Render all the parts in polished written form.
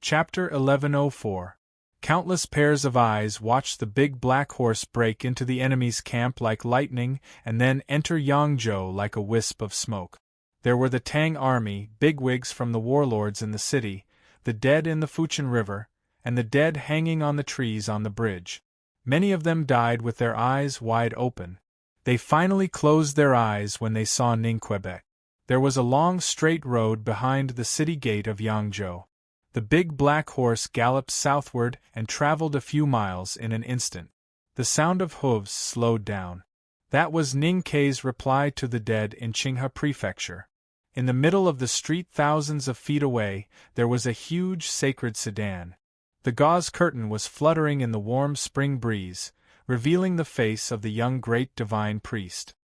Chapter 1104. Countless pairs of eyes watched the big black horse break into the enemy's camp like lightning and then enter Yangzhou like a wisp of smoke. There were the Tang army, bigwigs from the warlords in the city, the dead in the Fuchin River, and the dead hanging on the trees on the bridge. Many of them died with their eyes wide open. They finally closed their eyes when they saw Ningquebec. There was a long straight road behind the city gate of Yangzhou. The big black horse galloped southward and traveled a few miles in an instant. The sound of hooves slowed down. That was Ning Kei's reply to the dead in Qinghe Prefecture. In the middle of the street, thousands of feet away, there was a huge sacred sedan. The gauze curtain was fluttering in the warm spring breeze, revealing the face of the young great divine priest.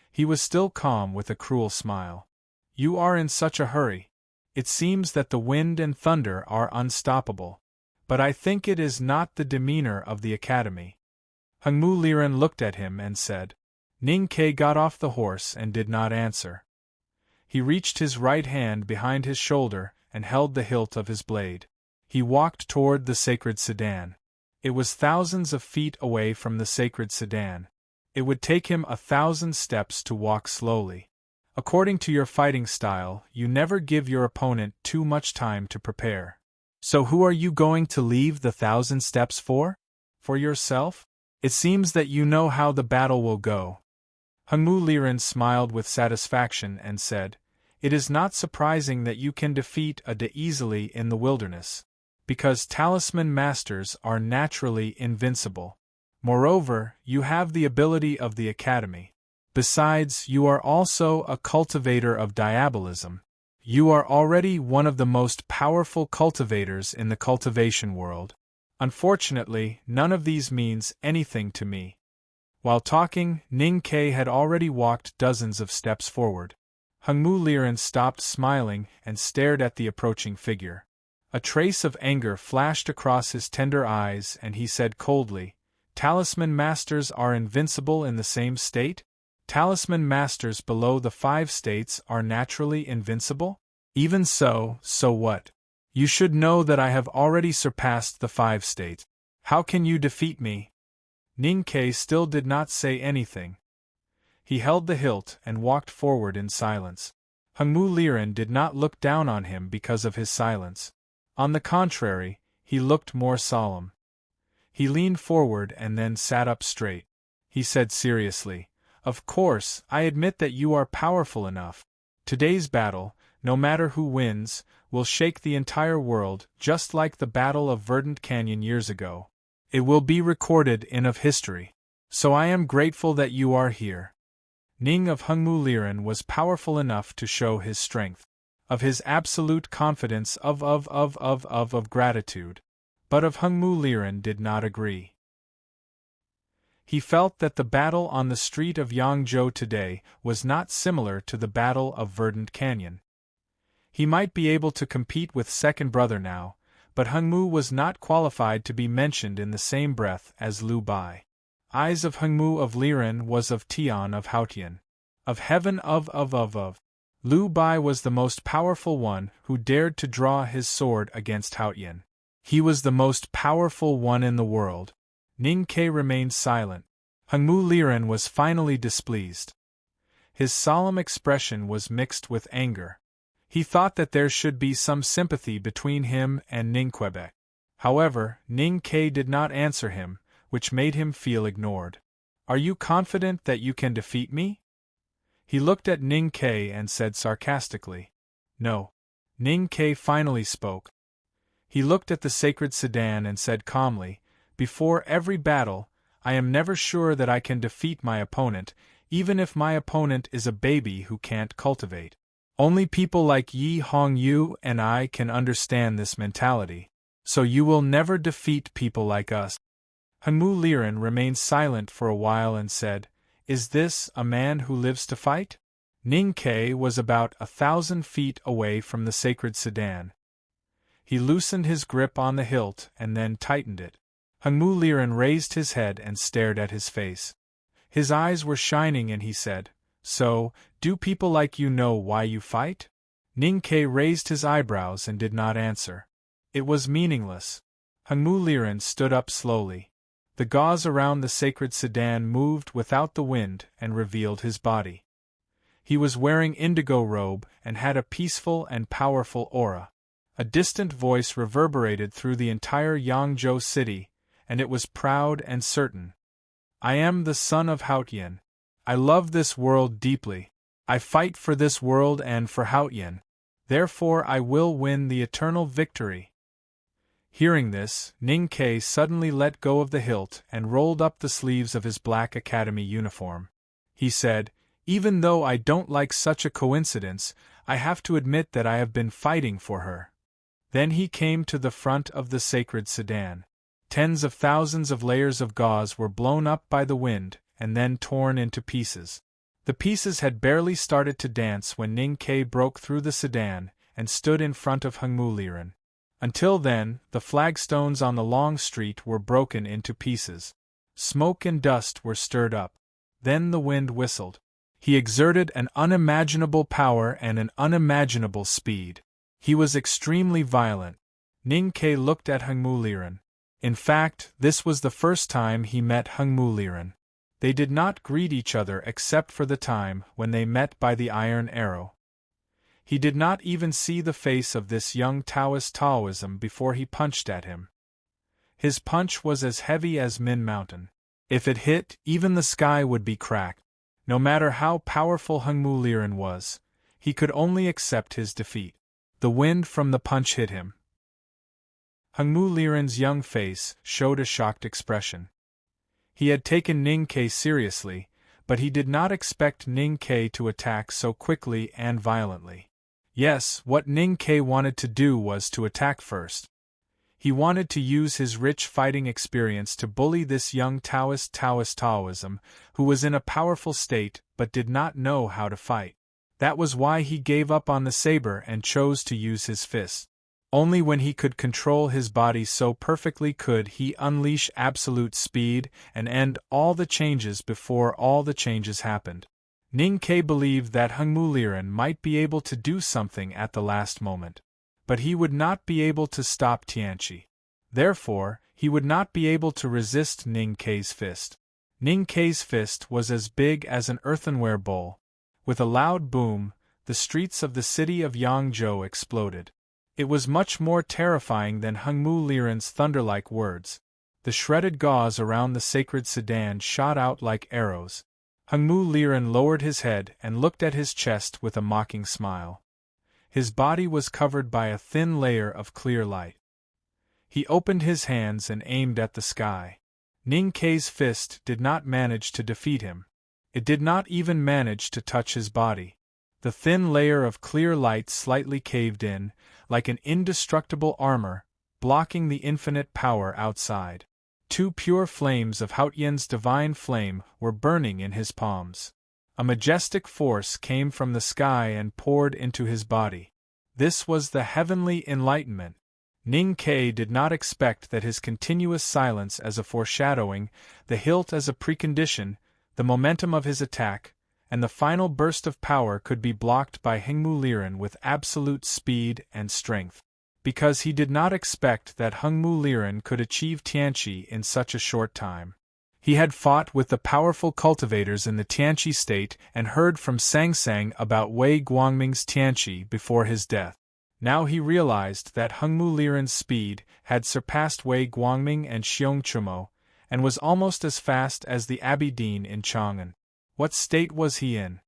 He was still calm with a cruel smile. "You are in such a hurry. It seems that the wind and thunder are unstoppable. But I think it is not the demeanor of the academy." Hengmu Liren looked at him and said. Ning Kei got off the horse and did not answer. He reached his right hand behind his shoulder and held the hilt of his blade. He walked toward the sacred sedan. It was thousands of feet away from the sacred sedan. It would take him 1,000 steps to walk slowly. According to your fighting style, you never give your opponent too much time to prepare. So who are you going to leave the 1,000 steps for? For yourself? It seems that you know how the battle will go. Hengmu Liren smiled with satisfaction and said, "It is not surprising that you can defeat a de easily in the wilderness, because talisman masters are naturally invincible. Moreover, you have the ability of the academy. Besides, you are also a cultivator of diabolism. You are already one of the most powerful cultivators in the cultivation world. Unfortunately, none of these means anything to me." While talking, Ning Kei had already walked dozens of steps forward. Hengmu Liren stopped smiling and stared at the approaching figure. A trace of anger flashed across his tender eyes and he said coldly, "Talisman masters are invincible in the same state? Talisman masters below the 5 states are naturally invincible? Even so, so what? You should know that I have already surpassed the 5 states. How can you defeat me?" Ning Kei still did not say anything. He held the hilt and walked forward in silence. Hengmu Liren did not look down on him because of his silence. On the contrary, he looked more solemn. He leaned forward and then sat up straight. He said seriously, "Of course, I admit that you are powerful enough. Today's battle, no matter who wins, will shake the entire world, just like the Battle of Verdant Canyon years ago. It will be recorded in of history. So I am grateful that you are here." Ning of Hengmu Liren was powerful enough to show his strength, of his absolute confidence of gratitude. But of Hengmu Liren did not agree. He felt that the battle on the street of Yangzhou today was not similar to the Battle of Verdant Canyon. He might be able to compete with Second Brother now, but Hengmu was not qualified to be mentioned in the same breath as Liu Bai. Eyes of Hengmu of Liren was of Tian of Haotian. Of heaven of. Liu Bai was the most powerful one who dared to draw his sword against Haotian. He was the most powerful one in the world. Ning Kei remained silent. Hengmu Liren was finally displeased. His solemn expression was mixed with anger. He thought that there should be some sympathy between him and Ningquebec. However, Ning Kei did not answer him, which made him feel ignored. "Are you confident that you can defeat me?" He looked at Ning Kei and said sarcastically, "No." Ning Kei finally spoke. He looked at the sacred sedan and said calmly, "Before every battle, I am never sure that I can defeat my opponent, even if my opponent is a baby who can't cultivate. Only people like Yi Hongyu and I can understand this mentality. So you will never defeat people like us." Hengmu Liren remained silent for a while and said, "Is this a man who lives to fight?" Ning Kei was about 1,000 feet away from the sacred sedan. He loosened his grip on the hilt and then tightened it. Hengmu Liren raised his head and stared at his face. His eyes were shining and he said, "So, do people like you know why you fight?" Ning Kei raised his eyebrows and did not answer. It was meaningless. Hengmu Liren stood up slowly. The gauze around the sacred sedan moved without the wind and revealed his body. He was wearing indigo robe and had a peaceful and powerful aura. A distant voice reverberated through the entire Yangzhou city, and it was proud and certain. I am the son of Haotian. I love this world deeply. I fight for this world and for Haotian. Therefore I will win the eternal victory. Hearing this, Ning Ke suddenly let go of the hilt and rolled up the sleeves of his Black Academy uniform. He said, "Even though I don't like such a coincidence, I have to admit that I have been fighting for her." Then he came to the front of the sacred sedan. Tens of thousands of layers of gauze were blown up by the wind and then torn into pieces. The pieces had barely started to dance when Ning Ke broke through the sedan and stood in front of Hengmu Liren. Until then, the flagstones on the long street were broken into pieces. Smoke and dust were stirred up. Then the wind whistled. He exerted an unimaginable power and an unimaginable speed. He was extremely violent. Ning Ke looked at Hengmu Liren. In fact, this was the first time he met Hengmu Liren. They did not greet each other except for the time when they met by the iron arrow. He did not even see the face of this young Taoism before he punched at him. His punch was as heavy as Min Mountain. If it hit, even the sky would be cracked. No matter how powerful Hengmu Liren was, he could only accept his defeat. The wind from the punch hit him. Hengmu Liren's young face showed a shocked expression. He had taken Ning Ke seriously, but he did not expect Ning Ke to attack so quickly and violently. Yes, what Ning Ke wanted to do was to attack first. He wanted to use his rich fighting experience to bully this young Taoism, who was in a powerful state but did not know how to fight. That was why he gave up on the saber and chose to use his fists. Only when he could control his body so perfectly could he unleash absolute speed and end all the changes before all the changes happened. Ning Ke believed that Hengmu Liren might be able to do something at the last moment. But he would not be able to stop Tianqi. Therefore, he would not be able to resist Ning Ke's fist. Ning Ke's fist was as big as an earthenware bowl. With a loud boom, the streets of the city of Yangzhou exploded. It was much more terrifying than Hengmu Liren's thunder-like words. The shredded gauze around the sacred sedan shot out like arrows. Hengmu Liren lowered his head and looked at his chest with a mocking smile. His body was covered by a thin layer of clear light. He opened his hands and aimed at the sky. Ning Ke's fist did not manage to defeat him. It did not even manage to touch his body. The thin layer of clear light slightly caved in, like an indestructible armor, blocking the infinite power outside. 2 pure flames of Haotian's divine flame were burning in his palms. A majestic force came from the sky and poured into his body. This was the heavenly enlightenment. Ning Ke did not expect that his continuous silence as a foreshadowing, the hilt as a precondition, the momentum of his attack, and the final burst of power could be blocked by Hengmu Liren with absolute speed and strength. Because he did not expect that Hengmu Liren could achieve Tianqi in such a short time. He had fought with the powerful cultivators in the Tianqi state and heard from Sangsang about Wei Guangming's Tianqi before his death. Now he realized that Hengmu Liren's speed had surpassed Wei Guangming and Xiongchumo, and was almost as fast as the Abidine in Chang'an. What state was he in?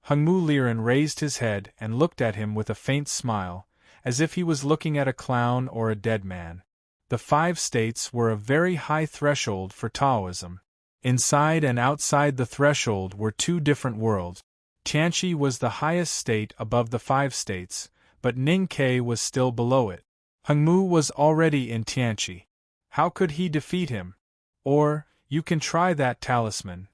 Hengmu Liren raised his head and looked at him with a faint smile, as if he was looking at a clown or a dead man. The 5 states were a very high threshold for Taoism. Inside and outside the threshold were 2 different worlds. Tianqi was the highest state above the 5 states, but Ning Ke was still below it. Hengmu was already in Tianqi. How could he defeat him? Or, you can try that talisman.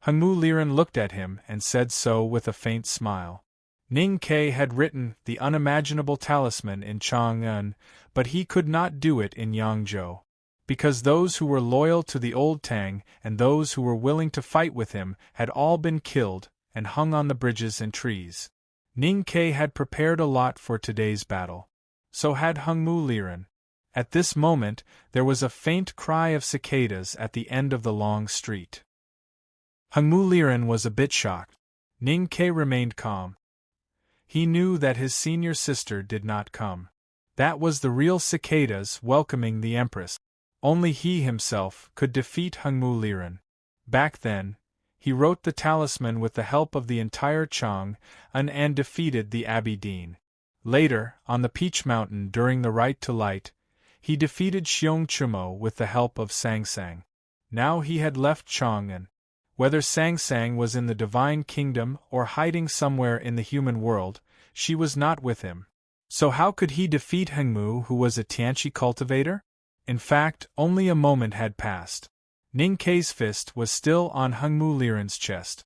Hengmu Liren looked at him and said so with a faint smile. Ning Ke had written the unimaginable talisman in Chang'an, but he could not do it in Yangzhou. Because those who were loyal to the old Tang and those who were willing to fight with him had all been killed and hung on the bridges and trees. Ning Ke had prepared a lot for today's battle. So had Hengmu Liren. At this moment, there was a faint cry of cicadas at the end of the long street. Hengmu Liren was a bit shocked. Ning Ke remained calm. He knew that his senior sister did not come. That was the real cicadas welcoming the Empress. Only he himself could defeat Hengmu Liren. Back then, he wrote the talisman with the help of the entire Chang and defeated the Abbey Dean. Later, on the Peach Mountain during the Right to Light, he defeated Xiong Chumo with the help of Sang Sang. Now he had left Chang'an. Whether Sang Sang was in the Divine Kingdom or hiding somewhere in the human world, she was not with him. So how could he defeat Hengmu, who was a Tianqi cultivator? In fact, only a moment had passed. Ning Ke's fist was still on Hengmu Liren's chest.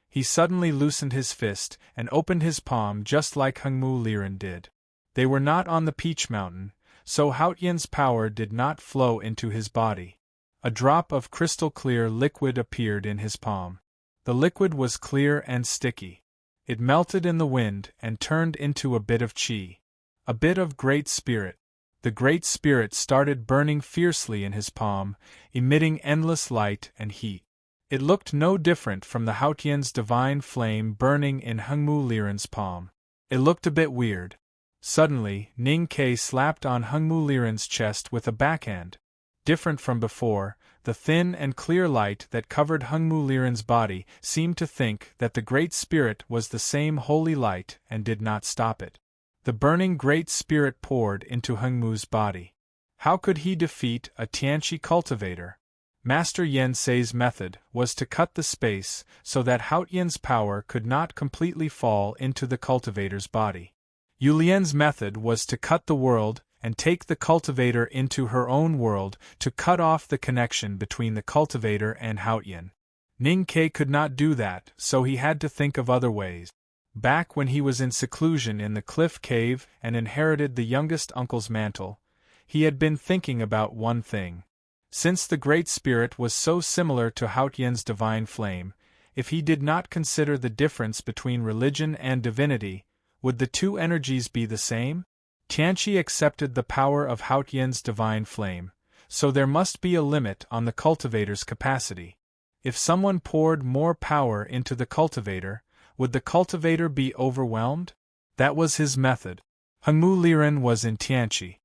He suddenly loosened his fist and opened his palm just like Hengmu Liren did. They were not on the Peach Mountain, so Haotian's power did not flow into his body. A drop of crystal-clear liquid appeared in his palm. The liquid was clear and sticky. It melted in the wind and turned into a bit of qi. A bit of Great Spirit. The Great Spirit started burning fiercely in his palm, emitting endless light and heat. It looked no different from the Haotian's divine flame burning in Hengmu Liren's palm. It looked a bit weird. Suddenly, Ning Ke slapped on Hengmu Liren's chest with a backhand. Different from before, the thin and clear light that covered Hengmu Liren's body seemed to think that the Great Spirit was the same holy light and did not stop it. The burning Great Spirit poured into Hengmu's body. How could he defeat a Tianqi cultivator? Master Yen Sei's method was to cut the space so that Haotian's power could not completely fall into the cultivator's body. Yulian's method was to cut the world and take the cultivator into her own world to cut off the connection between the cultivator and Haotian. Ning Ke could not do that, so he had to think of other ways. Back when he was in seclusion in the cliff cave and inherited the youngest uncle's mantle, he had been thinking about one thing. Since the Great Spirit was so similar to Haotian's divine flame, if he did not consider the difference between religion and divinity, would the two energies be the same? Tianqi accepted the power of Haotian's divine flame, so there must be a limit on the cultivator's capacity. If someone poured more power into the cultivator, would the cultivator be overwhelmed? That was his method. Hengmu Liren was in Tianqi.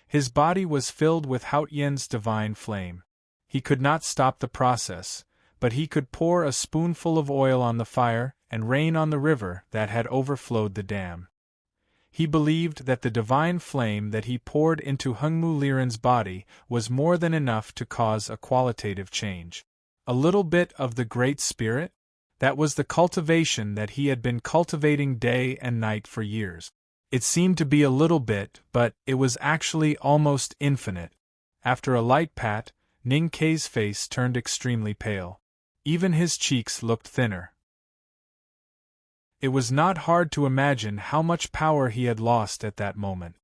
His body was filled with Haotian's divine flame. He could not stop the process, but he could pour a spoonful of oil on the fire and rain on the river that had overflowed the dam. He believed that the divine flame that he poured into Hengmu Liren's body was more than enough to cause a qualitative change. A little bit of the Great Spirit? That was the cultivation that he had been cultivating day and night for years. It seemed to be a little bit, but it was actually almost infinite. After a light pat, Ning Ke's face turned extremely pale. Even his cheeks looked thinner. It was not hard to imagine how much power he had lost at that moment.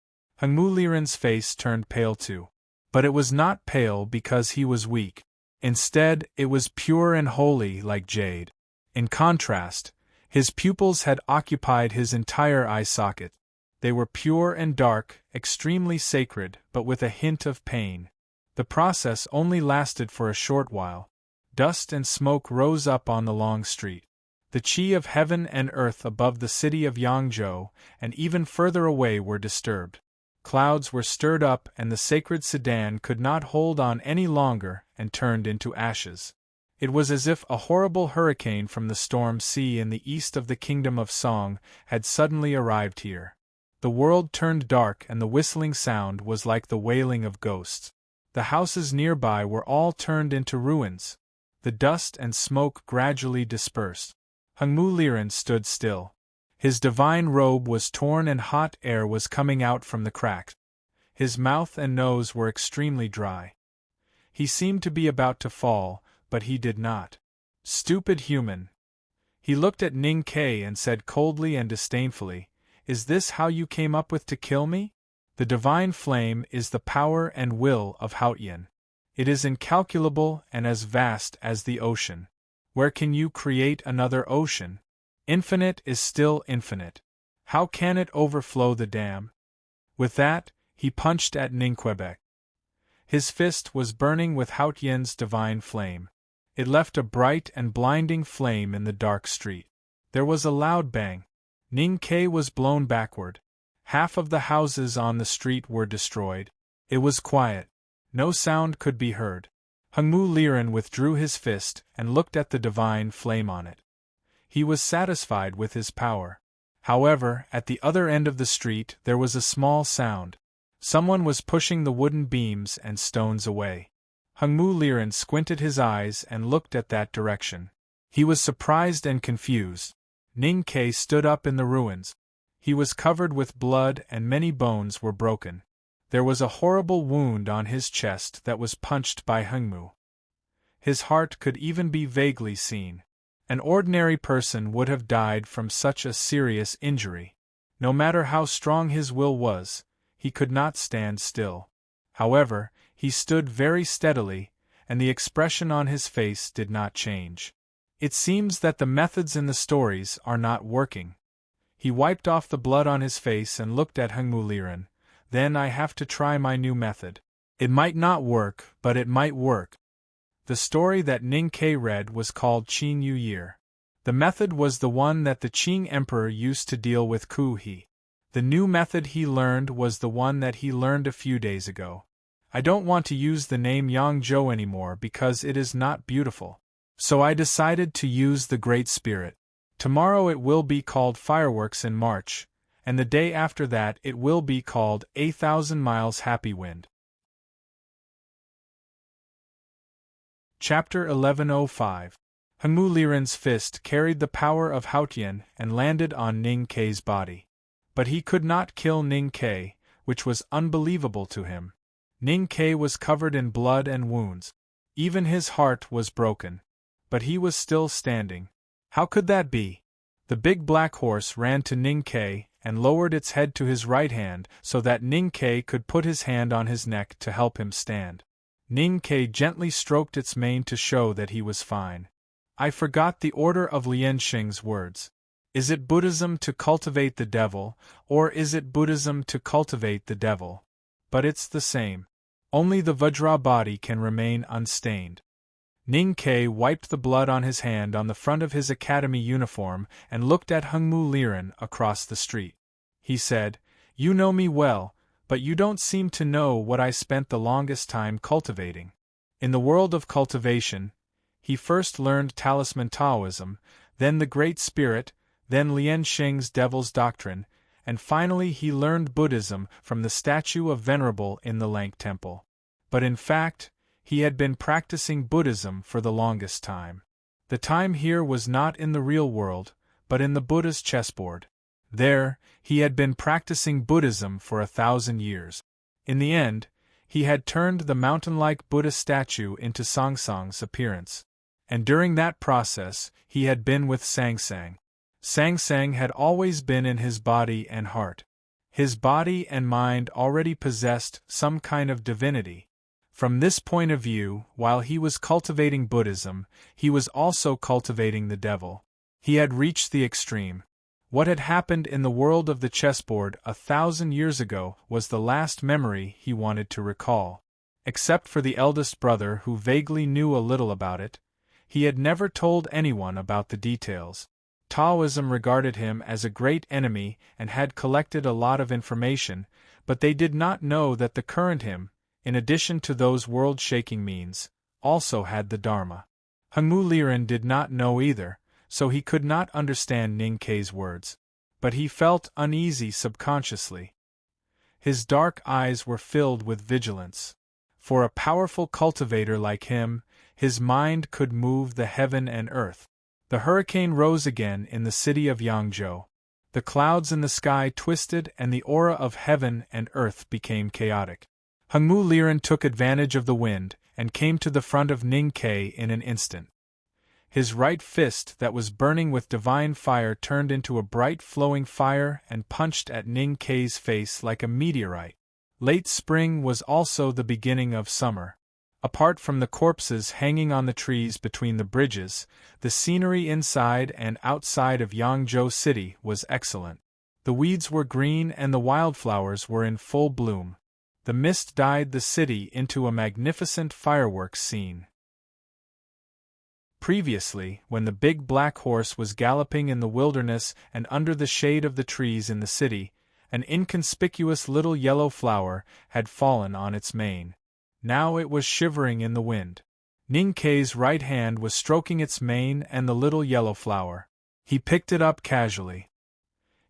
Hengmu Liren's face turned pale too. But it was not pale because he was weak. Instead, it was pure and holy like jade. In contrast, his pupils had occupied his entire eye socket. They were pure and dark, extremely sacred, but with a hint of pain. The process only lasted for a short while. Dust and smoke rose up on the long street. The qi of heaven and earth above the city of Yangzhou, and even further away, were disturbed. Clouds were stirred up and the sacred sedan could not hold on any longer and turned into ashes. It was as if a horrible hurricane from the storm sea in the east of the kingdom of Song had suddenly arrived here. The world turned dark and the whistling sound was like the wailing of ghosts. The houses nearby were all turned into ruins. The dust and smoke gradually dispersed. Hengmu Liren stood still. His divine robe was torn and hot air was coming out from the cracks. His mouth and nose were extremely dry. He seemed to be about to fall, but he did not. Stupid human. He looked at Ning Ke and said coldly and disdainfully, "Is this how you came up with to kill me? The divine flame is the power and will of Haotian. It is incalculable and as vast as the ocean. Where can you create another ocean? Infinite is still infinite. How can it overflow the dam?" With that, he punched at Ninquebec. His fist was burning with Haotian's divine flame. It left a bright and blinding flame in the dark street. There was a loud bang. Ning Ke was blown backward. Half of the houses on the street were destroyed. It was quiet. No sound could be heard. Hengmu Liren withdrew his fist and looked at the divine flame on it. He was satisfied with his power. However, at the other end of the street there was a small sound. Someone was pushing the wooden beams and stones away. Hengmu Liren squinted his eyes and looked at that direction. He was surprised and confused. Ning Ke stood up in the ruins. He was covered with blood and many bones were broken. There was a horrible wound on his chest that was punched by Hengmu. His heart could even be vaguely seen. An ordinary person would have died from such a serious injury. No matter how strong his will was, he could not stand still. However, he stood very steadily, and the expression on his face did not change. It seems that the methods in the stories are not working. He wiped off the blood on his face and looked at Hengmu Liren. Then I have to try my new method. It might not work, but it might work. The story that Ning Ke read was called Qing Yu Year. The method was the one that the Qing Emperor used to deal with Ku He. The new method he learned was the one that he learned a few days ago. I don't want to use the name Yangzhou anymore because it is not beautiful. So I decided to use the Great Spirit. Tomorrow it will be called Fireworks in March, and the day after that it will be called 8,000 Miles Happy Wind. Chapter 1105. Hengmu Liren's fist carried the power of Haotian and landed on Ning Ke's body. But he could not kill Ning Ke, which was unbelievable to him. Ning Ke was covered in blood and wounds. Even his heart was broken. But he was still standing. How could that be? The big black horse ran to Ning Ke and lowered its head to his right hand so that Ning Ke could put his hand on his neck to help him stand. Ning Ke gently stroked its mane to show that he was fine. I forgot the order of Lian Xing's words. Is it Buddhism to cultivate the devil, or is it Buddhism to cultivate the devil? But it's the same. Only the Vajra body can remain unstained. Ning Ke wiped the blood on his hand on the front of his academy uniform and looked at Hengmu Liren across the street. He said, "You know me well, but you don't seem to know what I spent the longest time cultivating." In the world of cultivation, he first learned Talisman Taoism, then the Great Spirit, then Lian Xing's Devil's Doctrine, and finally he learned Buddhism from the statue of Venerable in the Lank Temple. But in fact, he had been practicing Buddhism for the longest time. The time here was not in the real world, but in the Buddha's chessboard. There, he had been practicing Buddhism for 1,000 years. In the end, he had turned the mountain-like Buddha statue into Sangsang's appearance. And during that process, he had been with Sangsang. Sangsang had always been in his body and heart. His body and mind already possessed some kind of divinity. From this point of view, while he was cultivating Buddhism, he was also cultivating the devil. He had reached the extreme. What had happened in the world of the chessboard 1,000 years ago was the last memory he wanted to recall. Except for the eldest brother who vaguely knew a little about it, he had never told anyone about the details. Taoism regarded him as a great enemy and had collected a lot of information, but they did not know that the current him, in addition to those world-shaking means, also had the Dharma. Hengmu Liren did not know either, so he could not understand Ning Ke's words. But he felt uneasy subconsciously. His dark eyes were filled with vigilance. For a powerful cultivator like him, his mind could move the heaven and earth. The hurricane rose again in the city of Yangzhou. The clouds in the sky twisted and the aura of heaven and earth became chaotic. Hengmu Liren took advantage of the wind and came to the front of Ning Ke in an instant. His right fist that was burning with divine fire turned into a bright flowing fire and punched at Ning Ke's face like a meteorite. Late spring was also the beginning of summer. Apart from the corpses hanging on the trees between the bridges, the scenery inside and outside of Yangzhou City was excellent. The weeds were green and the wildflowers were in full bloom. The mist dyed the city into a magnificent fireworks scene. Previously, when the big black horse was galloping in the wilderness and under the shade of the trees in the city, an inconspicuous little yellow flower had fallen on its mane. Now it was shivering in the wind. Ninkei's right hand was stroking its mane and the little yellow flower. He picked it up casually.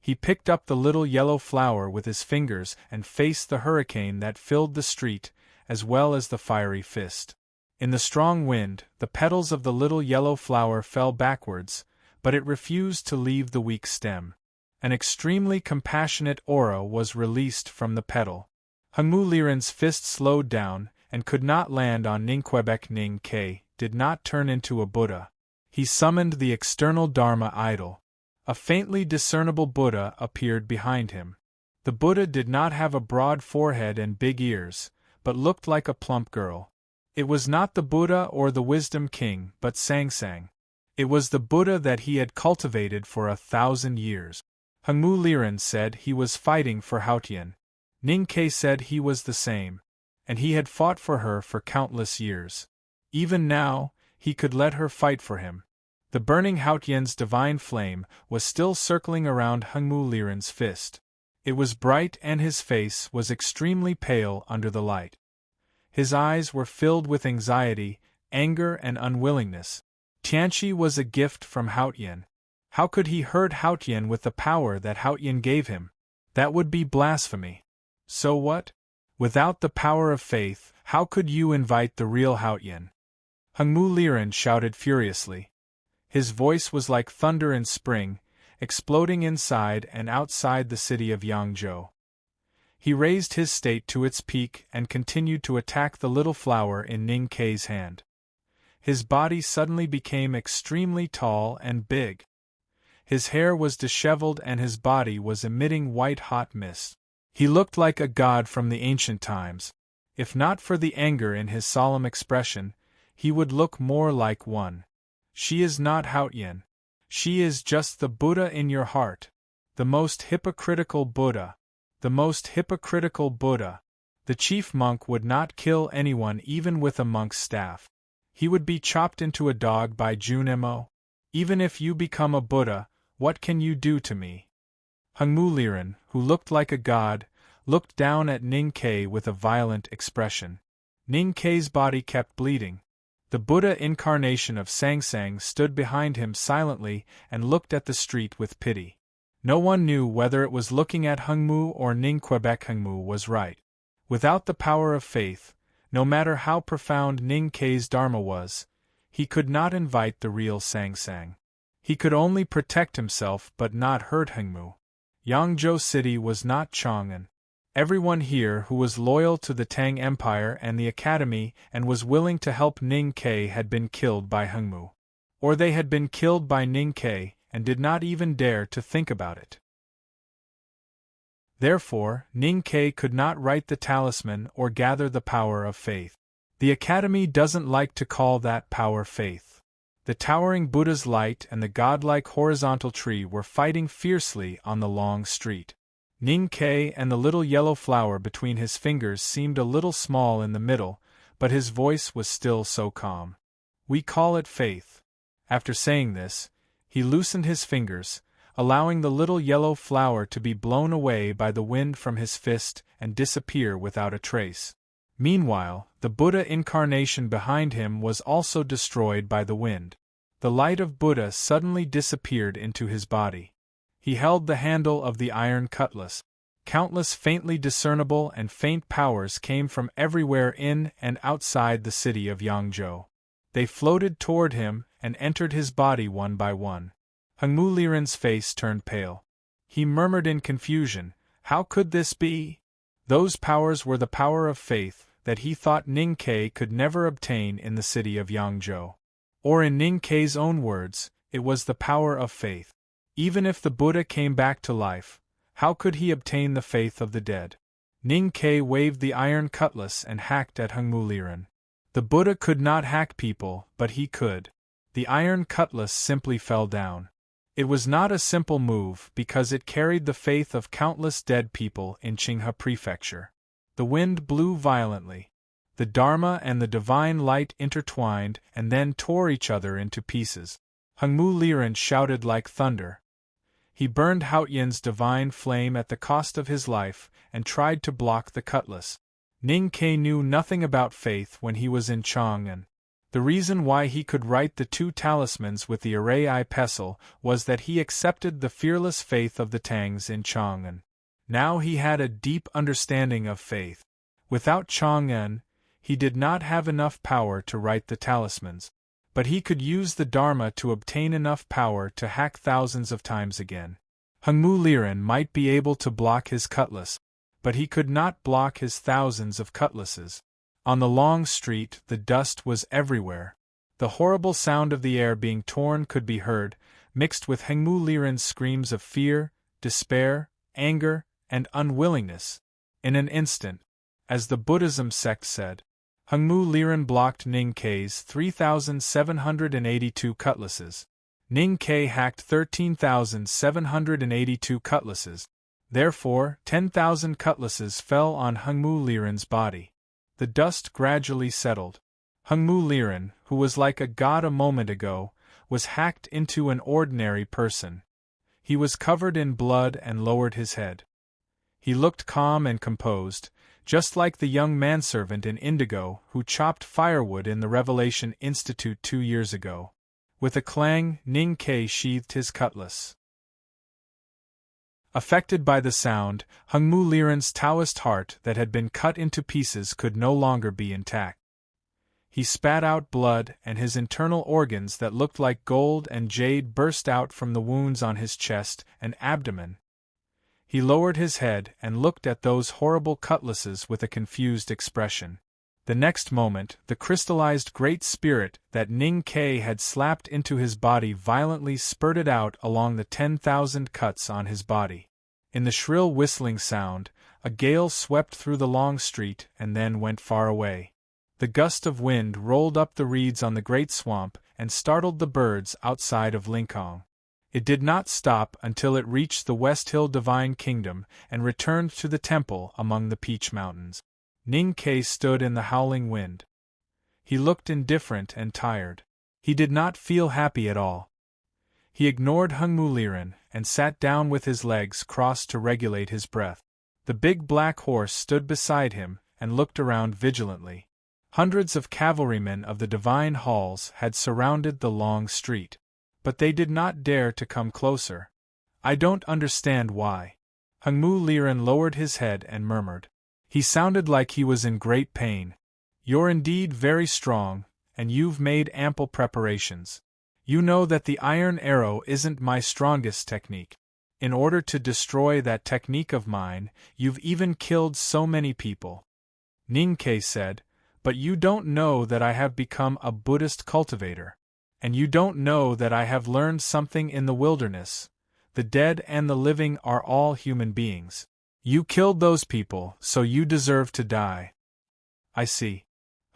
He picked up the little yellow flower with his fingers and faced the hurricane that filled the street, as well as the fiery fist. In the strong wind, the petals of the little yellow flower fell backwards, but it refused to leave the weak stem. An extremely compassionate aura was released from the petal. Hengmu Liren's fist slowed down, and could not land on Ningquebec. Ningke did not turn into a Buddha. He summoned the external Dharma idol. A faintly discernible Buddha appeared behind him. The Buddha did not have a broad forehead and big ears, but looked like a plump girl. It was not the Buddha or the Wisdom King, but Sangsang. It was the Buddha that he had cultivated for 1,000 years. Hengmu Liren said he was fighting for Haotian. Ningke said he was the same, and he had fought for her for countless years. Even now, he could let her fight for him. The burning Haotian's divine flame was still circling around Hengmu Liren's fist. It was bright and his face was extremely pale under the light. His eyes were filled with anxiety, anger and unwillingness. Tianqi was a gift from Haotian. How could he hurt Haotian with the power that Haotian gave him? That would be blasphemy. So what? Without the power of faith, how could you invite the real Haotian? Hengmu Liren shouted furiously. His voice was like thunder in spring, exploding inside and outside the city of Yangzhou. He raised his state to its peak and continued to attack the little flower in Ningkei's hand. His body suddenly became extremely tall and big. His hair was disheveled and his body was emitting white-hot mist. He looked like a god from the ancient times. If not for the anger in his solemn expression, he would look more like one. She is not Haotian. She is just the Buddha in your heart. The most hypocritical Buddha. The most hypocritical Buddha. The chief monk would not kill anyone even with a monk's staff. He would be chopped into a dog by Junemo. Even if you become a Buddha, what can you do to me? Hengmu Liren, who looked like a god, looked down at Ningke with a violent expression. Ningke's body kept bleeding. The Buddha incarnation of Sangsang stood behind him silently and looked at the street with pity. No one knew whether it was looking at Hengmu or Ningquebec. Hengmu was right. Without the power of faith, no matter how profound Ningke's Dharma was, he could not invite the real Sangsang. He could only protect himself but not hurt Hengmu. Yangzhou City was not Chang'an. Everyone here who was loyal to the Tang Empire and the Academy and was willing to help Ningke had been killed by Hengmu. Or they had been killed by Ningke and did not even dare to think about it. Therefore, Ningke could not write the talisman or gather the power of faith. The Academy doesn't like to call that power faith. The towering Buddha's light and the godlike horizontal tree were fighting fiercely on the long street. Ningke and the little yellow flower between his fingers seemed a little small in the middle, but his voice was still so calm. We call it faith. After saying this, he loosened his fingers, allowing the little yellow flower to be blown away by the wind from his fist and disappear without a trace. Meanwhile, the Buddha incarnation behind him was also destroyed by the wind. The light of Buddha suddenly disappeared into his body. He held the handle of the iron cutlass. Countless faintly discernible and faint powers came from everywhere in and outside the city of Yangzhou. They floated toward him and entered his body one by one. Hengmu Liren's face turned pale. He murmured in confusion, "How could this be?" Those powers were the power of faith that he thought Ningke could never obtain in the city of Yangzhou. Or in Ningke's own words, it was the power of faith. Even if the Buddha came back to life, how could he obtain the faith of the dead? Ningke waved the iron cutlass and hacked at Hengmu Liren. The Buddha could not hack people, but he could. The iron cutlass simply fell down. It was not a simple move because it carried the faith of countless dead people in Qinghe Prefecture. The wind blew violently. The Dharma and the divine light intertwined and then tore each other into pieces. Hengmu Liren shouted like thunder. He burned Haotian's divine flame at the cost of his life and tried to block the cutlass. Ning Ke knew nothing about faith when he was in Chang'an. The reason why he could write the 2 talismans with the Arei pestle was that he accepted the fearless faith of the Tangs in Chang'an. Now he had a deep understanding of faith. Without Chang'an, he did not have enough power to write the talismans. But he could use the Dharma to obtain enough power to hack thousands of times again. Hengmu Liren might be able to block his cutlass, but he could not block his thousands of cutlasses. On the long street, the dust was everywhere. The horrible sound of the air being torn could be heard, mixed with Hengmu Liren's screams of fear, despair, anger, and unwillingness. In an instant, as the Buddhism sect said, Hengmu Liren blocked Ning Ke's 3,782 cutlasses. Ning Ke hacked 13,782 cutlasses. Therefore, 10,000 cutlasses fell on Hengmu Liren's body. The dust gradually settled. Hengmu Liren, who was like a god a moment ago, was hacked into an ordinary person. He was covered in blood and lowered his head. He looked calm and composed, just like the young manservant in indigo who chopped firewood in the Revelation Institute 2 years ago. With a clang, Ning Ke sheathed his cutlass. Affected by the sound, Hengmu Liren's Taoist heart that had been cut into pieces could no longer be intact. He spat out blood, and his internal organs that looked like gold and jade burst out from the wounds on his chest and abdomen. He lowered his head and looked at those horrible cutlasses with a confused expression. The next moment, the crystallized Great Spirit that Ning Ke had slapped into his body violently spurted out along the 10,000 cuts on his body. In the shrill whistling sound, a gale swept through the long street and then went far away. The gust of wind rolled up the reeds on the great swamp and startled the birds outside of Linkong. It did not stop until it reached the West Hill Divine Kingdom and returned to the temple among the Peach Mountains. Ning Ke stood in the howling wind. He looked indifferent and tired. He did not feel happy at all. He ignored Hengmu Liren and sat down with his legs crossed to regulate his breath. The big black horse stood beside him and looked around vigilantly. Hundreds of cavalrymen of the divine halls had surrounded the long street. But they did not dare to come closer. I don't understand why. Hengmu Liren lowered his head and murmured. He sounded like he was in great pain. You're indeed very strong, and you've made ample preparations. You know that the iron arrow isn't my strongest technique. In order to destroy that technique of mine, you've even killed so many people. Ning Ke said, but you don't know that I have become a Buddhist cultivator. And you don't know that I have learned something in the wilderness. The dead and the living are all human beings. You killed those people, so you deserve to die. I see.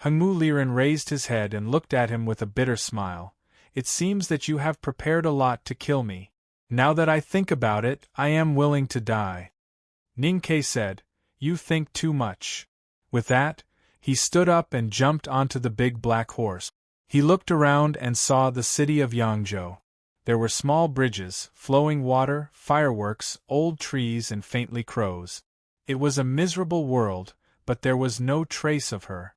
Hengmu Liren raised his head and looked at him with a bitter smile. It seems that you have prepared a lot to kill me. Now that I think about it, I am willing to die. Ning Ke said, You think too much. With that, he stood up and jumped onto the big black horse. He looked around and saw the city of Yangzhou. There were small bridges, flowing water, fireworks, old trees and faintly crows. It was a miserable world, but there was no trace of her.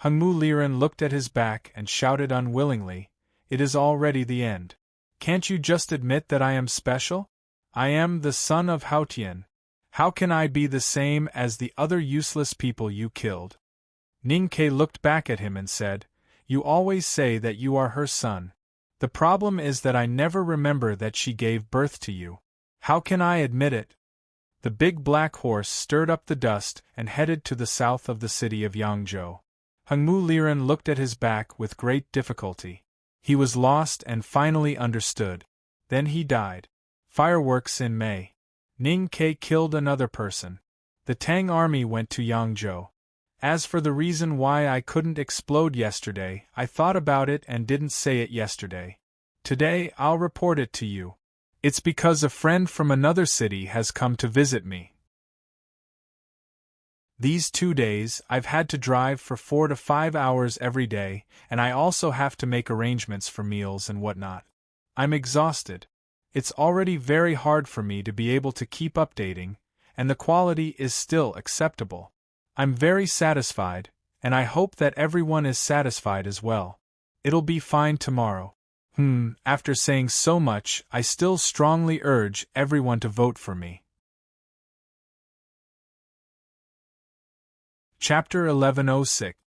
Hengmu Liren looked at his back and shouted unwillingly, It is already the end. Can't you just admit that I am special? I am the son of Haotian. How can I be the same as the other useless people you killed? Ning Ke looked back at him and said, You always say that you are her son. The problem is that I never remember that she gave birth to you. How can I admit it? The big black horse stirred up the dust and headed to the south of the city of Yangzhou. Hengmu Liren looked at his back with great difficulty. He was lost and finally understood. Then he died. Fireworks in May. Ning Ke killed another person. The Tang army went to Yangzhou. As for the reason why I couldn't explode yesterday, I thought about it and didn't say it yesterday. Today, I'll report it to you. It's because a friend from another city has come to visit me. These 2 days, I've had to drive for 4 to 5 hours every day, and I also have to make arrangements for meals and whatnot. I'm exhausted. It's already very hard for me to be able to keep updating, and the quality is still acceptable. I'm very satisfied, and I hope that everyone is satisfied as well. It'll be fine tomorrow. After saying so much, I still strongly urge everyone to vote for me. Chapter 1106.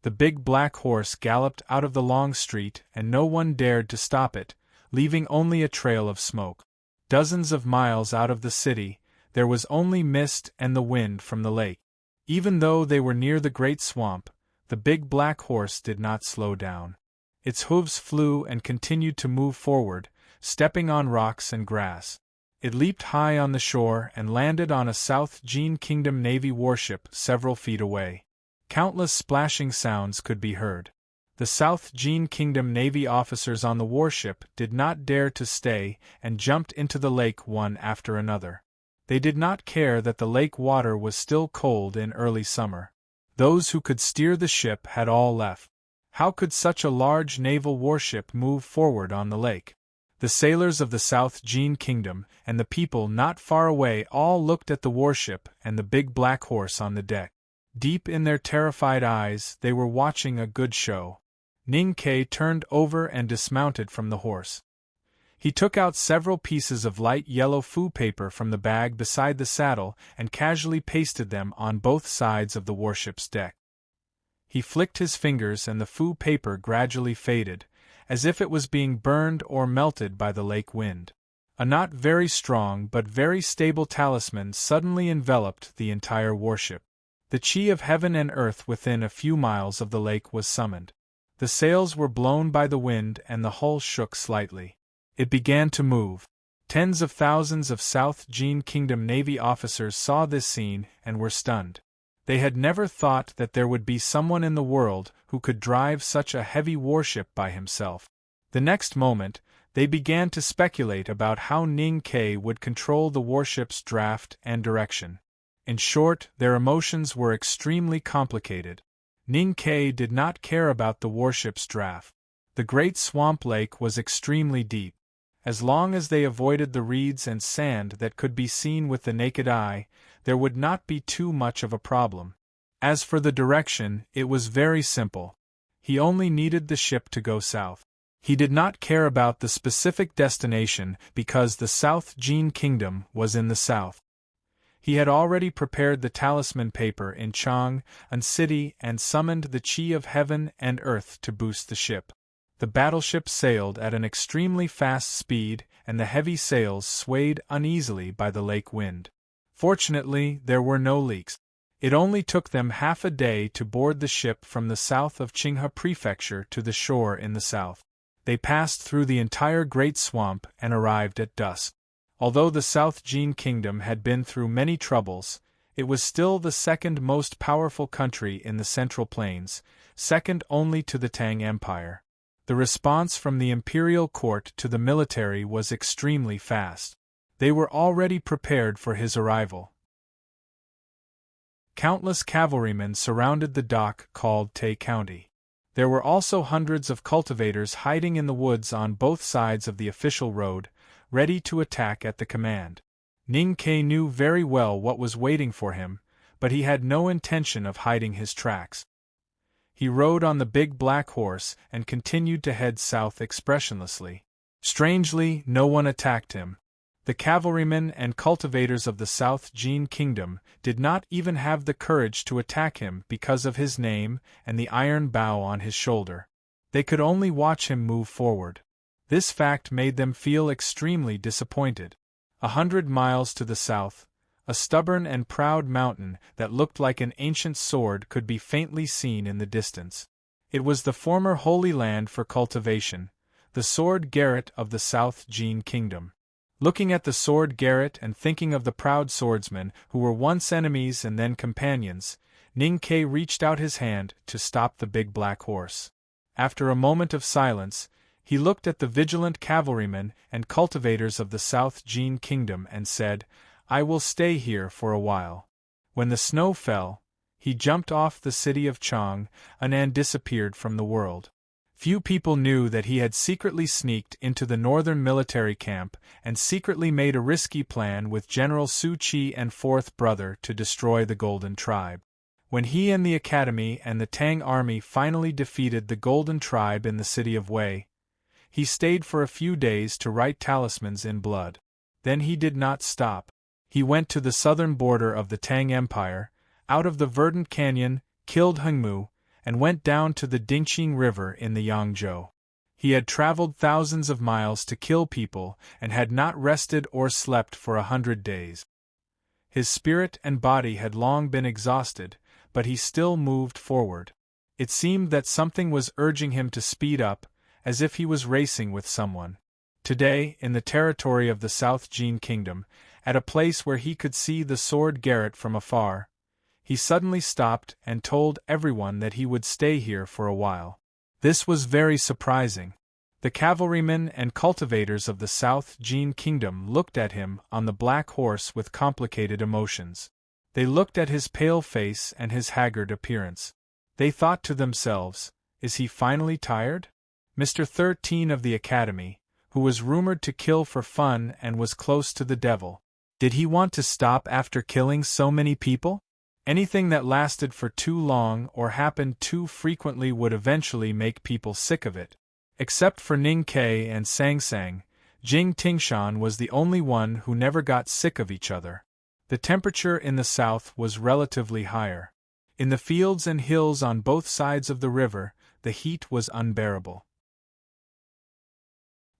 The big black horse galloped out of the long street, and no one dared to stop it, leaving only a trail of smoke. Dozens of miles out of the city, there was only mist and the wind from the lake. Even though they were near the great swamp, the big black horse did not slow down. Its hooves flew and continued to move forward, stepping on rocks and grass. It leaped high on the shore and landed on a South Gene Kingdom Navy warship several feet away. Countless splashing sounds could be heard. The South Gene Kingdom Navy officers on the warship did not dare to stay and jumped into the lake one after another. They did not care that the lake water was still cold in early summer. Those who could steer the ship had all left. How could such a large naval warship move forward on the lake? The sailors of the South Gene Kingdom and the people not far away all looked at the warship and the big black horse on the deck. Deep in their terrified eyes, they were watching a good show. Ning Ke turned over and dismounted from the horse. He took out several pieces of light yellow fu paper from the bag beside the saddle and casually pasted them on both sides of the warship's deck. He flicked his fingers and the fu paper gradually faded, as if it was being burned or melted by the lake wind. A not very strong but very stable talisman suddenly enveloped the entire warship. The chi of heaven and earth within a few miles of the lake was summoned. The sails were blown by the wind and the hull shook slightly. It began to move. Tens of thousands of South Gene Kingdom Navy officers saw this scene and were stunned. They had never thought that there would be someone in the world who could drive such a heavy warship by himself. The next moment, they began to speculate about how Ning Ke would control the warship's draft and direction. In short, their emotions were extremely complicated. Ning Ke did not care about the warship's draft. The great swamp lake was extremely deep. As long as they avoided the reeds and sand that could be seen with the naked eye, there would not be too much of a problem. As for the direction, it was very simple. He only needed the ship to go south. He did not care about the specific destination because the South Gene Kingdom was in the south. He had already prepared the talisman paper in Chang'an City and summoned the chi of heaven and earth to boost the ship. The battleship sailed at an extremely fast speed, and the heavy sails swayed uneasily by the lake wind. Fortunately, there were no leaks. It only took them half a day to board the ship from the south of Qinghe Prefecture to the shore in the south. They passed through the entire Great Swamp and arrived at dusk. Although the South Gene Kingdom had been through many troubles, it was still the second most powerful country in the Central Plains, second only to the Tang Empire. The response from the imperial court to the military was extremely fast. They were already prepared for his arrival. Countless cavalrymen surrounded the dock called Tay County. There were also hundreds of cultivators hiding in the woods on both sides of the official road, ready to attack at the command. Ning Ke knew very well what was waiting for him, but he had no intention of hiding his tracks. He rode on the big black horse and continued to head south expressionlessly. Strangely, no one attacked him. The cavalrymen and cultivators of the South Gene Kingdom did not even have the courage to attack him because of his name and the iron bow on his shoulder. They could only watch him move forward. This fact made them feel extremely disappointed. 100 miles to the south, a stubborn and proud mountain that looked like an ancient sword could be faintly seen in the distance. It was the former holy land for cultivation, the Sword Garret of the South Gene Kingdom. Looking at the Sword Garret and thinking of the proud swordsmen who were once enemies and then companions, Ning Ke reached out his hand to stop the big black horse. After a moment of silence, he looked at the vigilant cavalrymen and cultivators of the South Gene Kingdom and said, "I will stay here for a while." When the snow fell, He jumped off the city of Chang and disappeared from the world. Few people knew that he had secretly sneaked into the northern military camp and secretly made a risky plan with General Su Chi and fourth brother to destroy the Golden Tribe. When he and the Academy and the Tang army finally defeated the Golden Tribe in the city of Wei, he stayed for a few days to write talismans in blood. Then he did not stop. He went to the southern border of the Tang Empire, out of the verdant canyon, killed Hengmu, and went down to the Dingqing River in the Yangzhou. He had traveled thousands of miles to kill people and had not rested or slept for 100 days. His spirit and body had long been exhausted, but he still moved forward. It seemed that something was urging him to speed up, as if he was racing with someone. Today, in the territory of the South Jin Kingdom, at a place where he could see the sword garret from afar, he suddenly stopped and told everyone that he would stay here for a while. This was very surprising. The cavalrymen and cultivators of the South Jin Kingdom looked at him on the black horse with complicated emotions. They looked at his pale face and his haggard appearance. They thought to themselves, is he finally tired? Mr. 13 of the Academy, who was rumored to kill for fun and was close to the devil. Did he want to stop after killing so many people? Anything that lasted for too long or happened too frequently would eventually make people sick of it. Except for Ning Ke and Sang Sang, Jing Tingshan was the only one who never got sick of each other. The temperature in the south was relatively higher. In the fields and hills on both sides of the river, the heat was unbearable.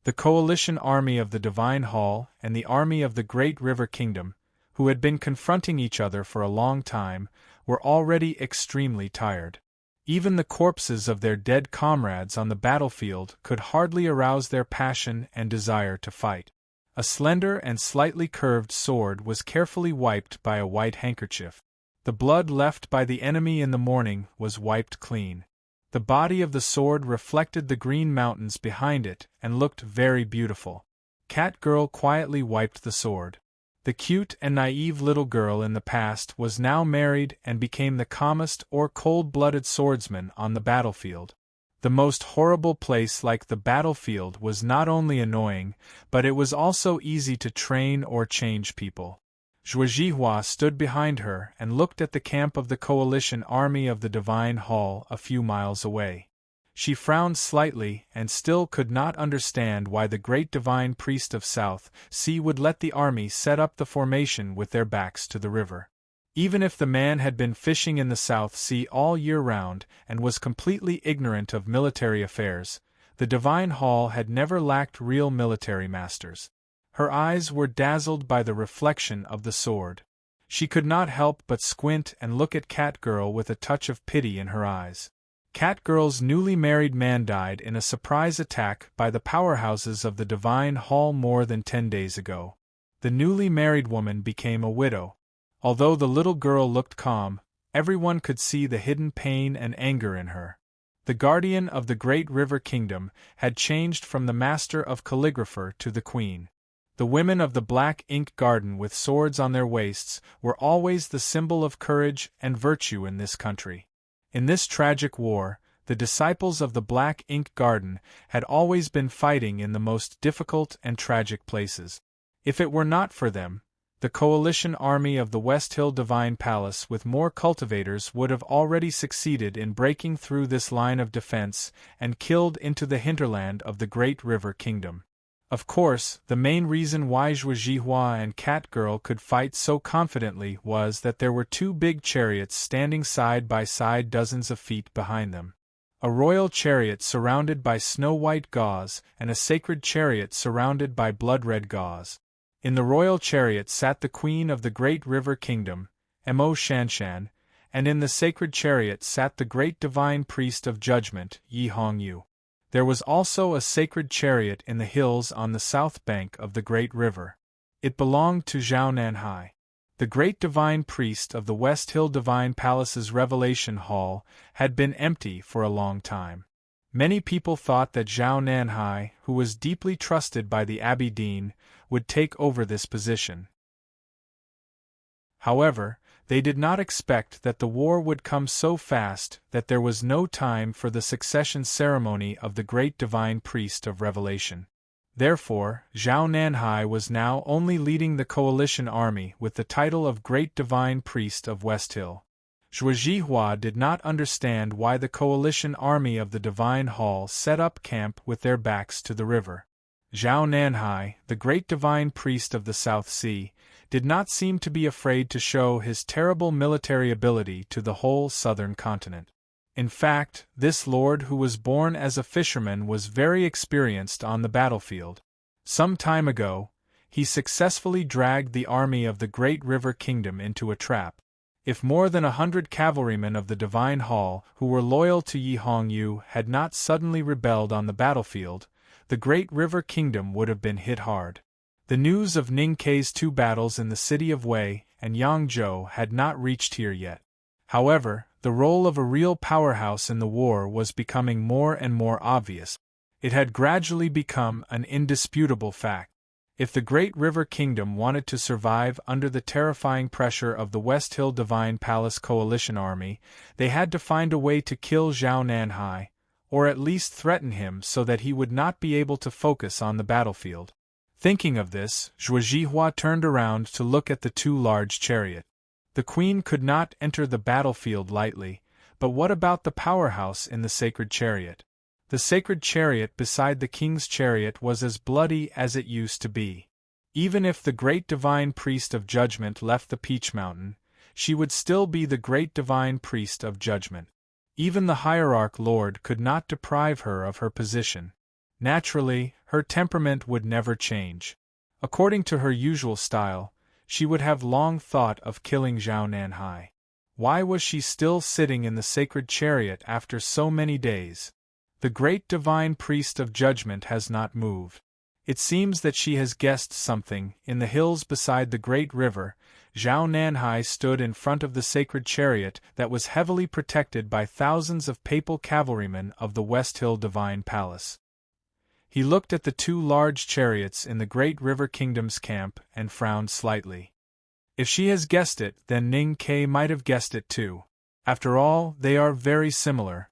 The coalition army of the Divine Hall and the army of the Great River Kingdom, who had been confronting each other for a long time, were already extremely tired. Even the corpses of their dead comrades on the battlefield could hardly arouse their passion and desire to fight. A slender and slightly curved sword was carefully wiped by a white handkerchief. The blood left by the enemy in the morning was wiped clean. The body of the sword reflected the green mountains behind it and looked very beautiful. Cat Girl quietly wiped the sword. The cute and naive little girl in the past was now married and became the calmest or cold-blooded swordsman on the battlefield. The most horrible place like the battlefield was not only annoying, but it was also easy to train or change people. Zhuo Zhihua stood behind her and looked at the camp of the coalition army of the Divine Hall a few miles away. She frowned slightly and still could not understand why the great divine priest of South Sea would let the army set up the formation with their backs to the river. Even if the man had been fishing in the South Sea all year round and was completely ignorant of military affairs, the Divine Hall had never lacked real military masters. Her eyes were dazzled by the reflection of the sword. She could not help but squint and look at Cat Girl with a touch of pity in her eyes. Cat Girl's newly married man died in a surprise attack by the powerhouses of the Divine Hall more than 10 days ago. The newly married woman became a widow. Although the little girl looked calm, everyone could see the hidden pain and anger in her. The guardian of the Great River Kingdom had changed from the master of calligrapher to the queen. The women of the Black Ink Garden with swords on their waists were always the symbol of courage and virtue in this country. In this tragic war, the disciples of the Black Ink Garden had always been fighting in the most difficult and tragic places. If it were not for them, the coalition army of the West Hill Divine Palace with more cultivators would have already succeeded in breaking through this line of defense and killed into the hinterland of the Great River Kingdom. Of course, the main reason why Zhuo Zhihua and Cat Girl could fight so confidently was that there were 2 big chariots standing side by side dozens of feet behind them. A royal chariot surrounded by snow-white gauze and a sacred chariot surrounded by blood-red gauze. In the royal chariot sat the queen of the Great River Kingdom, Mo Shanshan, and in the sacred chariot sat the great divine priest of judgment, Yi Hongyu. There was also a sacred chariot in the hills on the south bank of the great river. It belonged to Zhao Nanhai. The great divine priest of the West Hill Divine Palace's Revelation Hall had been empty for a long time. Many people thought that Zhao Nanhai, who was deeply trusted by the Abbey Dean, would take over this position. However, They did not expect that the war would come so fast that there was no time for the succession ceremony of the great divine priest of revelation. Therefore, Zhao Nanhai was now only leading the coalition army with the title of Great Divine Priest of West Hill. Zhuo Zhihua did not understand why the coalition army of the Divine Hall set up camp with their backs to the river. Zhao Nanhai, the great divine priest of the South Sea, did not seem to be afraid to show his terrible military ability to the whole southern continent. In fact, this lord who was born as a fisherman was very experienced on the battlefield. Some time ago, he successfully dragged the army of the Great River Kingdom into a trap. If more than 100 cavalrymen of the Divine Hall who were loyal to Yi Hongyu had not suddenly rebelled on the battlefield, the Great River Kingdom would have been hit hard. The news of Ning Kei's 2 battles in the city of Wei and Yangzhou had not reached here yet. However, the role of a real powerhouse in the war was becoming more and more obvious. It had gradually become an indisputable fact. If the Great River Kingdom wanted to survive under the terrifying pressure of the West Hill Divine Palace Coalition Army, they had to find a way to kill Zhao Nanhai, or at least threaten him so that he would not be able to focus on the battlefield. Thinking of this, Zhuo Zhihua turned around to look at the 2 large chariots. The queen could not enter the battlefield lightly, but what about the powerhouse in the sacred chariot? The sacred chariot beside the king's chariot was as bloody as it used to be. Even if the great divine priest of judgment left the Peach Mountain, she would still be the great divine priest of judgment. Even the hierarch lord could not deprive her of her position. Naturally, her temperament would never change. According to her usual style, she would have long thought of killing Zhao Nanhai. Why was she still sitting in the sacred chariot after so many days? The great divine priest of judgment has not moved. It seems that she has guessed something. In the hills beside the great river, Zhao Nanhai stood in front of the sacred chariot that was heavily protected by thousands of papal cavalrymen of the West Hill Divine Palace. He looked at the 2 large chariots in the Great River Kingdom's camp and frowned slightly. If she has guessed it, then Ning Kei might have guessed it too. After all, they are very similar.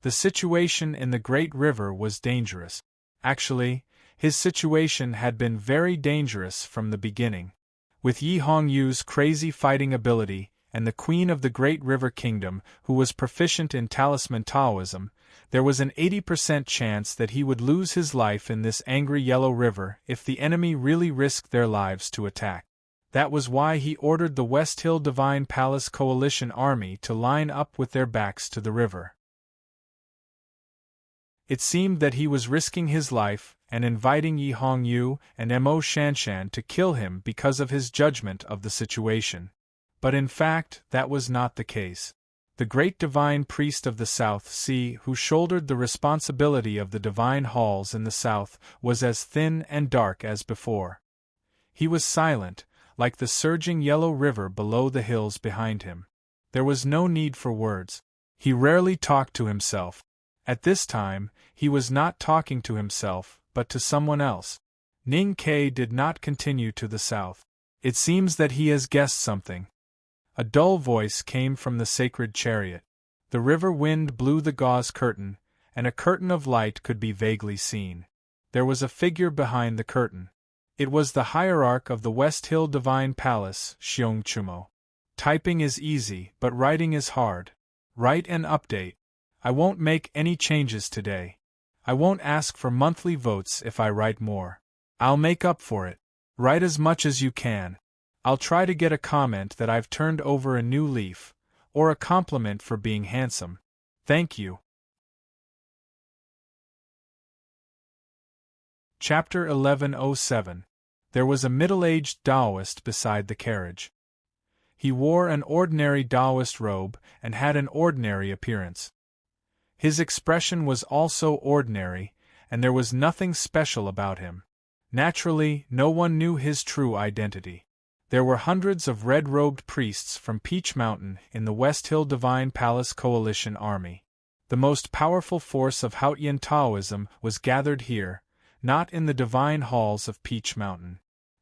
The situation in the Great River was dangerous. Actually, his situation had been very dangerous from the beginning. With Yi Hongyu's crazy fighting ability, and the Queen of the Great River Kingdom, who was proficient in talisman Taoism, there was an 80% chance that he would lose his life in this angry yellow river if the enemy really risked their lives to attack. That was why he ordered the West Hill Divine Palace Coalition Army to line up with their backs to the river. It seemed that he was risking his life and inviting Yi Hongyu and Mo Shanshan to kill him because of his judgment of the situation. But in fact, that was not the case. The great divine priest of the South Sea, who shouldered the responsibility of the divine halls in the south, was as thin and dark as before. He was silent, like the surging yellow river below the hills behind him. There was no need for words. He rarely talked to himself. At this time, he was not talking to himself, but to someone else. Ning Kei did not continue to the south. It seems that he has guessed something. A dull voice came from the sacred chariot. The river wind blew the gauze curtain, and a curtain of light could be vaguely seen. There was a figure behind the curtain. It was the hierarch of the West Hill Divine Palace, Xiong Chumo. Typing is easy, but writing is hard. Write an update. I won't make any changes today. I won't ask for monthly votes if I write more. I'll make up for it. Write as much as you can. I'll try to get a comment that I've turned over a new leaf, or a compliment for being handsome. Thank you. Chapter 1107. There was a middle-aged Taoist beside the carriage. He wore an ordinary Taoist robe and had an ordinary appearance. His expression was also ordinary, and there was nothing special about him. Naturally, no one knew his true identity. There were hundreds of red-robed priests from Peach Mountain in the West Hill Divine Palace Coalition Army. The most powerful force of Haotian Taoism was gathered here, not in the divine halls of Peach Mountain.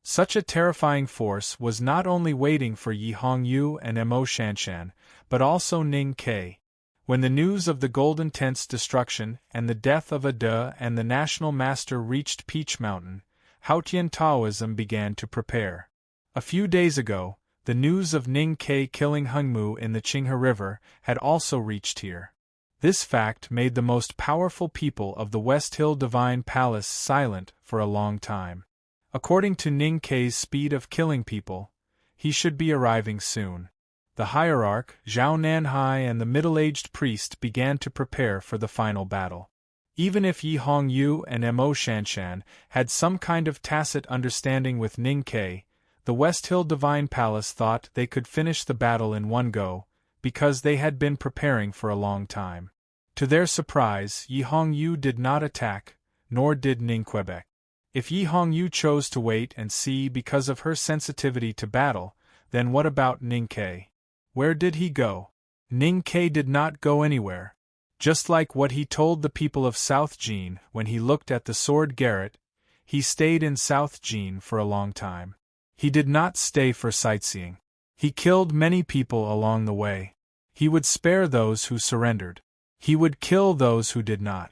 Such a terrifying force was not only waiting for Yi Hongyu and Mo Shanshan, but also Ning Ke. When the news of the Golden Tent's destruction and the death of Ada and the National Master reached Peach Mountain, Haotian Taoism began to prepare. A few days ago, the news of Ning Ke killing Hengmu in the Qinghe River had also reached here. This fact made the most powerful people of the West Hill Divine Palace silent for a long time. According to Ning Ke's speed of killing people, he should be arriving soon. The hierarch, Zhao Nanhai, and the middle-aged priest began to prepare for the final battle. Even if Yi Hongyu and Mo Shanshan had some kind of tacit understanding with Ning Ke, the West Hill Divine Palace thought they could finish the battle in one go, because they had been preparing for a long time. To their surprise, Yi Hongyu did not attack, nor did Ning Quebec. If Yi Hongyu chose to wait and see because of her sensitivity to battle, then what about Ning Ke? Where did he go? Ning Ke did not go anywhere. Just like what he told the people of South Jin when he looked at the sword garret, he stayed in South Jin for a long time. He did not stay for sightseeing. He killed many people along the way. He would spare those who surrendered. He would kill those who did not.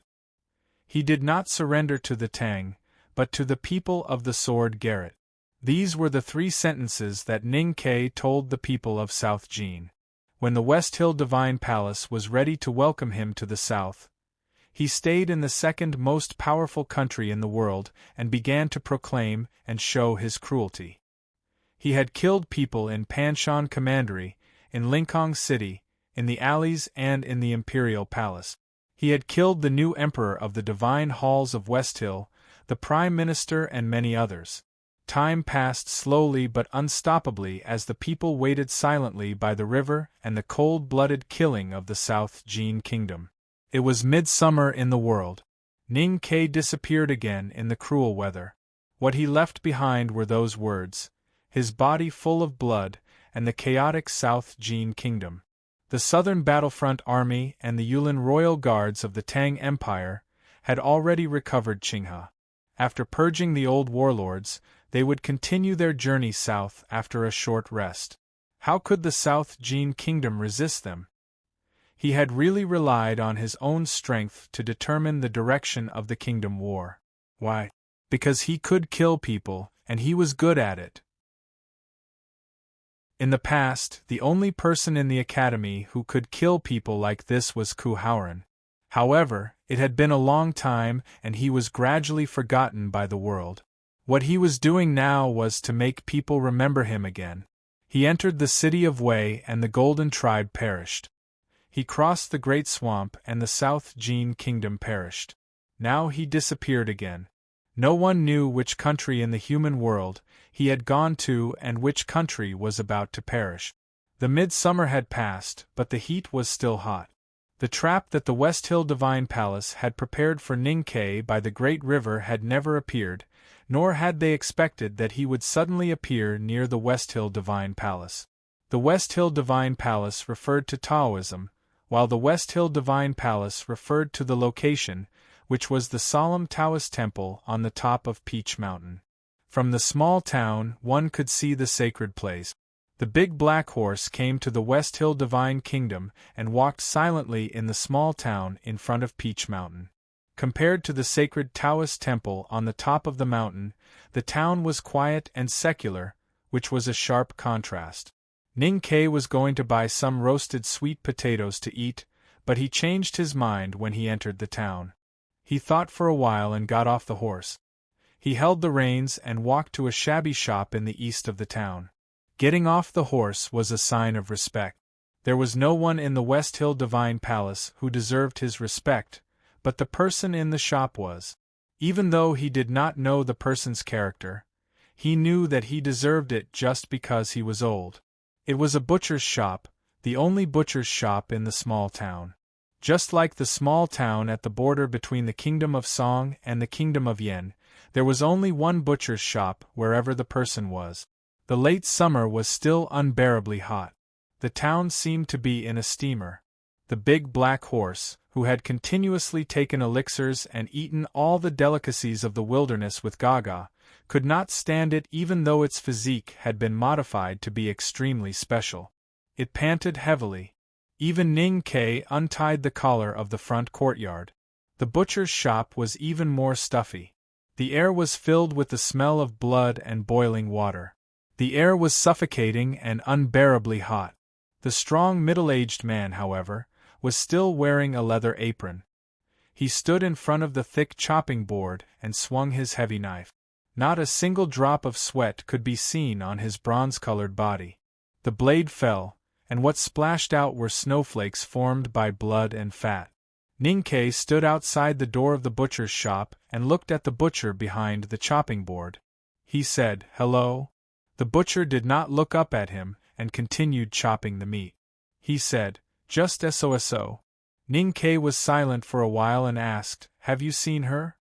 He did not surrender to the Tang, but to the people of the sword garret. These were the 3 sentences that Ning Ke told the people of South Jin. When the West Hill Divine Palace was ready to welcome him to the south, he stayed in the second most powerful country in the world and began to proclaim and show his cruelty. He had killed people in Panshan Commandery, in Linкong City, in the alleys and in the Imperial Palace. He had killed the new emperor of the Divine Halls of West Hill, the Prime Minister and many others. Time passed slowly but unstoppably as the people waited silently by the river and the cold-blooded killing of the South Jin Kingdom. It was midsummer in the world. Ning Ke disappeared again in the cruel weather. What he left behind were those words, his body full of blood, and the chaotic South Jin Kingdom. The Southern Battlefront Army and the Yulin Royal Guards of the Tang Empire had already recovered Qinghe. After purging the old warlords, they would continue their journey south after a short rest. How could the South Jin Kingdom resist them? He had really relied on his own strength to determine the direction of the kingdom war. Why? Because he could kill people, and he was good at it. In the past, the only person in the academy who could kill people like this was Ku Haoran. However, it had been a long time and he was gradually forgotten by the world. What he was doing now was to make people remember him again. He entered the city of Wei and the Golden Tribe perished. He crossed the Great Swamp and the South Jin Kingdom perished. Now he disappeared again. No one knew which country in the human world he had gone to and which country was about to perish. The midsummer had passed, but the heat was still hot. The trap that the West Hill Divine Palace had prepared for Ning Ke by the Great River had never appeared, nor had they expected that he would suddenly appear near the West Hill Divine Palace. The West Hill Divine Palace referred to Taoism, while the West Hill Divine Palace referred to the location, which was the solemn Taoist temple on the top of Peach Mountain. From the small town one could see the sacred place. The big black horse came to the West Hill Divine Kingdom and walked silently in the small town in front of Peach Mountain. Compared to the sacred Taoist temple on the top of the mountain, the town was quiet and secular, which was a sharp contrast. Ning Ke was going to buy some roasted sweet potatoes to eat, but he changed his mind when he entered the town. He thought for a while and got off the horse. He held the reins and walked to a shabby shop in the east of the town. Getting off the horse was a sign of respect. There was no one in the West Hill Divine Palace who deserved his respect, but the person in the shop was. Even though he did not know the person's character, he knew that he deserved it just because he was old. It was a butcher's shop, the only butcher's shop in the small town. Just like the small town at the border between the Kingdom of Song and the Kingdom of Yen, there was only one butcher's shop wherever the person was. The late summer was still unbearably hot. The town seemed to be in a steamer. The big black horse, who had continuously taken elixirs and eaten all the delicacies of the wilderness with Gaga, could not stand it even though its physique had been modified to be extremely special. It panted heavily. Even Ning Ke untied the collar of the front courtyard. The butcher's shop was even more stuffy. The air was filled with the smell of blood and boiling water. The air was suffocating and unbearably hot. The strong middle-aged man, however, was still wearing a leather apron. He stood in front of the thick chopping board and swung his heavy knife. Not a single drop of sweat could be seen on his bronze-colored body. The blade fell, and what splashed out were snowflakes formed by blood and fat. Ning Ke stood outside the door of the butcher's shop and looked at the butcher behind the chopping board. He said, "Hello?" The butcher did not look up at him and continued chopping the meat. He said, "Just so." Ning Ke was silent for a while and asked, "Have you seen her?"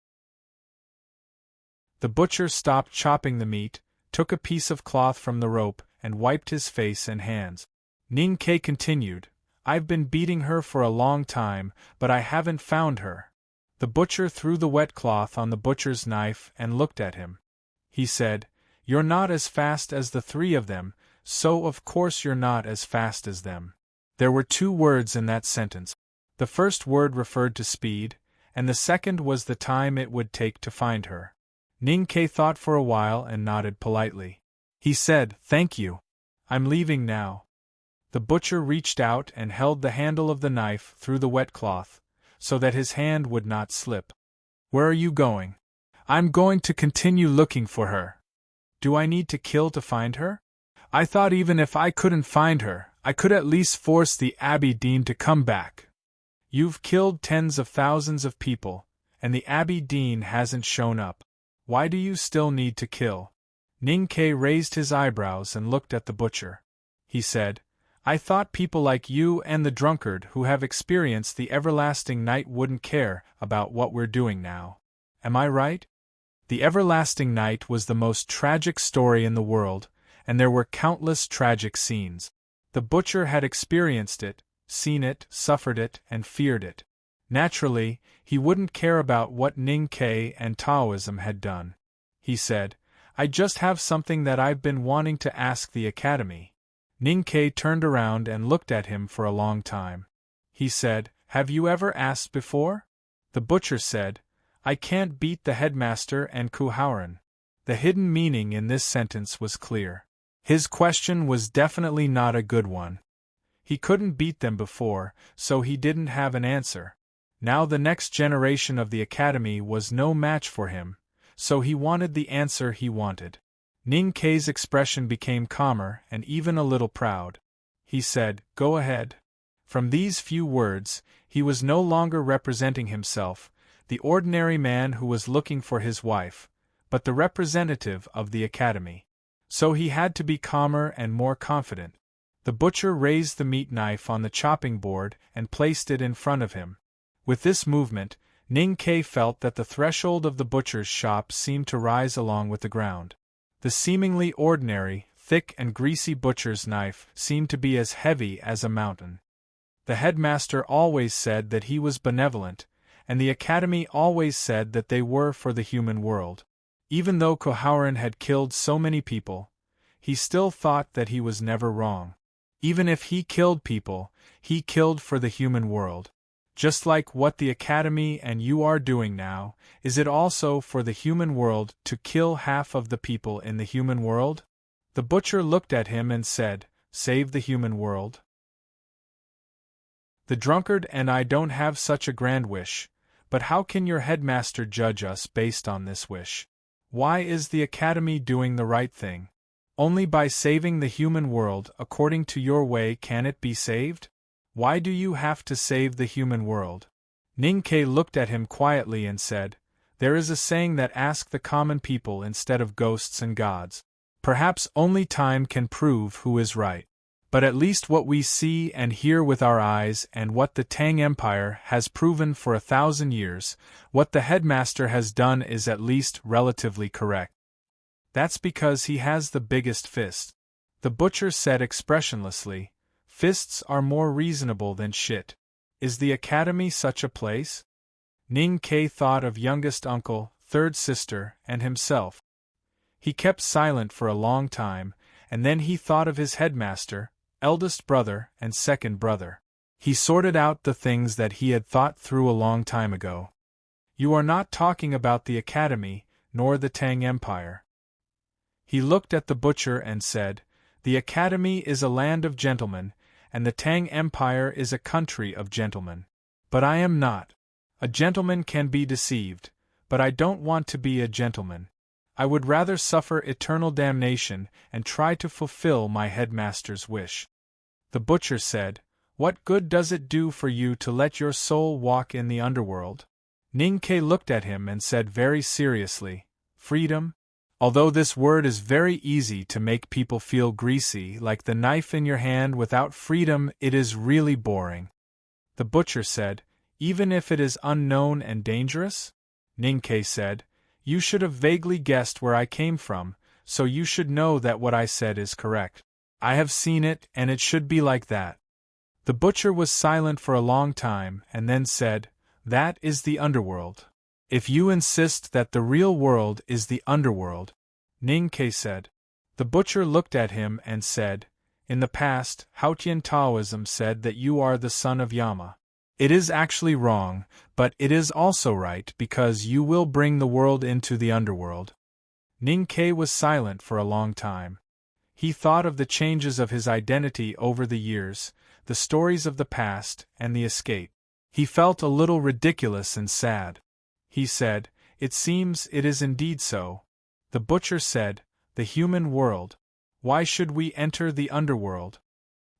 The butcher stopped chopping the meat, took a piece of cloth from the rope, and wiped his face and hands. Ning Ke continued, "I've been beating her for a long time, but I haven't found her." The butcher threw the wet cloth on the butcher's knife and looked at him. He said, "You're not as fast as the three of them, so of course you're not as fast as them." There were two words in that sentence. The first word referred to speed, and the second was the time it would take to find her. Ning Ke thought for a while and nodded politely. He said, "Thank you. I'm leaving now." The butcher reached out and held the handle of the knife through the wet cloth, so that his hand would not slip. "Where are you going?" "I'm going to continue looking for her." "Do I need to kill to find her?" "I thought even if I couldn't find her, I could at least force the Abbey Dean to come back." "You've killed tens of thousands of people, and the Abbey Dean hasn't shown up. Why do you still need to kill?" Ning Ke raised his eyebrows and looked at the butcher. He said, "I thought people like you and the drunkard who have experienced the everlasting night wouldn't care about what we're doing now. Am I right?" The everlasting night was the most tragic story in the world, and there were countless tragic scenes. The butcher had experienced it, seen it, suffered it, and feared it. Naturally, he wouldn't care about what Ning Ke and Taoism had done. He said, "I just have something that I've been wanting to ask the Academy." Ning Ke turned around and looked at him for a long time. He said, "Have you ever asked before?" The butcher said, "I can't beat the headmaster and Kuhauren." The hidden meaning in this sentence was clear. His question was definitely not a good one. He couldn't beat them before, so he didn't have an answer. Now the next generation of the Academy was no match for him, so he wanted the answer he wanted. Ning Ke's expression became calmer and even a little proud. He said, "Go ahead." From these few words, he was no longer representing himself, the ordinary man who was looking for his wife, but the representative of the Academy. So he had to be calmer and more confident. The butcher raised the meat knife on the chopping board and placed it in front of him. With this movement, Ning Ke felt that the threshold of the butcher's shop seemed to rise along with the ground. The seemingly ordinary, thick and greasy butcher's knife seemed to be as heavy as a mountain. The headmaster always said that he was benevolent, and the Academy always said that they were for the human world. Even though Kuhauren had killed so many people, he still thought that he was never wrong. Even if he killed people, he killed for the human world. Just like what the Academy and you are doing now, is it also for the human world to kill half of the people in the human world? The butcher looked at him and said, "Save the human world?" "The drunkard and I don't have such a grand wish, but how can your headmaster judge us based on this wish? Why is the Academy doing the right thing? Only by saving the human world according to your way can it be saved? Why do you have to save the human world?" Ning Ke looked at him quietly and said, "There is a saying that ask the common people instead of ghosts and gods. Perhaps only time can prove who is right. But at least what we see and hear with our eyes and what the Tang Empire has proven for 1,000 years, what the headmaster has done is at least relatively correct. That's because he has the biggest fist." The butcher said expressionlessly, "Fists are more reasonable than shit. Is the Academy such a place?" Ning Ke thought of youngest uncle, third sister, and himself. He kept silent for a long time, and then he thought of his headmaster, eldest brother, and second brother. He sorted out the things that he had thought through a long time ago. You are not talking about the Academy, nor the Tang Empire. He looked at the butcher and said, The Academy is a land of gentlemen, and the Tang Empire is a country of gentlemen. But I am not. A gentleman can be deceived, but I don't want to be a gentleman. I would rather suffer eternal damnation and try to fulfill my headmaster's wish. The butcher said, What good does it do for you to let your soul walk in the underworld? Ning Ke looked at him and said very seriously, Freedom? Although this word is very easy to make people feel greasy, like the knife in your hand, without freedom it is really boring. The butcher said, Even if it is unknown and dangerous? Ning Ke said, You should have vaguely guessed where I came from, so you should know that what I said is correct. I have seen it, and it should be like that. The butcher was silent for a long time, and then said, That is the underworld. If you insist that the real world is the underworld, Ning Ke said. The butcher looked at him and said, In the past, Haotian Taoism said that you are the son of Yama. It is actually wrong, but it is also right because you will bring the world into the underworld. Ning Ke was silent for a long time. He thought of the changes of his identity over the years, the stories of the past, and the escape. He felt a little ridiculous and sad. He said, It seems it is indeed so. The butcher said, The human world. Why should we enter the underworld?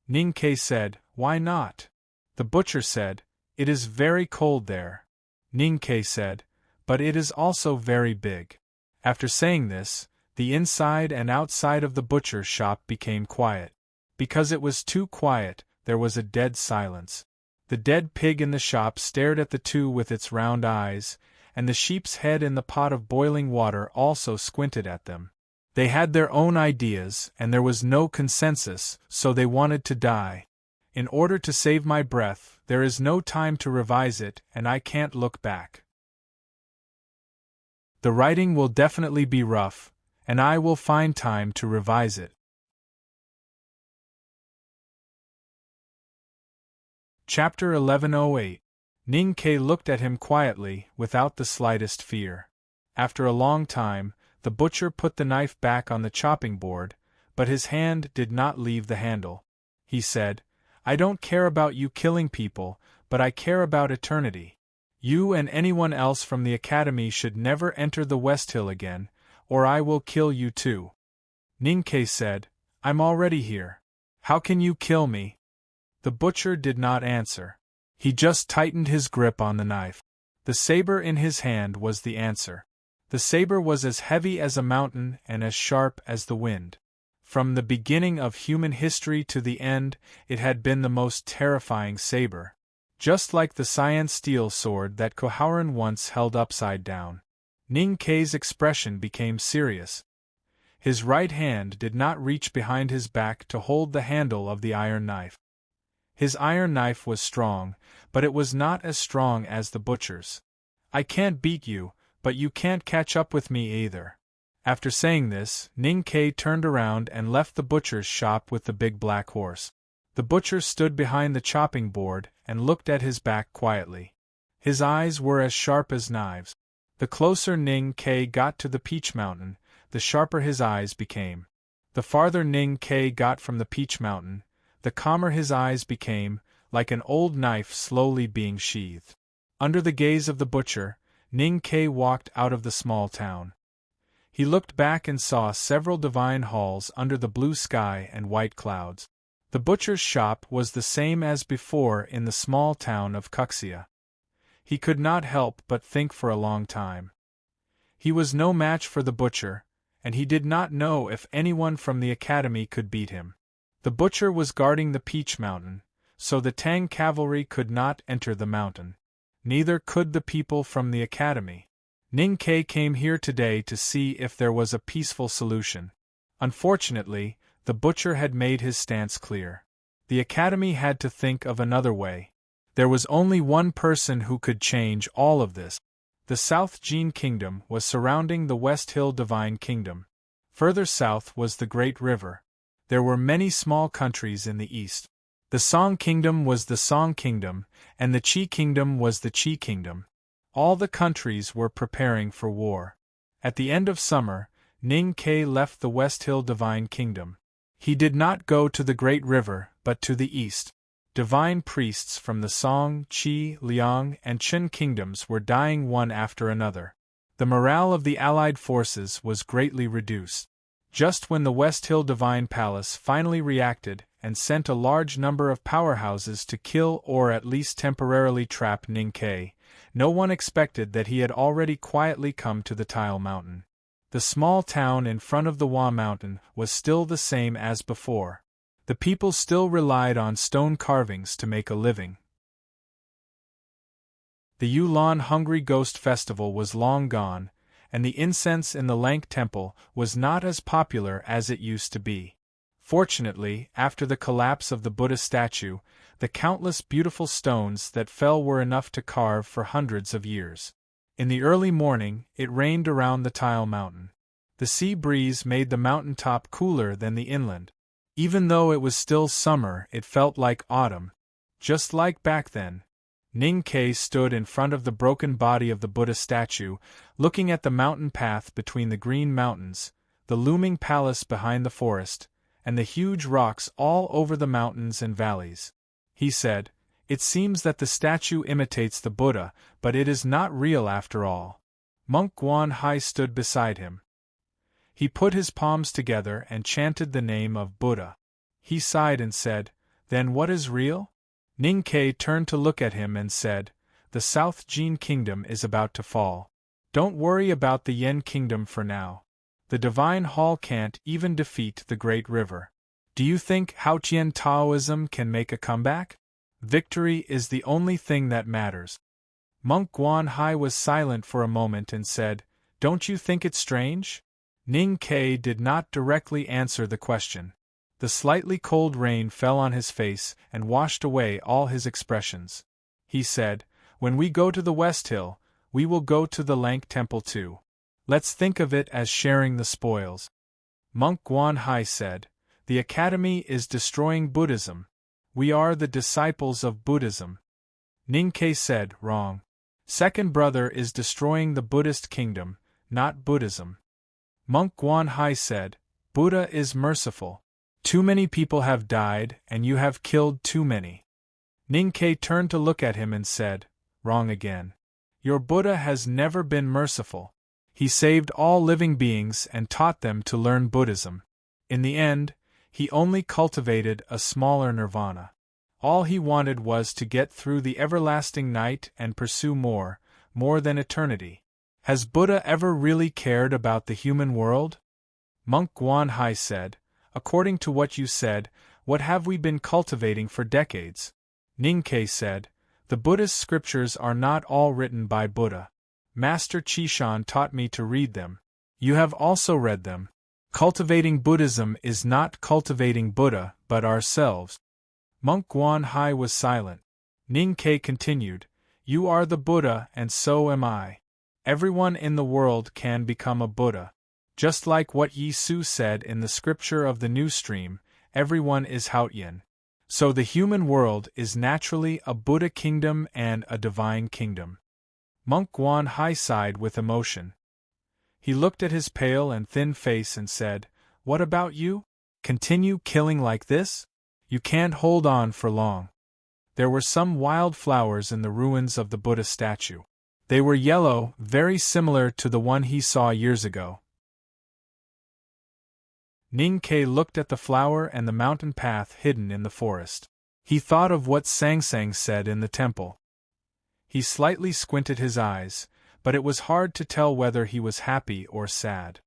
Ning Ke said, Why not? The butcher said, It is very cold there. Ning Ke said, But it is also very big. After saying this, the inside and outside of the butcher's shop became quiet. Because it was too quiet, there was a dead silence. The dead pig in the shop stared at the two with its round eyes, and the sheep's head in the pot of boiling water also squinted at them. They had their own ideas, and there was no consensus, so they wanted to die. In order to save my breath, there is no time to revise it, and I can't look back. The writing will definitely be rough, and I will find time to revise it. Chapter 1108. Ning Ke looked at him quietly, without the slightest fear. After a long time, the butcher put the knife back on the chopping board, but his hand did not leave the handle. He said, I don't care about you killing people, but I care about eternity. You and anyone else from the Academy should never enter the West Hill again, or I will kill you too. Ning Ke said, I'm already here. How can you kill me? The butcher did not answer. He just tightened his grip on the knife. The saber in his hand was the answer. The saber was as heavy as a mountain and as sharp as the wind. From the beginning of human history to the end, it had been the most terrifying saber. Just like the cyan steel sword that Koharan once held upside down. Ning Ke's expression became serious. His right hand did not reach behind his back to hold the handle of the iron knife. His iron knife was strong, but it was not as strong as the butcher's. I can't beat you, but you can't catch up with me either. After saying this, Ning Ke turned around and left the butcher's shop with the big black horse. The butcher stood behind the chopping board and looked at his back quietly. His eyes were as sharp as knives. The closer Ning Ke got to the Peach Mountain, the sharper his eyes became. The farther Ning Ke got from the Peach Mountain, the calmer his eyes became, like an old knife slowly being sheathed. Under the gaze of the butcher, Ning Ke walked out of the small town. He looked back and saw several divine halls under the blue sky and white clouds. The butcher's shop was the same as before in the small town of Kuxia. He could not help but think for a long time. He was no match for the butcher, and he did not know if anyone from the Academy could beat him. The butcher was guarding the Peach Mountain, so the Tang cavalry could not enter the mountain. Neither could the people from the Academy. Ning Ke came here today to see if there was a peaceful solution. Unfortunately, the butcher had made his stance clear. The Academy had to think of another way. There was only one person who could change all of this. The South Jin Kingdom was surrounding the West Hill Divine Kingdom. Further south was the great river. There were many small countries in the east. The Song Kingdom was the Song Kingdom, and the Qi Kingdom was the Qi Kingdom. All the countries were preparing for war. At the end of summer, Ning Ke left the West Hill Divine Kingdom. He did not go to the Great River, but to the east. Divine priests from the Song, Qi, Liang, and Qin kingdoms were dying one after another. The morale of the allied forces was greatly reduced. Just when the West Hill Divine Palace finally reacted and sent a large number of powerhouses to kill or at least temporarily trap Ning Ke, no one expected that he had already quietly come to the Tile Mountain. The small town in front of the Hua Mountain was still the same as before. The people still relied on stone carvings to make a living. The Yulan Hungry Ghost Festival was long gone, and the incense in the Lank Temple was not as popular as it used to be. Fortunately, after the collapse of the Buddha statue, the countless beautiful stones that fell were enough to carve for hundreds of years. In the early morning, it rained around the Tile Mountain. The sea breeze made the mountain top cooler than the inland. Even though it was still summer, it felt like autumn. Just like back then. Ning Ke stood in front of the broken body of the Buddha statue, looking at the mountain path between the green mountains, the looming palace behind the forest, and the huge rocks all over the mountains and valleys. He said, "It seems that the statue imitates the Buddha, but it is not real after all." Monk Guan Hai stood beside him. He put his palms together and chanted the name of Buddha. He sighed and said, "Then what is real?" Ning Ke turned to look at him and said, "The South Jin Kingdom is about to fall. Don't worry about the Yen Kingdom for now. The Divine Hall can't even defeat the Great River. Do you think Haotian Taoism can make a comeback? Victory is the only thing that matters." Monk Guan Hai was silent for a moment and said, "Don't you think it strange?" Ning Ke did not directly answer the question. The slightly cold rain fell on his face and washed away all his expressions. He said, "When we go to the West Hill, we will go to the Lank Temple too. Let's think of it as sharing the spoils." Monk Guan Hai said, "The Academy is destroying Buddhism. We are the disciples of Buddhism." Ning Ke said, "Wrong. Second brother is destroying the Buddhist kingdom, not Buddhism." Monk Guan Hai said, "Buddha is merciful. Too many people have died, and you have killed too many." Ning Ke turned to look at him and said, "Wrong again. Your Buddha has never been merciful. He saved all living beings and taught them to learn Buddhism. In the end, he only cultivated a smaller nirvana. All he wanted was to get through the everlasting night and pursue more than eternity. Has Buddha ever really cared about the human world?" Monk Guan Hai said, "According to what you said, what have we been cultivating for decades?" Ning Ke said, "The Buddhist scriptures are not all written by Buddha. Master Qishan taught me to read them. You have also read them. Cultivating Buddhism is not cultivating Buddha, but ourselves." Monk Guan Hai was silent. Ning Ke continued, "You are the Buddha and so am I. Everyone in the world can become a Buddha. Just like what Yi Su said in the scripture of the New Stream, everyone is Haotian. So the human world is naturally a Buddha kingdom and a divine kingdom." Monk Guan Hai sighed with emotion. He looked at his pale and thin face and said, "What about you? Continue killing like this? You can't hold on for long." There were some wild flowers in the ruins of the Buddha statue. They were yellow, very similar to the one he saw years ago. Ning Ke looked at the flower and the mountain path hidden in the forest. He thought of what Sang Sang said in the temple. He slightly squinted his eyes, but it was hard to tell whether he was happy or sad.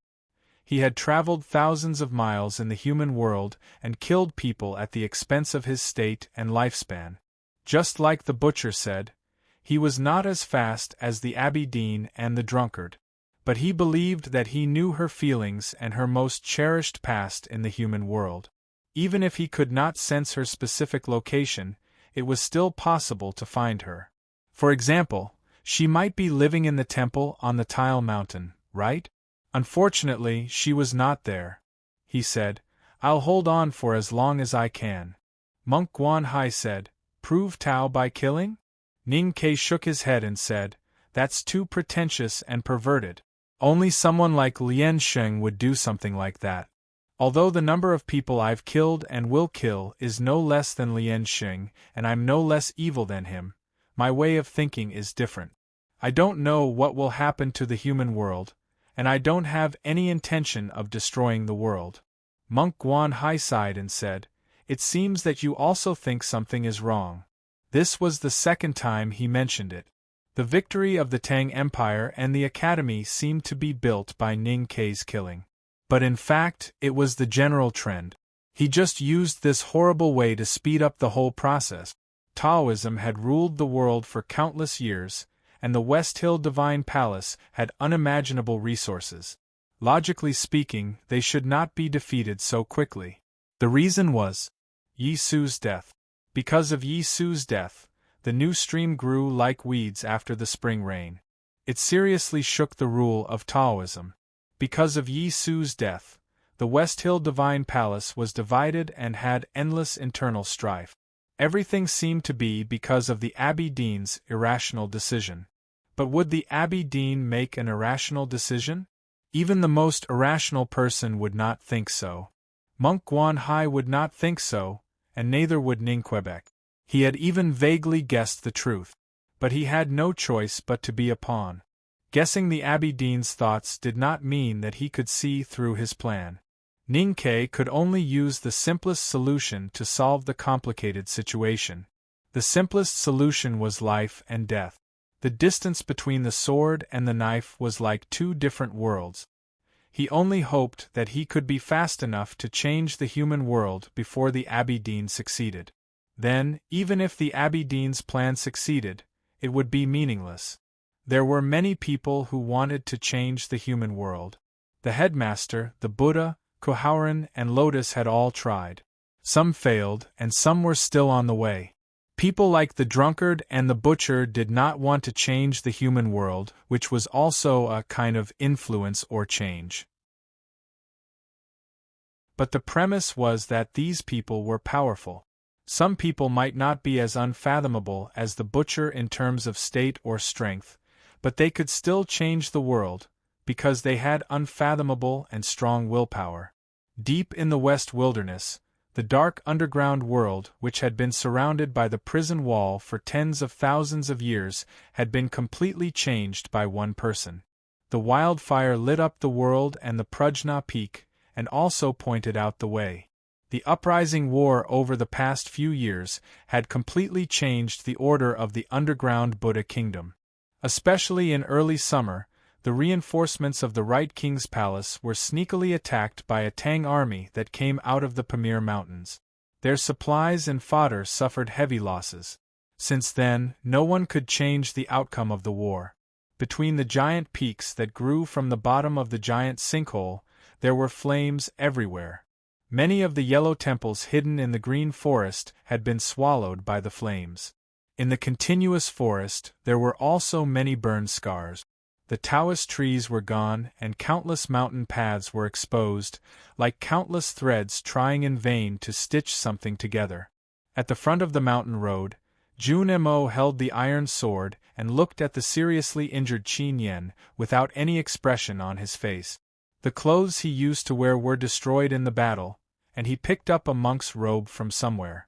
He had traveled thousands of miles in the human world and killed people at the expense of his state and lifespan. Just like the butcher said, he was not as fast as the Abbey Dean and the drunkard. But he believed that he knew her feelings and her most cherished past in the human world. Even if he could not sense her specific location, it was still possible to find her. For example, she might be living in the temple on the Tile Mountain, right? Unfortunately, she was not there. He said, I'll hold on for as long as I can. Monk Guanhai said, Prove Tao by killing? Ning Ke shook his head and said, That's too pretentious and perverted. Only someone like Lian Sheng would do something like that. Although the number of people I've killed and will kill is no less than Lian Sheng, and I'm no less evil than him, my way of thinking is different. I don't know what will happen to the human world, and I don't have any intention of destroying the world. Monk Guanhai sighed and said, It seems that you also think something is wrong. This was the second time he mentioned it. The victory of the Tang Empire and the Academy seemed to be built by Ning Ke's killing. But in fact, it was the general trend. He just used this horrible way to speed up the whole process. Taoism had ruled the world for countless years, and the West Hill Divine Palace had unimaginable resources. Logically speaking, they should not be defeated so quickly. The reason was Yi Su's death. Because of Yi Su's death, the new stream grew like weeds after the spring rain. It seriously shook the rule of Taoism. Because of Yi Su's death, the West Hill Divine Palace was divided and had endless internal strife. Everything seemed to be because of the Abbey Dean's irrational decision. But would the Abbey Dean make an irrational decision? Even the most irrational person would not think so. Monk Guanhai would not think so, and neither would Ning Quebec. He had even vaguely guessed the truth. But he had no choice but to be a pawn. Guessing the Abbey Dean's thoughts did not mean that he could see through his plan. Ning Ke could only use the simplest solution to solve the complicated situation. The simplest solution was life and death. The distance between the sword and the knife was like two different worlds. He only hoped that he could be fast enough to change the human world before the Abbey Dean succeeded. Then, even if the Abbey Dean's plan succeeded, it would be meaningless. There were many people who wanted to change the human world. The headmaster, the Buddha, Kohaoren, and Lotus had all tried. Some failed, and some were still on the way. People like the drunkard and the butcher did not want to change the human world, which was also a kind of influence or change. But the premise was that these people were powerful. Some people might not be as unfathomable as the butcher in terms of state or strength, but they could still change the world, because they had unfathomable and strong willpower. Deep in the West Wilderness, the dark underground world which had been surrounded by the prison wall for tens of thousands of years had been completely changed by one person. The wildfire lit up the world and the Prajna Peak, and also pointed out the way. The uprising war over the past few years had completely changed the order of the underground Buddha kingdom. Especially in early summer, the reinforcements of the Right King's palace were sneakily attacked by a Tang army that came out of the Pamir Mountains. Their supplies and fodder suffered heavy losses. Since then, no one could change the outcome of the war. Between the giant peaks that grew from the bottom of the giant sinkhole, there were flames everywhere. Many of the yellow temples hidden in the green forest had been swallowed by the flames. In the continuous forest, there were also many burn scars. The Taoist trees were gone, and countless mountain paths were exposed, like countless threads trying in vain to stitch something together. At the front of the mountain road, Jun Mo held the iron sword and looked at the seriously injured Qin Yen without any expression on his face. The clothes he used to wear were destroyed in the battle, and he picked up a monk's robe from somewhere.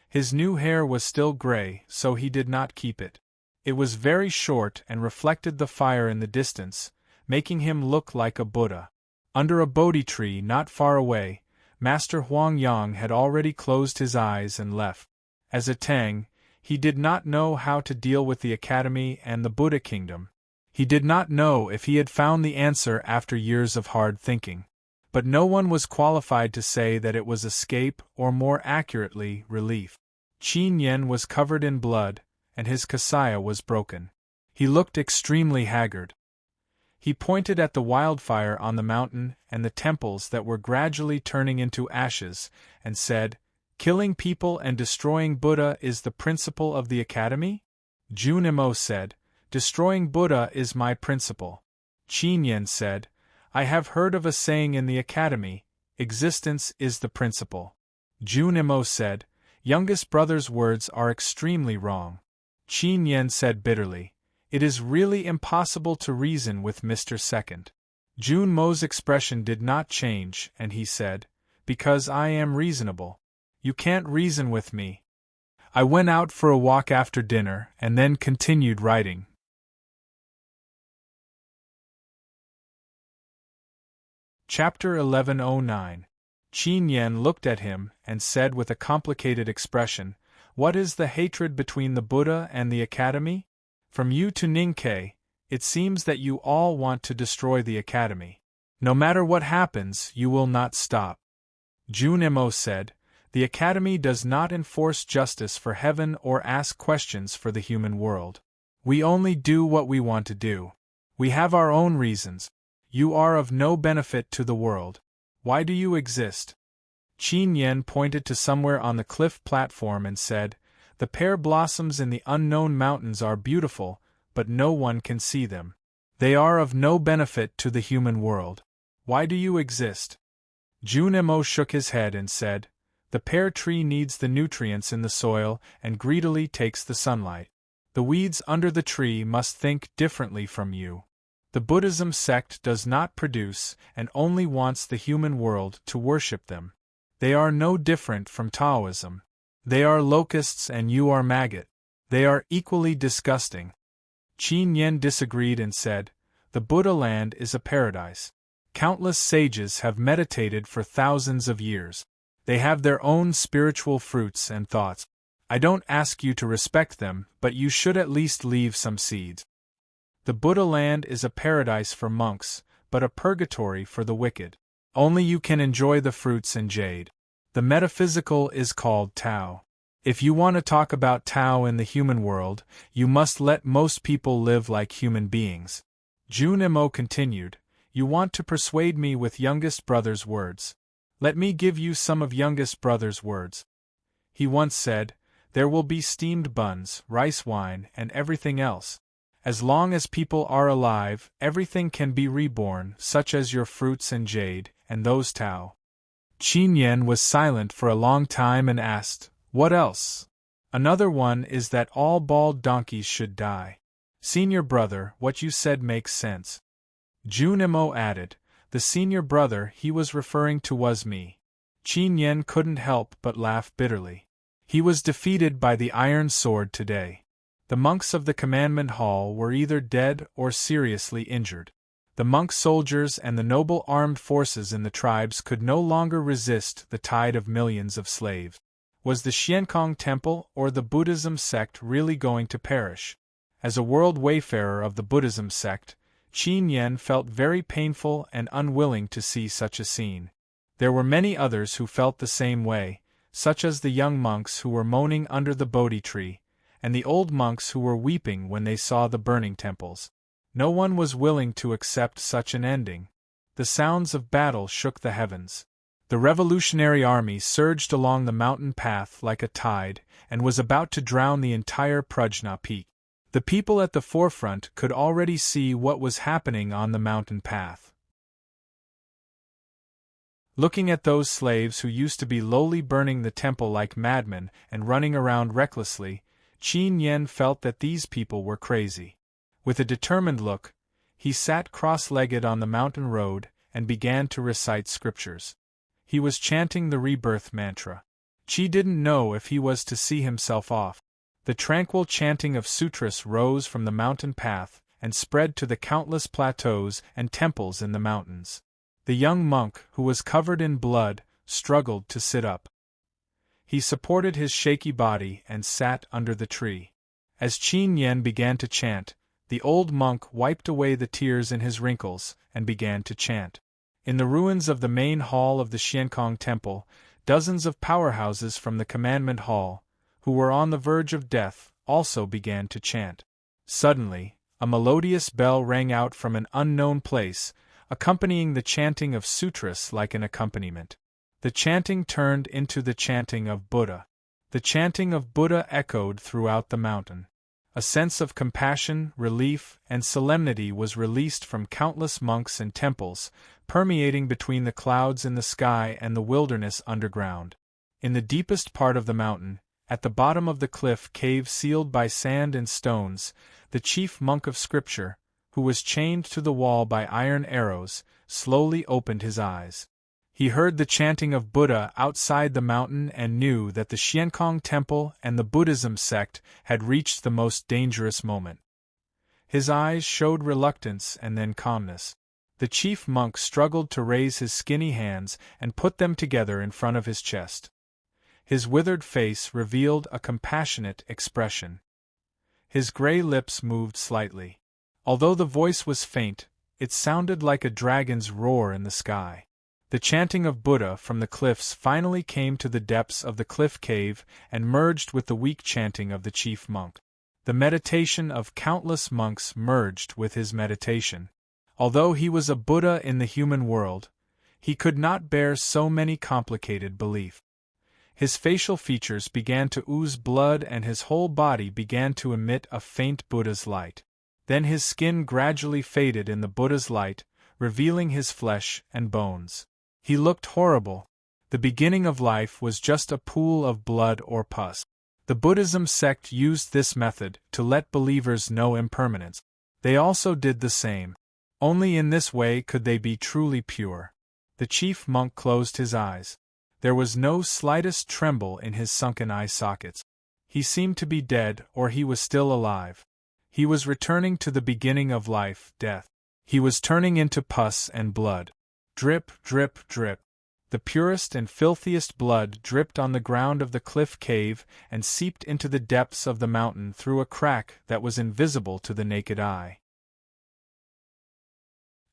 His new hair was still gray, so he did not keep it. It was very short and reflected the fire in the distance, making him look like a Buddha. Under a Bodhi tree not far away, Master Huang Yang had already closed his eyes and left. As a Tang, he did not know how to deal with the Academy and the Buddha kingdom. He did not know if he had found the answer after years of hard thinking. But no one was qualified to say that it was escape or, more accurately, relief. Qin Yen was covered in blood, and his kasaya was broken. He looked extremely haggard. He pointed at the wildfire on the mountain and the temples that were gradually turning into ashes, and said, "Killing people and destroying Buddha is the principle of the Academy?" Jun Mo said, "Destroying Buddha is my principle." Qin Yen said, I have heard of a saying in the academy, existence is the principle. Junimo said, youngest brother's words are extremely wrong. Qin Yen said bitterly, it is really impossible to reason with Mr. Second. Junmo's expression did not change, and he said, because I am reasonable. You can't reason with me. I went out for a walk after dinner and then continued writing. Chapter 1109. Qin Yen looked at him and said with a complicated expression, what is the hatred between the Buddha and the Academy? From you to Ninkei, it seems that you all want to destroy the Academy. No matter what happens, you will not stop. Junimo said, the Academy does not enforce justice for heaven or ask questions for the human world. We only do what we want to do. We have our own reasons. You are of no benefit to the world. Why do you exist? Qin Yen pointed to somewhere on the cliff platform and said, the pear blossoms in the unknown mountains are beautiful, but no one can see them. They are of no benefit to the human world. Why do you exist? Junimo shook his head and said, the pear tree needs the nutrients in the soil and greedily takes the sunlight. The weeds under the tree must think differently from you. The Buddhism sect does not produce and only wants the human world to worship them. They are no different from Taoism. They are locusts and you are maggot. They are equally disgusting. Qin Yen disagreed and said, the Buddha land is a paradise. Countless sages have meditated for thousands of years. They have their own spiritual fruits and thoughts. I don't ask you to respect them, but you should at least leave some seeds. The Buddha land is a paradise for monks, but a purgatory for the wicked. Only you can enjoy the fruits and jade. The metaphysical is called Tao. If you want to talk about Tao in the human world, you must let most people live like human beings. Junimo continued, you want to persuade me with youngest brother's words. Let me give you some of youngest brother's words. He once said, there will be steamed buns, rice wine, and everything else. As long as people are alive, everything can be reborn, such as your fruits and jade, and those Tao. Qin Yen was silent for a long time and asked, what else? Another one is that all bald donkeys should die. Senior brother, what you said makes sense. Junimo added, the senior brother he was referring to was me. Qin Yen couldn't help but laugh bitterly. He was defeated by the iron sword today. The monks of the commandment hall were either dead or seriously injured. The monk soldiers and the noble armed forces in the tribes could no longer resist the tide of millions of slaves. Was the Xiankong temple or the Buddhism sect really going to perish? As a world wayfarer of the Buddhism sect, Qin Yen felt very painful and unwilling to see such a scene. There were many others who felt the same way, such as the young monks who were moaning under the Bodhi tree, and the old monks who were weeping when they saw the burning temples. No one was willing to accept such an ending. The sounds of battle shook the heavens. The revolutionary army surged along the mountain path like a tide, and was about to drown the entire Prajna peak. The people at the forefront could already see what was happening on the mountain path. Looking at those slaves who used to be lowly burning the temple like madmen and running around recklessly, Qin Yen felt that these people were crazy. With a determined look, he sat cross-legged on the mountain road and began to recite scriptures. He was chanting the rebirth mantra. Qi didn't know if he was to see himself off. The tranquil chanting of sutras rose from the mountain path and spread to the countless plateaus and temples in the mountains. The young monk, who was covered in blood, struggled to sit up. He supported his shaky body and sat under the tree. As Qin Yen began to chant, the old monk wiped away the tears in his wrinkles and began to chant. In the ruins of the main hall of the Xiankong temple, dozens of powerhouses from the commandment hall, who were on the verge of death, also began to chant. Suddenly, a melodious bell rang out from an unknown place, accompanying the chanting of sutras like an accompaniment. The chanting turned into the chanting of Buddha. The chanting of Buddha echoed throughout the mountain. A sense of compassion, relief, and solemnity was released from countless monks and temples, permeating between the clouds in the sky and the wilderness underground. In the deepest part of the mountain, at the bottom of the cliff cave sealed by sand and stones, the chief monk of Scripture, who was chained to the wall by iron arrows, slowly opened his eyes. He heard the chanting of Buddha outside the mountain and knew that the Xiankong Temple and the Buddhism sect had reached the most dangerous moment. His eyes showed reluctance and then calmness. The chief monk struggled to raise his skinny hands and put them together in front of his chest. His withered face revealed a compassionate expression. His gray lips moved slightly. Although the voice was faint, it sounded like a dragon's roar in the sky. The chanting of Buddha from the cliffs finally came to the depths of the cliff cave and merged with the weak chanting of the chief monk. The meditation of countless monks merged with his meditation. Although he was a Buddha in the human world, he could not bear so many complicated beliefs. His facial features began to ooze blood and his whole body began to emit a faint Buddha's light. Then his skin gradually faded in the Buddha's light, revealing his flesh and bones. He looked horrible. The beginning of life was just a pool of blood or pus. The Buddhism sect used this method to let believers know impermanence. They also did the same. Only in this way could they be truly pure. The chief monk closed his eyes. There was no slightest tremble in his sunken eye sockets. He seemed to be dead, or he was still alive. He was returning to the beginning of life, death. He was turning into pus and blood. Drip, drip, drip. The purest and filthiest blood dripped on the ground of the cliff cave and seeped into the depths of the mountain through a crack that was invisible to the naked eye.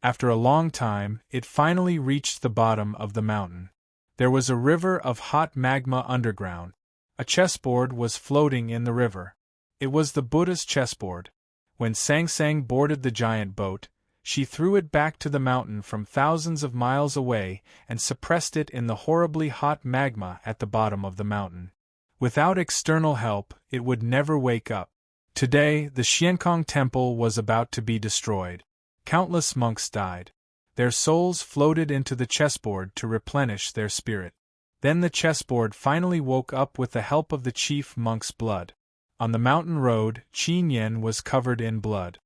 After a long time, it finally reached the bottom of the mountain. There was a river of hot magma underground. A chessboard was floating in the river. It was the Buddha's chessboard. When Sang Sang boarded the giant boat, she threw it back to the mountain from thousands of miles away and suppressed it in the horribly hot magma at the bottom of the mountain. Without external help, it would never wake up. Today, the Xiankong Temple was about to be destroyed. Countless monks died. Their souls floated into the chessboard to replenish their spirit. Then the chessboard finally woke up with the help of the chief monk's blood. On the mountain road, Qin Yen was covered in blood.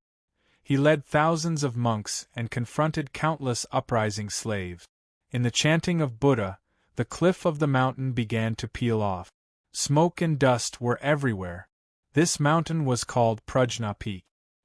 He led thousands of monks and confronted countless uprising slaves. In the chanting of Buddha, the cliff of the mountain began to peel off. Smoke and dust were everywhere. This mountain was called Prajna Peak.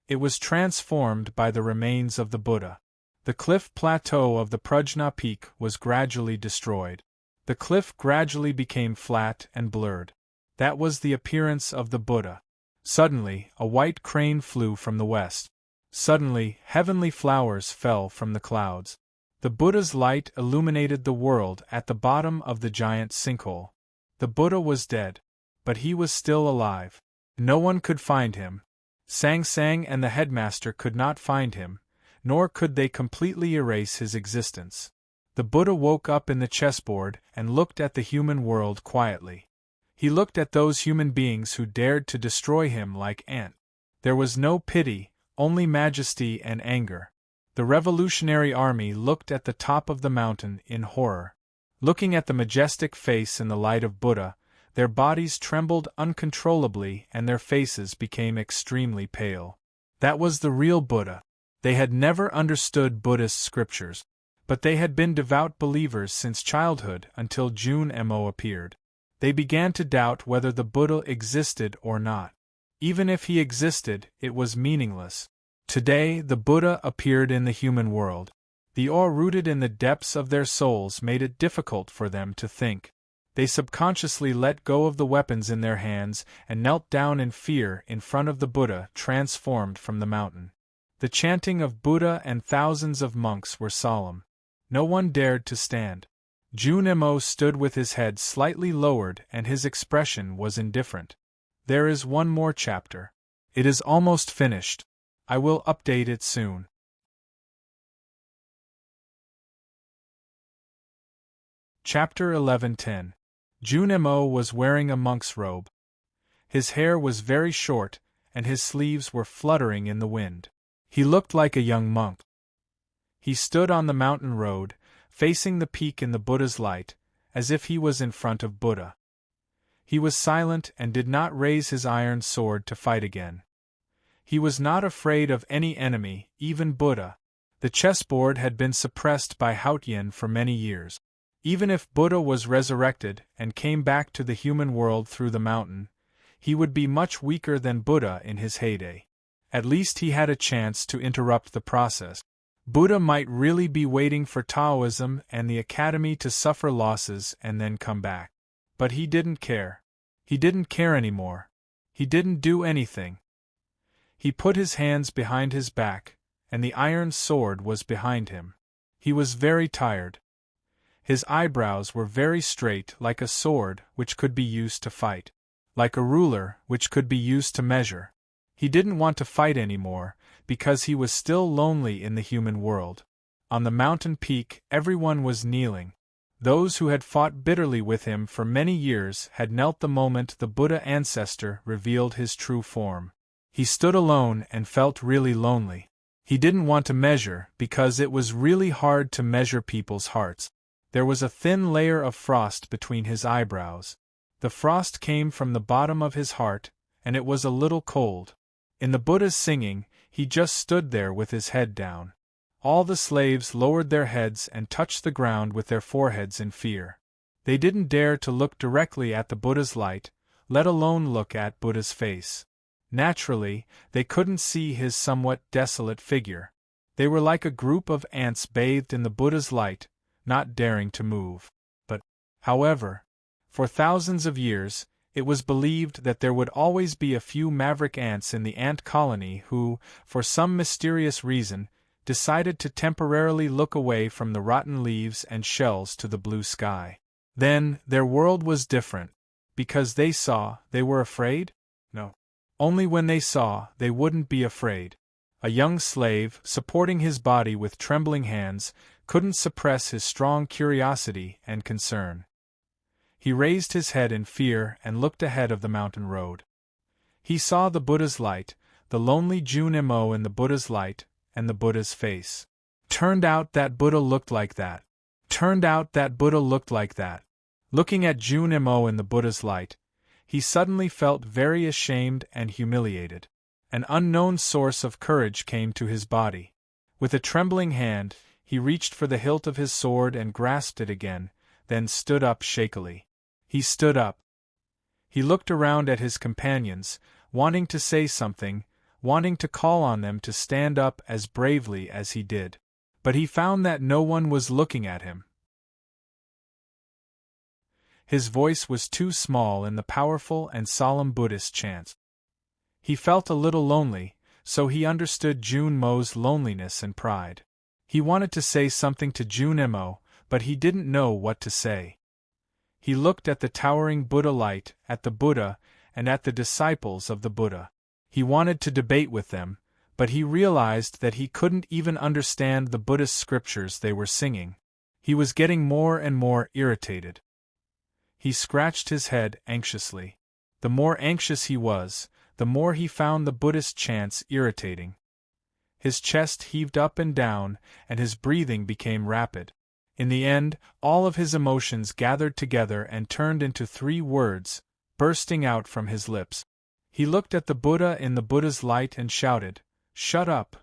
It was transformed by the remains of the Buddha. The cliff plateau of the Prajna Peak was gradually destroyed. The cliff gradually became flat and blurred. That was the appearance of the Buddha. Suddenly, a white crane flew from the west. Suddenly, heavenly flowers fell from the clouds. The Buddha's light illuminated the world at the bottom of the giant sinkhole. The Buddha was dead, but he was still alive. No one could find him. Sang Sang and the headmaster could not find him, nor could they completely erase his existence. The Buddha woke up in the chessboard and looked at the human world quietly. He looked at those human beings who dared to destroy him like ants. There was no pity, only majesty and anger. The revolutionary army looked at the top of the mountain in horror. Looking at the majestic face in the light of Buddha, their bodies trembled uncontrollably and their faces became extremely pale. That was the real Buddha. They had never understood Buddhist scriptures, but they had been devout believers since childhood until June Mo appeared. They began to doubt whether the Buddha existed or not. Even if he existed, it was meaningless. Today, the Buddha appeared in the human world. The awe rooted in the depths of their souls made it difficult for them to think. They subconsciously let go of the weapons in their hands and knelt down in fear in front of the Buddha transformed from the mountain. The chanting of Buddha and thousands of monks were solemn. No one dared to stand. Jun Mo stood with his head slightly lowered and his expression was indifferent. There is one more chapter. It is almost finished. I will update it soon. Chapter 11:10. Jun Mo was wearing a monk's robe. His hair was very short, and his sleeves were fluttering in the wind. He looked like a young monk. He stood on the mountain road, facing the peak in the Buddha's light, as if he was in front of Buddha. He was silent and did not raise his iron sword to fight again. He was not afraid of any enemy, even Buddha. The chessboard had been suppressed by Haotian for many years. Even if Buddha was resurrected and came back to the human world through the mountain, he would be much weaker than Buddha in his heyday. At least he had a chance to interrupt the process. Buddha might really be waiting for Taoism and the academy to suffer losses and then come back. But he didn't care. He didn't care anymore. He didn't do anything. He put his hands behind his back, and the iron sword was behind him. He was very tired. His eyebrows were very straight, like a sword which could be used to fight. Like a ruler which could be used to measure. He didn't want to fight anymore, because he was still lonely in the human world. On the mountain peak, everyone was kneeling. Those who had fought bitterly with him for many years had knelt the moment the Buddha ancestor revealed his true form. He stood alone and felt really lonely. He didn't want to measure, because it was really hard to measure people's hearts. There was a thin layer of frost between his eyebrows. The frost came from the bottom of his heart, and it was a little cold. In the Buddha's singing, he just stood there with his head down. All the slaves lowered their heads and touched the ground with their foreheads in fear. They didn't dare to look directly at the Buddha's light, let alone look at Buddha's face. Naturally, they couldn't see his somewhat desolate figure. They were like a group of ants bathed in the Buddha's light, not daring to move. But, however, for thousands of years, it was believed that there would always be a few maverick ants in the ant colony who, for some mysterious reason, decided to temporarily look away from the rotten leaves and shells to the blue sky. Then, their world was different. Because they saw, they were afraid? No. Only when they saw, they wouldn't be afraid. A young slave, supporting his body with trembling hands, couldn't suppress his strong curiosity and concern. He raised his head in fear and looked ahead of the mountain road. He saw the Buddha's light, the lonely Junimo in the Buddha's light, and the Buddha's face. Turned out that Buddha looked like that. Turned out that Buddha looked like that. Looking at Junimo in the Buddha's light, he suddenly felt very ashamed and humiliated. An unknown source of courage came to his body. With a trembling hand, he reached for the hilt of his sword and grasped it again, then stood up shakily. He stood up. He looked around at his companions, wanting to say something, wanting to call on them to stand up as bravely as he did. But he found that no one was looking at him. His voice was too small in the powerful and solemn Buddhist chants. He felt a little lonely, so he understood Junmo's loneliness and pride. He wanted to say something to Junmo, but he didn't know what to say. He looked at the towering Buddha light, at the Buddha, and at the disciples of the Buddha. He wanted to debate with them, but he realized that he couldn't even understand the Buddhist scriptures they were singing. He was getting more and more irritated. He scratched his head anxiously. The more anxious he was, the more he found the Buddhist chants irritating. His chest heaved up and down, and his breathing became rapid. In the end, all of his emotions gathered together and turned into 3 words, bursting out from his lips. He looked at the Buddha in the Buddha's light and shouted, "Shut up!"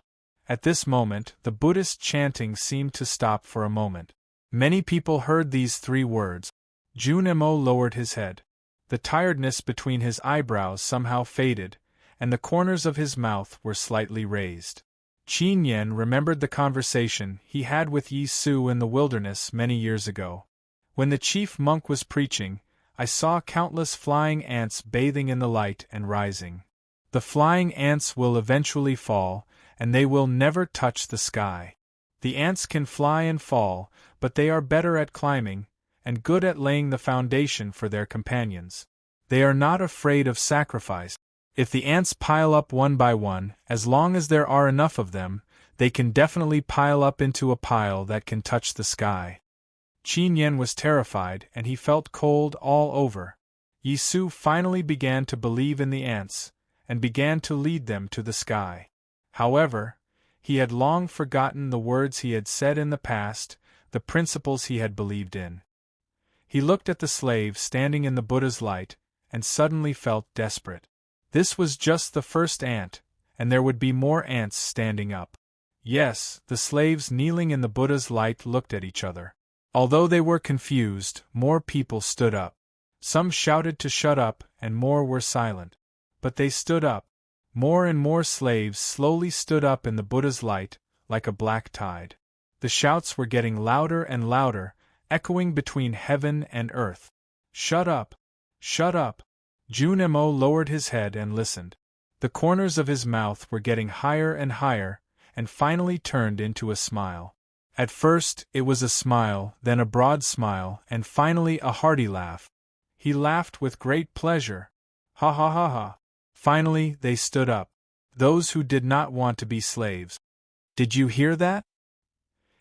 At this moment, the Buddhist chanting seemed to stop for a moment. Many people heard these 3 words. Junmo lowered his head. The tiredness between his eyebrows somehow faded, and the corners of his mouth were slightly raised. Qin Yen remembered the conversation he had with Yi Su in the wilderness many years ago. When the chief monk was preaching, I saw countless flying ants bathing in the light and rising. The flying ants will eventually fall, and they will never touch the sky. The ants can fly and fall, but they are better at climbing, and good at laying the foundation for their companions. They are not afraid of sacrifice. If the ants pile up one by one, as long as there are enough of them, they can definitely pile up into a pile that can touch the sky. Qin Yen was terrified and he felt cold all over. Yi Su finally began to believe in the ants, and began to lead them to the sky. However, he had long forgotten the words he had said in the past, the principles he had believed in. He looked at the slaves standing in the Buddha's light, and suddenly felt desperate. This was just the first ant, and there would be more ants standing up. Yes, the slaves kneeling in the Buddha's light looked at each other. Although they were confused, more people stood up. Some shouted to shut up, and more were silent. But they stood up. More and more slaves slowly stood up in the Buddha's light, like a black tide. The shouts were getting louder and louder, echoing between heaven and earth. Shut up! Shut up! Junemo lowered his head and listened. The corners of his mouth were getting higher and higher, and finally turned into a smile. At first, it was a smile, then a broad smile, and finally a hearty laugh. He laughed with great pleasure. Ha ha ha ha. Finally, they stood up. Those who did not want to be slaves. Did you hear that?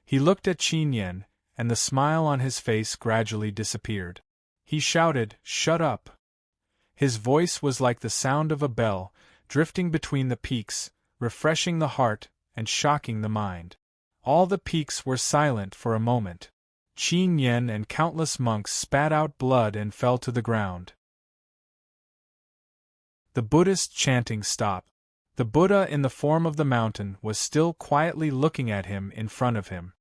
He looked at Qin Yen, and the smile on his face gradually disappeared. He shouted, "Shut up!" His voice was like the sound of a bell, drifting between the peaks, refreshing the heart, and shocking the mind. All the peaks were silent for a moment. Qin Yen and countless monks spat out blood and fell to the ground. The Buddhist chanting stopped. The Buddha in the form of the mountain was still quietly looking at him in front of him.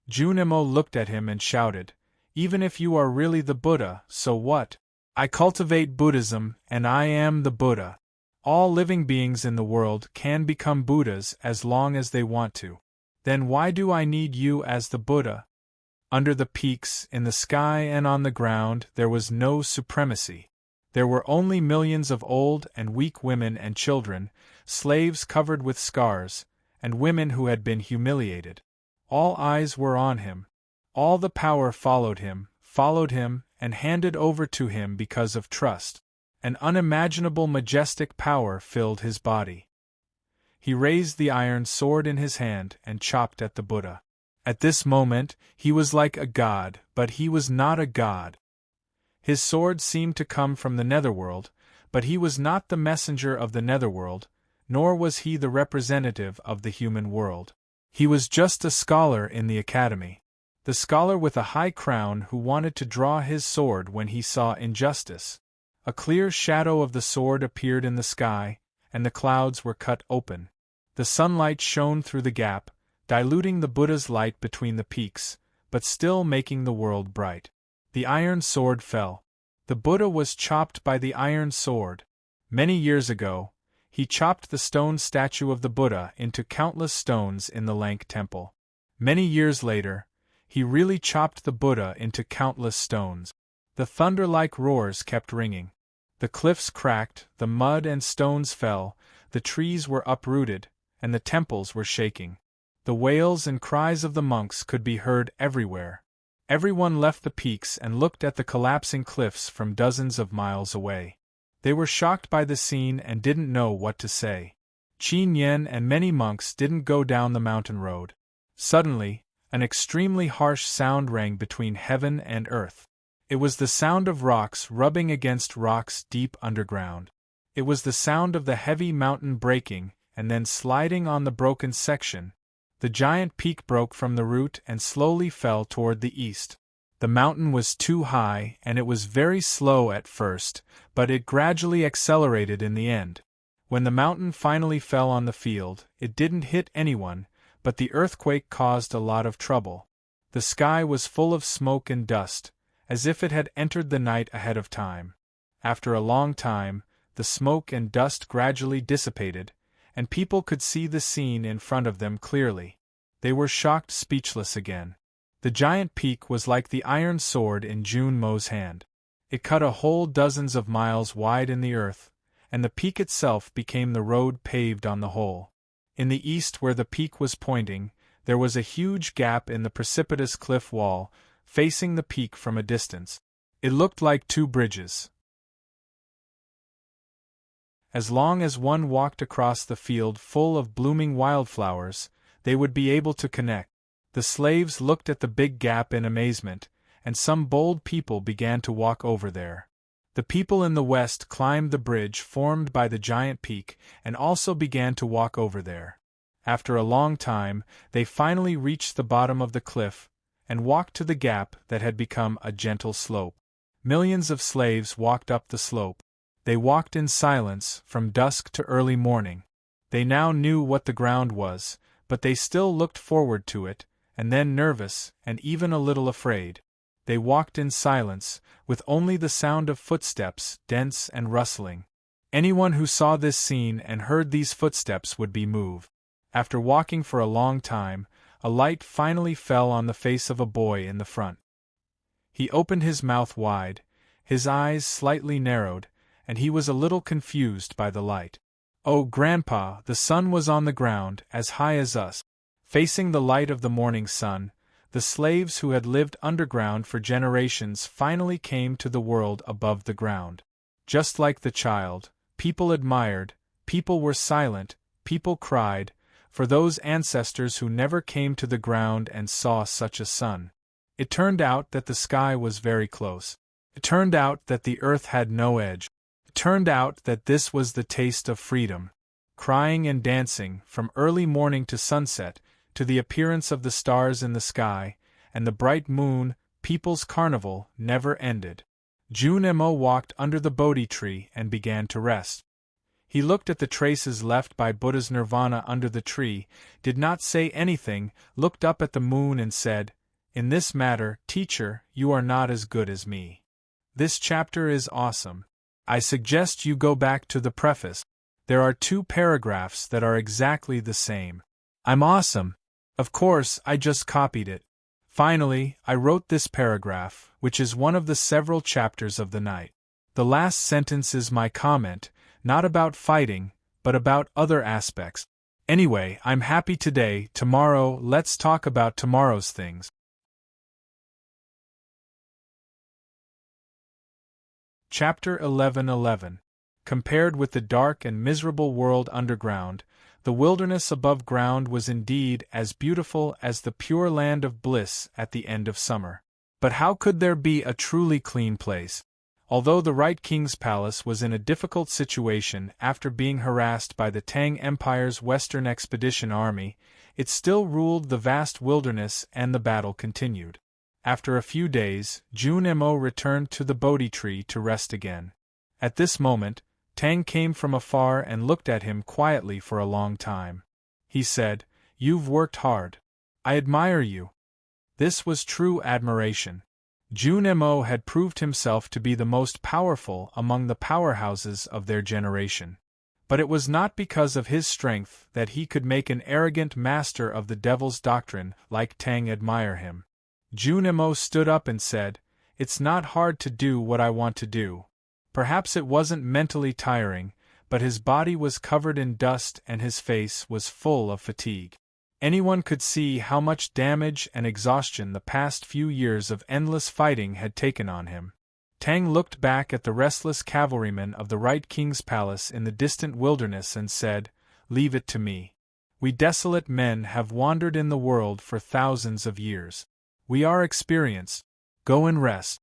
Junemo looked at him and shouted, "Even if you are really the Buddha, so what? I cultivate Buddhism, and I am the Buddha. All living beings in the world can become Buddhas as long as they want to. Then why do I need you as the Buddha?" Under the peaks, in the sky and on the ground, there was no supremacy. There were only millions of old and weak women and children, slaves covered with scars, and women who had been humiliated. All eyes were on him. All the power followed him, and handed over to him because of trust. An unimaginable majestic power filled his body. He raised the iron sword in his hand and chopped at the Buddha. At this moment, he was like a god, but he was not a god. His sword seemed to come from the netherworld, but he was not the messenger of the netherworld, nor was he the representative of the human world. He was just a scholar in the academy. The scholar with a high crown who wanted to draw his sword when he saw injustice. A clear shadow of the sword appeared in the sky, and the clouds were cut open. The sunlight shone through the gap, diluting the Buddha's light between the peaks, but still making the world bright. The iron sword fell. The Buddha was chopped by the iron sword. Many years ago, he chopped the stone statue of the Buddha into countless stones in the Lank Temple. Many years later, he really chopped the Buddha into countless stones. The thunder-like roars kept ringing. The cliffs cracked, the mud and stones fell, the trees were uprooted, and the temples were shaking. The wails and cries of the monks could be heard everywhere. Everyone left the peaks and looked at the collapsing cliffs from dozens of miles away. They were shocked by the scene and didn't know what to say. Qin Yen and many monks didn't go down the mountain road. Suddenly, an extremely harsh sound rang between heaven and earth. It was the sound of rocks rubbing against rocks deep underground. It was the sound of the heavy mountain breaking and then sliding on the broken section. The giant peak broke from the root and slowly fell toward the east. The mountain was too high and it was very slow at first, but it gradually accelerated in the end. When the mountain finally fell on the field, it didn't hit anyone, but the earthquake caused a lot of trouble. The sky was full of smoke and dust, as if it had entered the night ahead of time. After a long time, the smoke and dust gradually dissipated, and people could see the scene in front of them clearly. They were shocked speechless again. The giant peak was like the iron sword in Jun Mo's hand. It cut a hole dozens of miles wide in the earth, and the peak itself became the road paved on the hole. In the east where the peak was pointing, there was a huge gap in the precipitous cliff wall, facing the peak from a distance. It looked like two bridges. As long as one walked across the field full of blooming wildflowers, they would be able to connect. The slaves looked at the big gap in amazement, and some bold people began to walk over there. The people in the west climbed the bridge formed by the giant peak and also began to walk over there. After a long time, they finally reached the bottom of the cliff and walked to the gap that had become a gentle slope. Millions of slaves walked up the slope. They walked in silence from dusk to early morning. They now knew what the ground was, but they still looked forward to it, and then nervous and even a little afraid. They walked in silence, with only the sound of footsteps, dense and rustling. Anyone who saw this scene and heard these footsteps would be moved. After walking for a long time, a light finally fell on the face of a boy in the front. He opened his mouth wide, his eyes slightly narrowed, and he was a little confused by the light. "Oh, Grandpa," the sun was on the ground, as high as us. Facing the light of the morning sun, the slaves who had lived underground for generations finally came to the world above the ground. Just like the child, people admired, people were silent, people cried, for those ancestors who never came to the ground and saw such a sun. It turned out that the sky was very close. It turned out that the earth had no edge. It turned out that this was the taste of freedom. Crying and dancing, from early morning to sunset, to the appearance of the stars in the sky, and the bright moon, people's carnival never ended. Junemo walked under the Bodhi tree and began to rest. He looked at the traces left by Buddha's nirvana under the tree, did not say anything, looked up at the moon and said, "In this matter, teacher, you are not as good as me. This chapter is awesome. I suggest you go back to the preface. There are 2 paragraphs that are exactly the same. I'm awesome. Of course, I just copied it. Finally, I wrote this paragraph, which is one of the several chapters of the night. The last sentence is my comment, not about fighting, but about other aspects. Anyway, I'm happy today. Tomorrow, let's talk about tomorrow's things." Chapter 11:11. Compared with the dark and miserable world underground, the wilderness above ground was indeed as beautiful as the pure land of bliss at the end of summer. But how could there be a truly clean place? Although the Right King's palace was in a difficult situation after being harassed by the Tang Empire's Western Expedition Army, it still ruled the vast wilderness and the battle continued. After a few days, Junemo returned to the Bodhi tree to rest again. At this moment, Tang came from afar and looked at him quietly for a long time. He said, "You've worked hard. I admire you." This was true admiration. Junemo had proved himself to be the most powerful among the powerhouses of their generation. But it was not because of his strength that he could make an arrogant master of the devil's doctrine like Tang admire him. Junemo stood up and said, "It's not hard to do what I want to do." Perhaps it wasn't mentally tiring, but his body was covered in dust and his face was full of fatigue. Anyone could see how much damage and exhaustion the past few years of endless fighting had taken on him. Tang looked back at the restless cavalrymen of the Right King's palace in the distant wilderness and said, "Leave it to me. We desolate men have wandered in the world for thousands of years. We are experienced. Go and rest."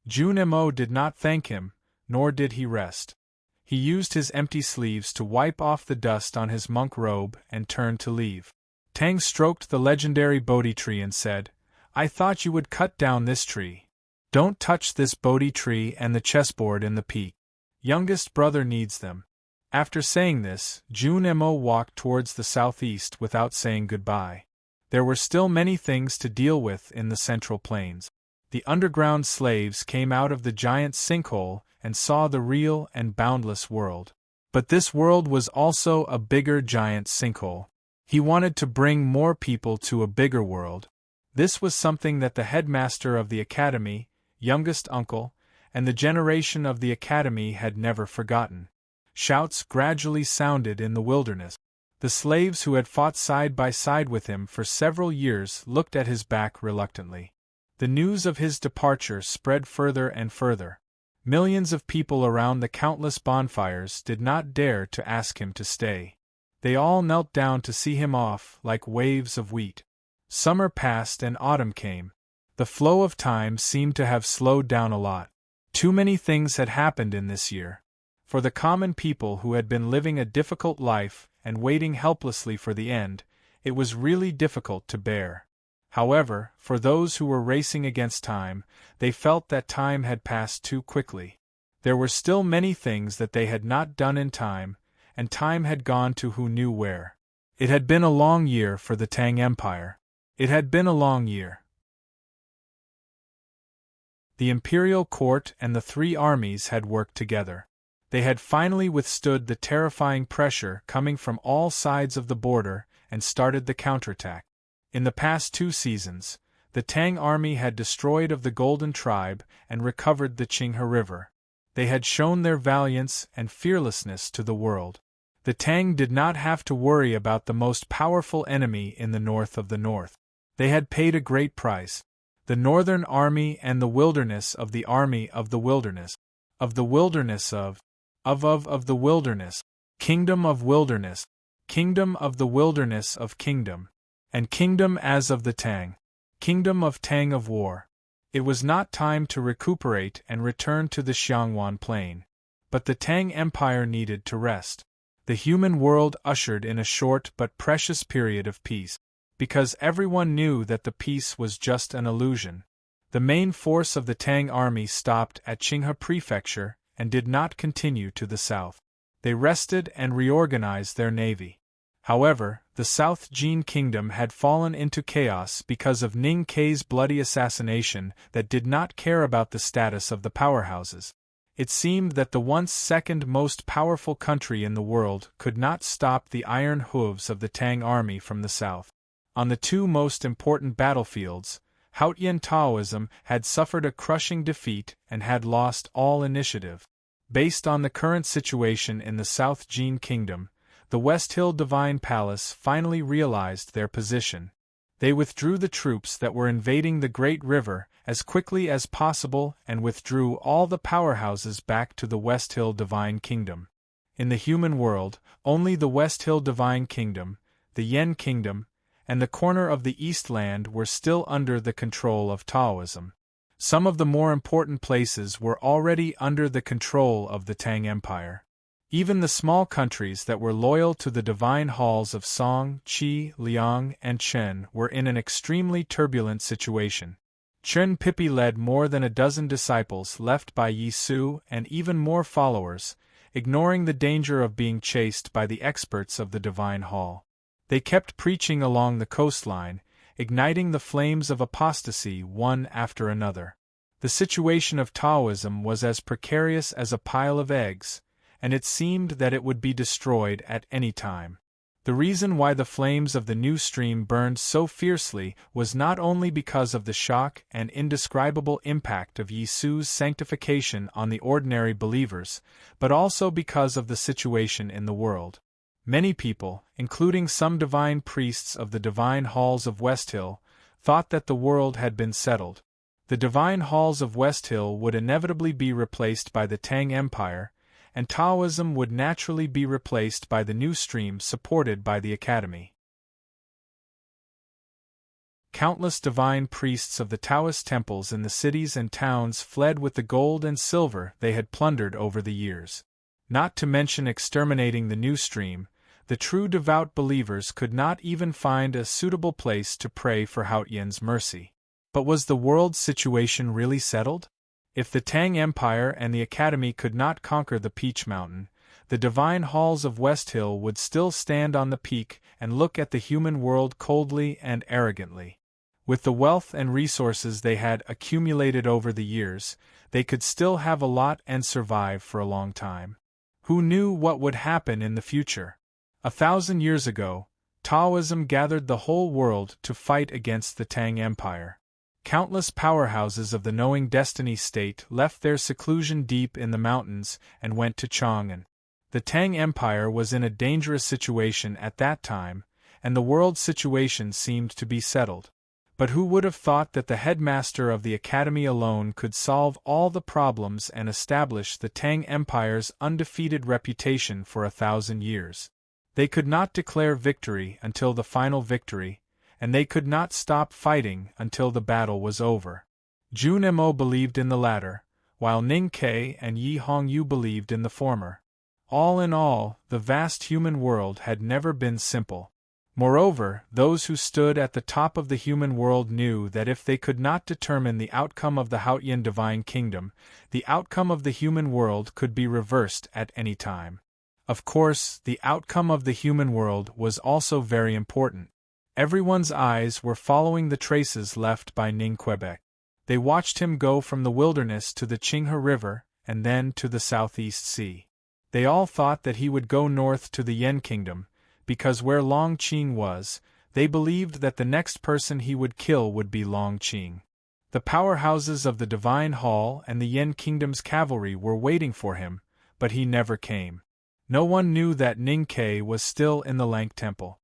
Junemo did not thank him, nor did he rest. He used his empty sleeves to wipe off the dust on his monk robe and turned to leave. Tang stroked the legendary Bodhi tree and said, "I thought you would cut down this tree. Don't touch this Bodhi tree and the chessboard in the peak. Youngest brother needs them." After saying this, Junemo walked towards the southeast without saying goodbye. There were still many things to deal with in the Central Plains. The underground slaves came out of the giant sinkhole and saw the real and boundless world. But this world was also a bigger giant sinkhole. He wanted to bring more people to a bigger world. This was something that the headmaster of the academy, youngest uncle, and the generation of the academy had never forgotten. Shouts gradually sounded in the wilderness. The slaves who had fought side by side with him for several years looked at his back reluctantly. The news of his departure spread further and further. Millions of people around the countless bonfires did not dare to ask him to stay. They all knelt down to see him off like waves of wheat. Summer passed and autumn came. The flow of time seemed to have slowed down a lot. Too many things had happened in this year. For the common people who had been living a difficult life and waiting helplessly for the end, it was really difficult to bear. However, for those who were racing against time, they felt that time had passed too quickly. There were still many things that they had not done in time, and time had gone to who knew where. It had been a long year for the Tang Empire. It had been a long year. The imperial court and the three armies had worked together. They had finally withstood the terrifying pressure coming from all sides of the border and started the counterattack. In the past 2 seasons, the Tang army had destroyed of the Golden Tribe and recovered the Qinghe River. They had shown their valiance and fearlessness to the world. The Tang did not have to worry about the most powerful enemy in the north of the north. They had paid a great price. The northern army and the wilderness of the army of the wilderness, of the wilderness of the wilderness, kingdom of wilderness, kingdom of the wilderness of kingdom, and kingdom as of the Tang, kingdom of Tang of war. It was not time to recuperate and return to the Xiangwan plain. But the Tang Empire needed to rest. The human world ushered in a short but precious period of peace. Because everyone knew that the peace was just an illusion. The main force of the Tang army stopped at Qinghe Prefecture and did not continue to the south. They rested and reorganized their navy. However, the South Jin Kingdom had fallen into chaos because of Ning Kei's bloody assassination that did not care about the status of the powerhouses. It seemed that the once second most powerful country in the world could not stop the iron hooves of the Tang army from the south. On the 2 most important battlefields, Haotian Taoism had suffered a crushing defeat and had lost all initiative. Based on the current situation in the South Jin Kingdom, the West Hill Divine Palace finally realized their position. They withdrew the troops that were invading the Great River as quickly as possible and withdrew all the powerhouses back to the West Hill Divine Kingdom. In the human world, only the West Hill Divine Kingdom, the Yen Kingdom, and the corner of the Eastland were still under the control of Taoism. Some of the more important places were already under the control of the Tang Empire. Even the small countries that were loyal to the divine halls of Song, Qi, Liang, and Chen were in an extremely turbulent situation. Chen Pipi led more than a dozen disciples left by Yi Su and even more followers, ignoring the danger of being chased by the experts of the divine hall. They kept preaching along the coastline, igniting the flames of apostasy one after another. The situation of Taoism was as precarious as a pile of eggs, and it seemed that it would be destroyed at any time. The reason why the flames of the new stream burned so fiercely was not only because of the shock and indescribable impact of Yi Su's sanctification on the ordinary believers, but also because of the situation in the world. Many people, including some divine priests of the divine halls of West Hill, thought that the world had been settled. The divine halls of West Hill would inevitably be replaced by the Tang Empire, and Taoism would naturally be replaced by the new stream supported by the Academy. Countless divine priests of the Taoist temples in the cities and towns fled with the gold and silver they had plundered over the years. Not to mention exterminating the new stream, the true devout believers could not even find a suitable place to pray for Haotian's mercy. But was the world's situation really settled? If the Tang Empire and the Academy could not conquer the Peach Mountain, the divine halls of West Hill would still stand on the peak and look at the human world coldly and arrogantly. With the wealth and resources they had accumulated over the years, they could still have a lot and survive for a long time. Who knew what would happen in the future? 1,000 years ago, Taoism gathered the whole world to fight against the Tang Empire. Countless powerhouses of the knowing destiny state left their seclusion deep in the mountains and went to Chang'an. The Tang Empire was in a dangerous situation at that time, and the world's situation seemed to be settled. But who would have thought that the headmaster of the Academy alone could solve all the problems and establish the Tang Empire's undefeated reputation for 1,000 years? They could not declare victory until the final victory, and they could not stop fighting until the battle was over. Jun Mo believed in the latter, while Ning Ke and Yi Hongyu believed in the former. All in all, the vast human world had never been simple. Moreover, those who stood at the top of the human world knew that if they could not determine the outcome of the Haotian divine kingdom, the outcome of the human world could be reversed at any time. Of course, the outcome of the human world was also very important. Everyone's eyes were following the traces left by Ning Quebec. They watched him go from the wilderness to the Qinghe River, and then to the Southeast Sea. They all thought that he would go north to the Yen Kingdom, because where Long Qing was, they believed that the next person he would kill would be Long Qing. The powerhouses of the Divine Hall and the Yen Kingdom's cavalry were waiting for him, but he never came. No one knew that Ning Ke was still in the Lank Temple.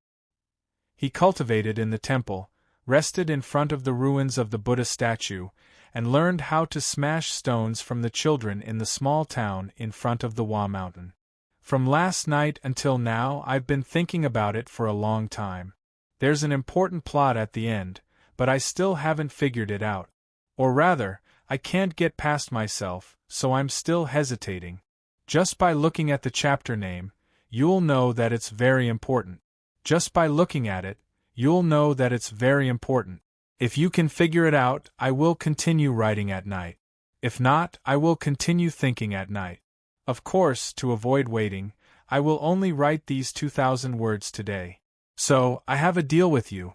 He cultivated in the temple, rested in front of the ruins of the Buddha statue, and learned how to smash stones from the children in the small town in front of the Hua Mountain. From last night until now I've been thinking about it for a long time. There's an important plot at the end, but I still haven't figured it out. Or rather, I can't get past myself, so I'm still hesitating. Just by looking at the chapter name, you'll know that it's very important. Just by looking at it, you'll know that it's very important. If you can figure it out, I will continue writing at night. If not, I will continue thinking at night. Of course, to avoid waiting, I will only write these 2,000 words today. So, I have a deal with you.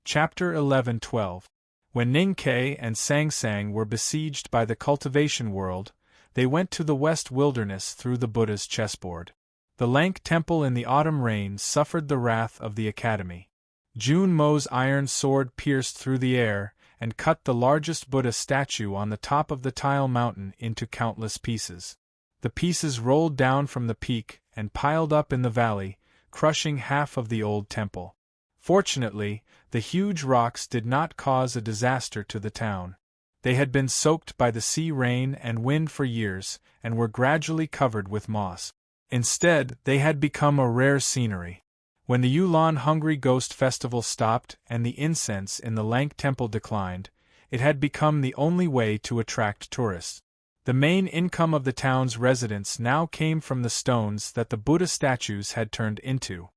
Chapter 11-12. When Ning Ke and Sang Sang were besieged by the cultivation world, they went to the West Wilderness through the Buddha's chessboard. The Lank Temple in the autumn rain suffered the wrath of the Academy. Jun Mo's iron sword pierced through the air, and cut the largest Buddha statue on the top of the Tile Mountain into countless pieces. The pieces rolled down from the peak and piled up in the valley, crushing half of the old temple. Fortunately, the huge rocks did not cause a disaster to the town. They had been soaked by the sea rain and wind for years, and were gradually covered with moss. Instead, they had become a rare scenery. When the Yulan Hungry Ghost Festival stopped and the incense in the Lank Temple declined, it had become the only way to attract tourists. The main income of the town's residents now came from the stones that the Buddha statues had turned into.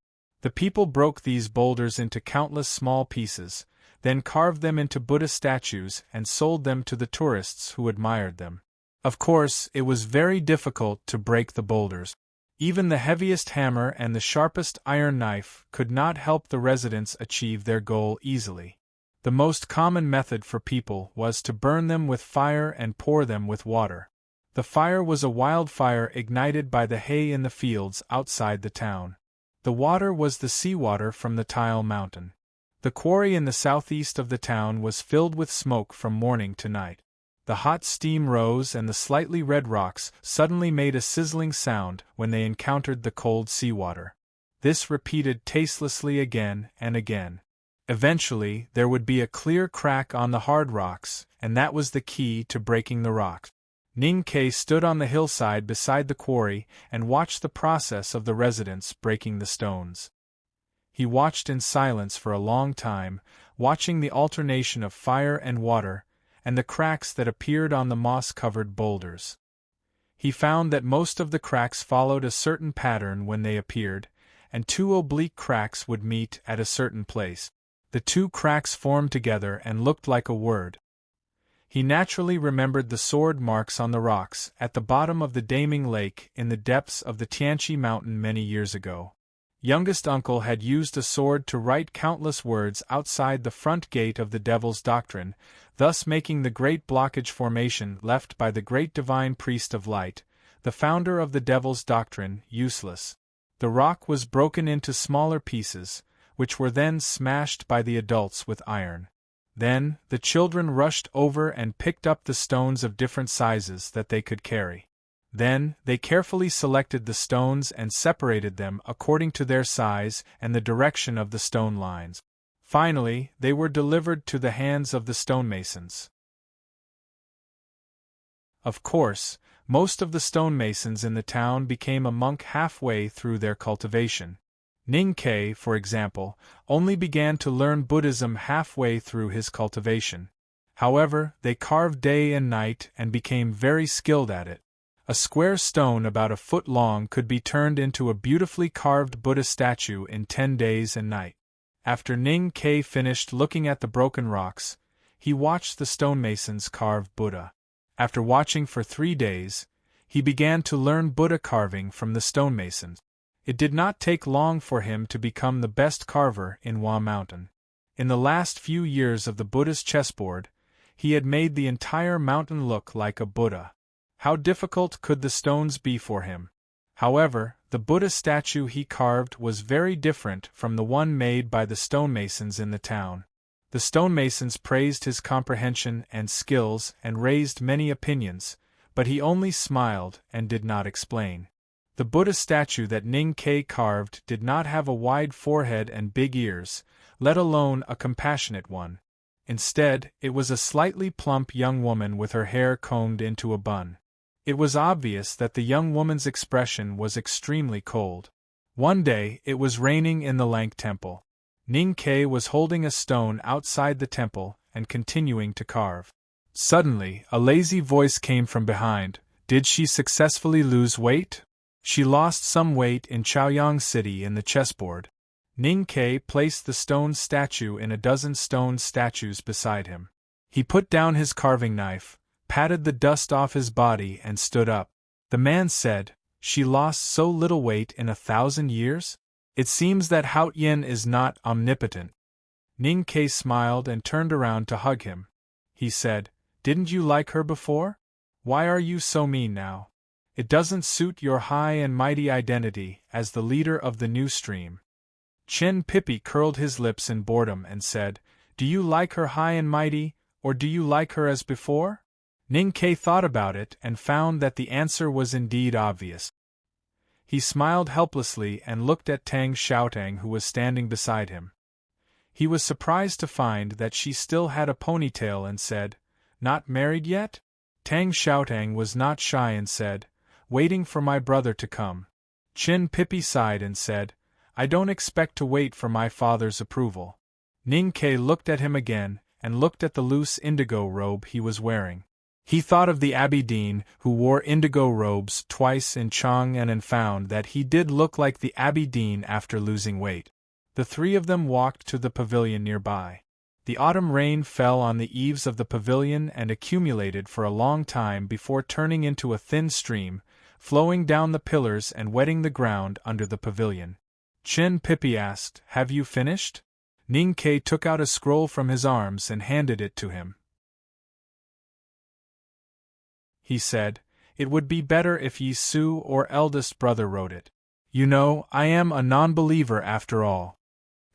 The people broke these boulders into countless small pieces, then carved them into Buddha statues and sold them to the tourists who admired them. Of course, it was very difficult to break the boulders. Even the heaviest hammer and the sharpest iron knife could not help the residents achieve their goal easily. The most common method for people was to burn them with fire and pour them with water. The fire was a wildfire ignited by the hay in the fields outside the town. The water was the seawater from the Tile Mountain. The quarry in the southeast of the town was filled with smoke from morning to night. The hot steam rose and the slightly red rocks suddenly made a sizzling sound when they encountered the cold seawater. This repeated tastelessly again and again. Eventually, there would be a clear crack on the hard rocks, and that was the key to breaking the rocks. Ning Ke stood on the hillside beside the quarry and watched the process of the residents breaking the stones. He watched in silence for a long time, watching the alternation of fire and water, and the cracks that appeared on the moss-covered boulders. He found that most of the cracks followed a certain pattern when they appeared, and two oblique cracks would meet at a certain place. The two cracks formed together and looked like a word. He naturally remembered the sword marks on the rocks at the bottom of the Daming Lake in the depths of the Tianqi Mountain many years ago. Youngest uncle had used a sword to write countless words outside the front gate of the Devil's Doctrine, thus making the great blockage formation left by the great divine priest of light, the founder of the Devil's Doctrine, useless. The rock was broken into smaller pieces, which were then smashed by the adults with iron. Then, the children rushed over and picked up the stones of different sizes that they could carry. Then, they carefully selected the stones and separated them according to their size and the direction of the stone lines. Finally, they were delivered to the hands of the stonemasons. Of course, most of the stonemasons in the town became a monk halfway through their cultivation. Ning Ke, for example, only began to learn Buddhism halfway through his cultivation. However, they carved day and night and became very skilled at it. A square stone about a foot long could be turned into a beautifully carved Buddha statue in 10 days and nights. After Ning Ke finished looking at the broken rocks, he watched the stonemasons carve Buddha. After watching for 3 days, he began to learn Buddha carving from the stonemasons. It did not take long for him to become the best carver in Hua Mountain. In the last few years of the Buddha's chessboard, he had made the entire mountain look like a Buddha. How difficult could the stones be for him? However, the Buddha statue he carved was very different from the one made by the stonemasons in the town. The stonemasons praised his comprehension and skills and raised many opinions, but he only smiled and did not explain. The Buddha statue that Ning Ke carved did not have a wide forehead and big ears, let alone a compassionate one. Instead, it was a slightly plump young woman with her hair combed into a bun. It was obvious that the young woman's expression was extremely cold. One day, it was raining in the Lank Temple. Ning Ke was holding a stone outside the temple and continuing to carve. Suddenly, a lazy voice came from behind. Did she successfully lose weight? She lost some weight in Chaoyang City in the chessboard. Ning Ke placed the stone statue in a dozen stone statues beside him. He put down his carving knife, patted the dust off his body and stood up. The man said, "She lost so little weight in 1,000 years? It seems that Hao Yin is not omnipotent." Ning Ke smiled and turned around to hug him. He said, "Didn't you like her before? Why are you so mean now? It doesn't suit your high and mighty identity as the leader of the new stream." Chen Pippi curled his lips in boredom and said, "Do you like her high and mighty, or do you like her as before?" Ning Ke thought about it and found that the answer was indeed obvious. He smiled helplessly and looked at Tang Xiaotang, who was standing beside him. He was surprised to find that she still had a ponytail and said, "Not married yet?" Tang Xiaotang was not shy and said, "Waiting for my brother to come." Chen Pippi sighed and said, "I don't expect to wait for my father's approval." Ning Ke looked at him again and looked at the loose indigo robe he was wearing. He thought of the Abbey Dean, who wore indigo robes twice in Chang'an, and found that he did look like the Abbey Dean after losing weight. The three of them walked to the pavilion nearby. The autumn rain fell on the eaves of the pavilion and accumulated for a long time before turning into a thin stream, flowing down the pillars and wetting the ground under the pavilion. Chen Pippi asked, "Have you finished?" Ning Ke took out a scroll from his arms and handed it to him. He said, "It would be better if Yi Su or eldest brother wrote it. You know, I am a non-believer after all."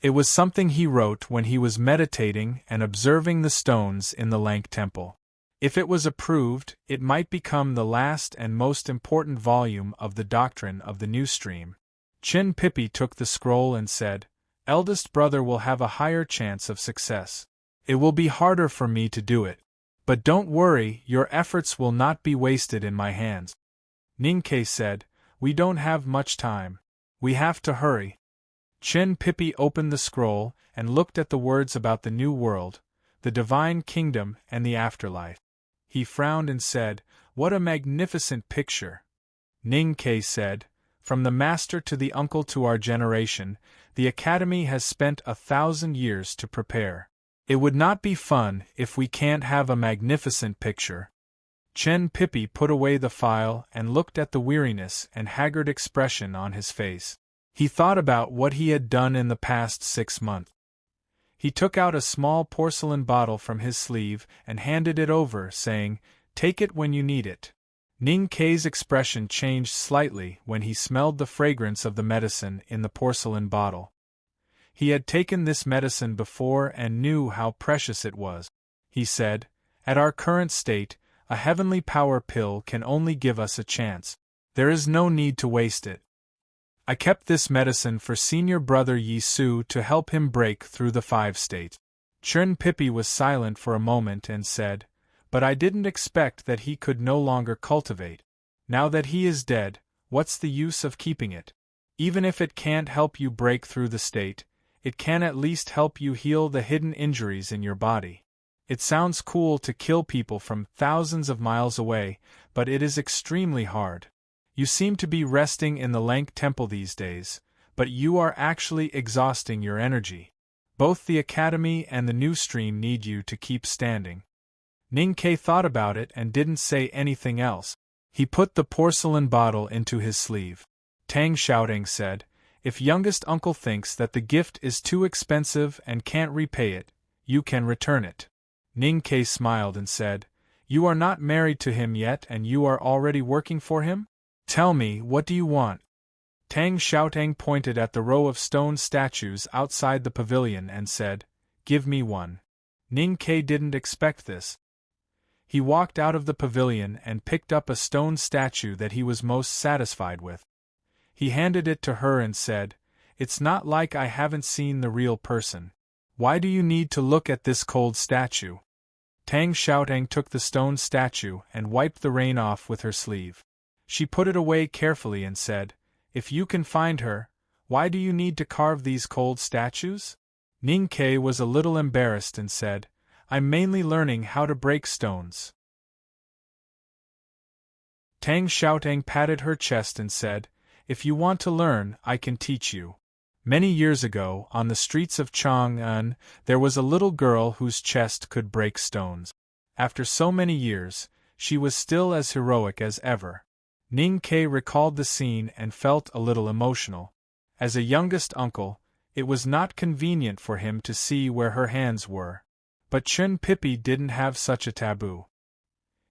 It was something he wrote when he was meditating and observing the stones in the Lank Temple. If it was approved, it might become the last and most important volume of the doctrine of the new stream. Chen Pippi took the scroll and said, "Eldest brother will have a higher chance of success. It will be harder for me to do it. But don't worry, your efforts will not be wasted in my hands." Ning Ke said, "We don't have much time. We have to hurry." Chen Pippi opened the scroll and looked at the words about the new world, the divine kingdom and the afterlife. He frowned and said, "What a magnificent picture." Ning Ke said, "From the master to the uncle to our generation, the Academy has spent 1,000 years to prepare. It would not be fun if we can't have a magnificent picture." Chen Pippi put away the file and looked at the weariness and haggard expression on his face. He thought about what he had done in the past 6 months. He took out a small porcelain bottle from his sleeve and handed it over, saying, "Take it when you need it." Ning Ke's expression changed slightly when he smelled the fragrance of the medicine in the porcelain bottle. He had taken this medicine before and knew how precious it was. He said, "At our current state, a heavenly power pill can only give us a chance. There is no need to waste it. I kept this medicine for senior brother Yi Su to help him break through the 5 states." Chen Pippi was silent for a moment and said, "But I didn't expect that he could no longer cultivate. Now that he is dead, what's the use of keeping it?" Even if it can't help you break through the state, it can at least help you heal the hidden injuries in your body. It sounds cool to kill people from thousands of miles away, but it is extremely hard. You seem to be resting in the Lank Temple these days, but you are actually exhausting your energy. Both the Academy and the New Stream need you to keep standing. Ning Ke thought about it and didn't say anything else. He put the porcelain bottle into his sleeve. Tang Xiaotang said, "If youngest uncle thinks that the gift is too expensive and can't repay it, you can return it." Ning Ke smiled and said, "You are not married to him yet and you are already working for him? Tell me, what do you want?" Tang Xiaotang pointed at the row of stone statues outside the pavilion and said, "Give me one." Ning Ke didn't expect this. He walked out of the pavilion and picked up a stone statue that he was most satisfied with. He handed it to her and said, "It's not like I haven't seen the real person. Why do you need to look at this cold statue?" Tang Xiaotang took the stone statue and wiped the rain off with her sleeve. She put it away carefully and said, "If you can find her, why do you need to carve these cold statues?" Ning Ke was a little embarrassed and said, "I'm mainly learning how to break stones." Tang Xiaotang patted her chest and said, "If you want to learn, I can teach you." Many years ago, on the streets of Chang'an, there was a little girl whose chest could break stones. After so many years, she was still as heroic as ever. Ning Ke recalled the scene and felt a little emotional. As a youngest uncle, it was not convenient for him to see where her hands were. But Chun Pippi didn't have such a taboo.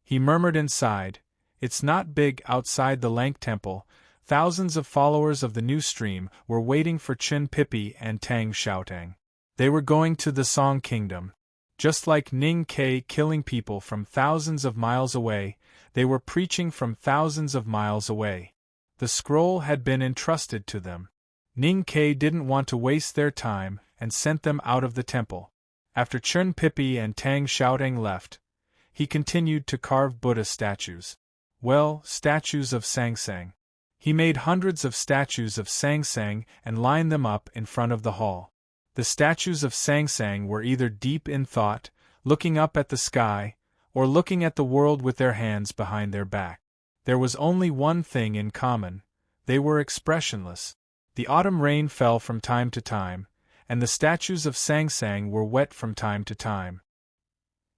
He murmured inside, "It's not big outside the Lank Temple." Thousands of followers of the New Stream were waiting for Chun Pippi and Tang Xiaotang. They were going to the Song Kingdom. Just like Ning Ke killing people from thousands of miles away, they were preaching from thousands of miles away. The scroll had been entrusted to them. Ning Ke didn't want to waste their time and sent them out of the temple. After Chun Pippi and Tang Xiaotang left, he continued to carve Buddha statues. Well, statues of Sang Sang. He made hundreds of statues of Sang Sang and lined them up in front of the hall. The statues of Sang Sang were either deep in thought, looking up at the sky, or looking at the world with their hands behind their back. There was only one thing in common: they were expressionless. The autumn rain fell from time to time, and the statues of Sang Sang were wet from time to time.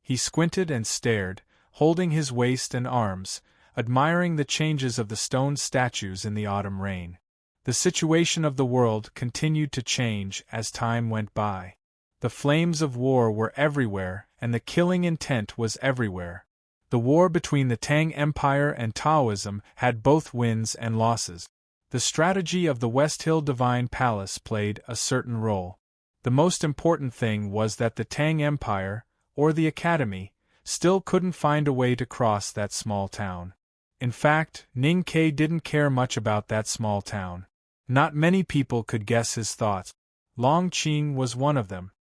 He squinted and stared, holding his waist and arms, admiring the changes of the stone statues in the autumn rain. The situation of the world continued to change as time went by. The flames of war were everywhere, and the killing intent was everywhere. The war between the Tang Empire and Taoism had both wins and losses. The strategy of the West Hill Divine Palace played a certain role. The most important thing was that the Tang Empire, or the Academy, still couldn't find a way to cross that small town. In fact, Ning Ke didn't care much about that small town. Not many people could guess his thoughts. Long Qing was one of them.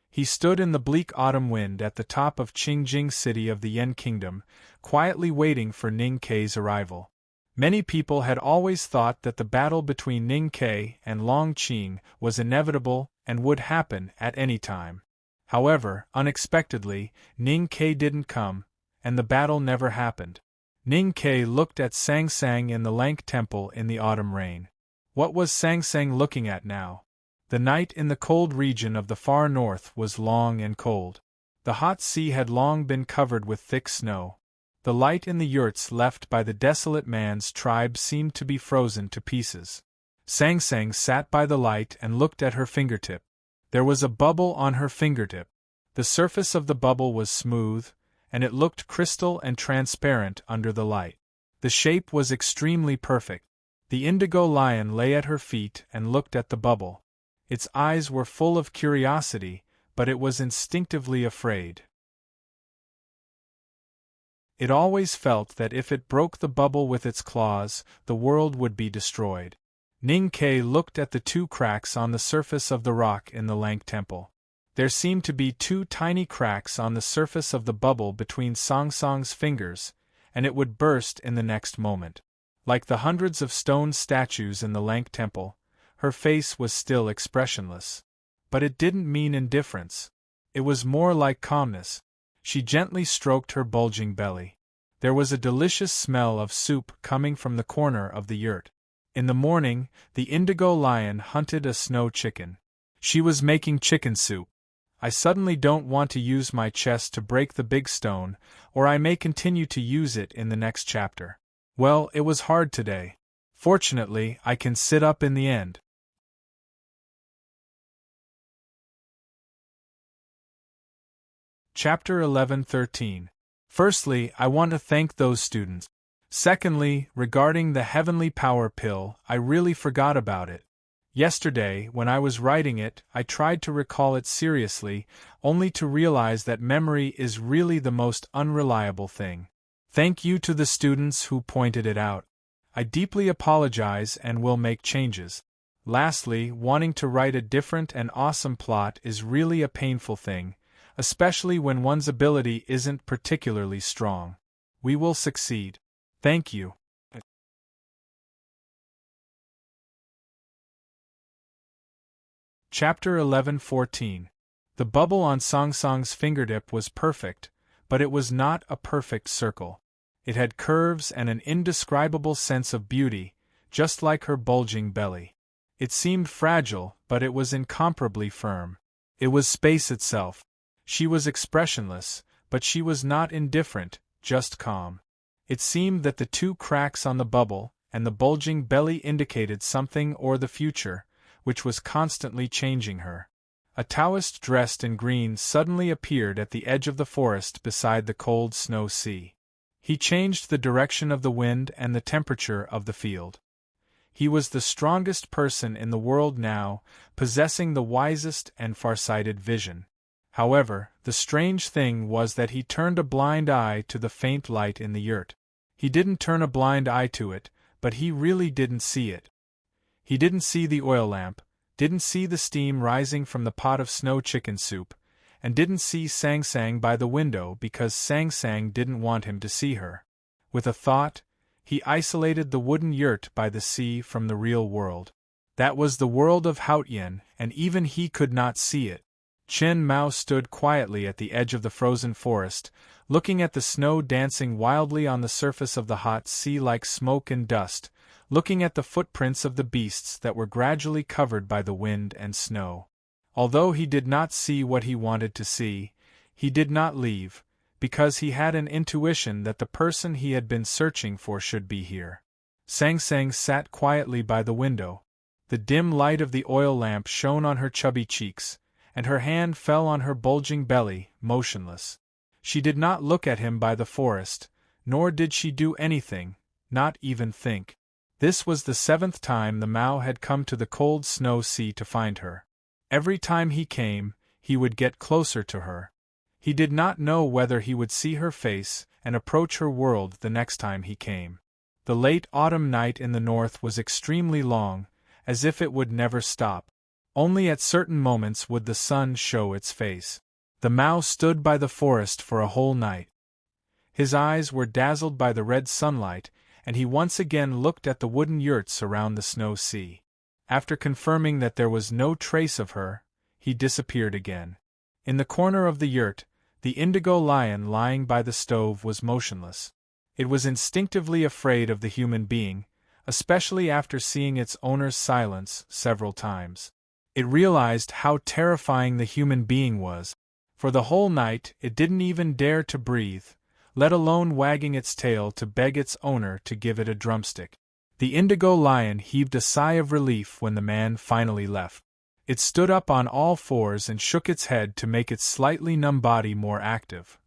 He stood in the bleak autumn wind at the top of Qingjing City of the Yan Kingdom, quietly waiting for Ning Ke's arrival. Many people had always thought that the battle between Ning Ke and Long Qing was inevitable and would happen at any time. However, unexpectedly, Ning Ke didn't come, and the battle never happened. Ning Ke looked at Sang Sang in the Lank Temple in the autumn rain. What was Sang Sang looking at now? The night in the cold region of the far north was long and cold. The hot sea had long been covered with thick snow. The light in the yurts left by the desolate man's tribe seemed to be frozen to pieces. Sang Sang sat by the light and looked at her fingertip. There was a bubble on her fingertip. The surface of the bubble was smooth, and it looked crystal and transparent under the light. The shape was extremely perfect. The indigo lion lay at her feet and looked at the bubble. Its eyes were full of curiosity, but it was instinctively afraid. It always felt that if it broke the bubble with its claws, the world would be destroyed. Ning Ke looked at the two cracks on the surface of the rock in the Lank Temple. There seemed to be two tiny cracks on the surface of the bubble between Sang Sang's fingers, and it would burst in the next moment. Like the hundreds of stone statues in the Lank temple, her face was still expressionless. But it didn't mean indifference. It was more like calmness. She gently stroked her bulging belly. There was a delicious smell of soup coming from the corner of the yurt. In the morning, the indigo lion hunted a snow chicken. She was making chicken soup. I suddenly don't want to use my chest to break the big stone, or I may continue to use it in the next chapter. Well, it was hard today. Fortunately, I can sit up in the end. Chapter 11-13. Firstly, I want to thank those students. Secondly, regarding the heavenly power pill, I really forgot about it. Yesterday, when I was writing it, I tried to recall it seriously, only to realize that memory is really the most unreliable thing. Thank you to the students who pointed it out. I deeply apologize and will make changes. Lastly, wanting to write a different and awesome plot is really a painful thing, especially when one's ability isn't particularly strong. We will succeed. Thank you. Chapter 11-14. The bubble on Song Song's fingertip was perfect, but it was not a perfect circle. It had curves and an indescribable sense of beauty, just like her bulging belly. It seemed fragile, but it was incomparably firm. It was space itself. She was expressionless, but she was not indifferent, just calm. It seemed that the two cracks on the bubble and the bulging belly indicated something or the future, which was constantly changing her. A Taoist dressed in green suddenly appeared at the edge of the forest beside the cold snow sea. He changed the direction of the wind and the temperature of the field. He was the strongest person in the world now, possessing the wisest and farsighted vision. However, the strange thing was that he turned a blind eye to the faint light in the yurt. He didn't turn a blind eye to it, but he really didn't see it. He didn't see the oil lamp, didn't see the steam rising from the pot of snow chicken soup, and didn't see Sang Sang by the window because Sang Sang didn't want him to see her. With a thought, he isolated the wooden yurt by the sea from the real world. That was the world of Haotian, and even he could not see it. Chen Mao stood quietly at the edge of the frozen forest, looking at the snow dancing wildly on the surface of the hot sea like smoke and dust, looking at the footprints of the beasts that were gradually covered by the wind and snow. Although he did not see what he wanted to see, he did not leave, because he had an intuition that the person he had been searching for should be here. Sang Sang sat quietly by the window. The dim light of the oil lamp shone on her chubby cheeks, and her hand fell on her bulging belly, motionless. She did not look at him by the forest, nor did she do anything, not even think. This was the 7th time the Mao had come to the cold snow sea to find her. Every time he came, he would get closer to her. He did not know whether he would see her face and approach her world the next time he came. The late autumn night in the north was extremely long, as if it would never stop. Only at certain moments would the sun show its face. The Mao stood by the forest for a whole night. His eyes were dazzled by the red sunlight, and he once again looked at the wooden yurts around the snow sea. After confirming that there was no trace of her, he disappeared again. In the corner of the yurt, the indigo lion lying by the stove was motionless. It was instinctively afraid of the human being, especially after seeing its owner's silence several times. It realized how terrifying the human being was. For the whole night, it didn't even dare to breathe, let alone wagging its tail to beg its owner to give it a drumstick. The indigo lion heaved a sigh of relief when the man finally left. It stood up on all fours and shook its head to make its slightly numb body more active.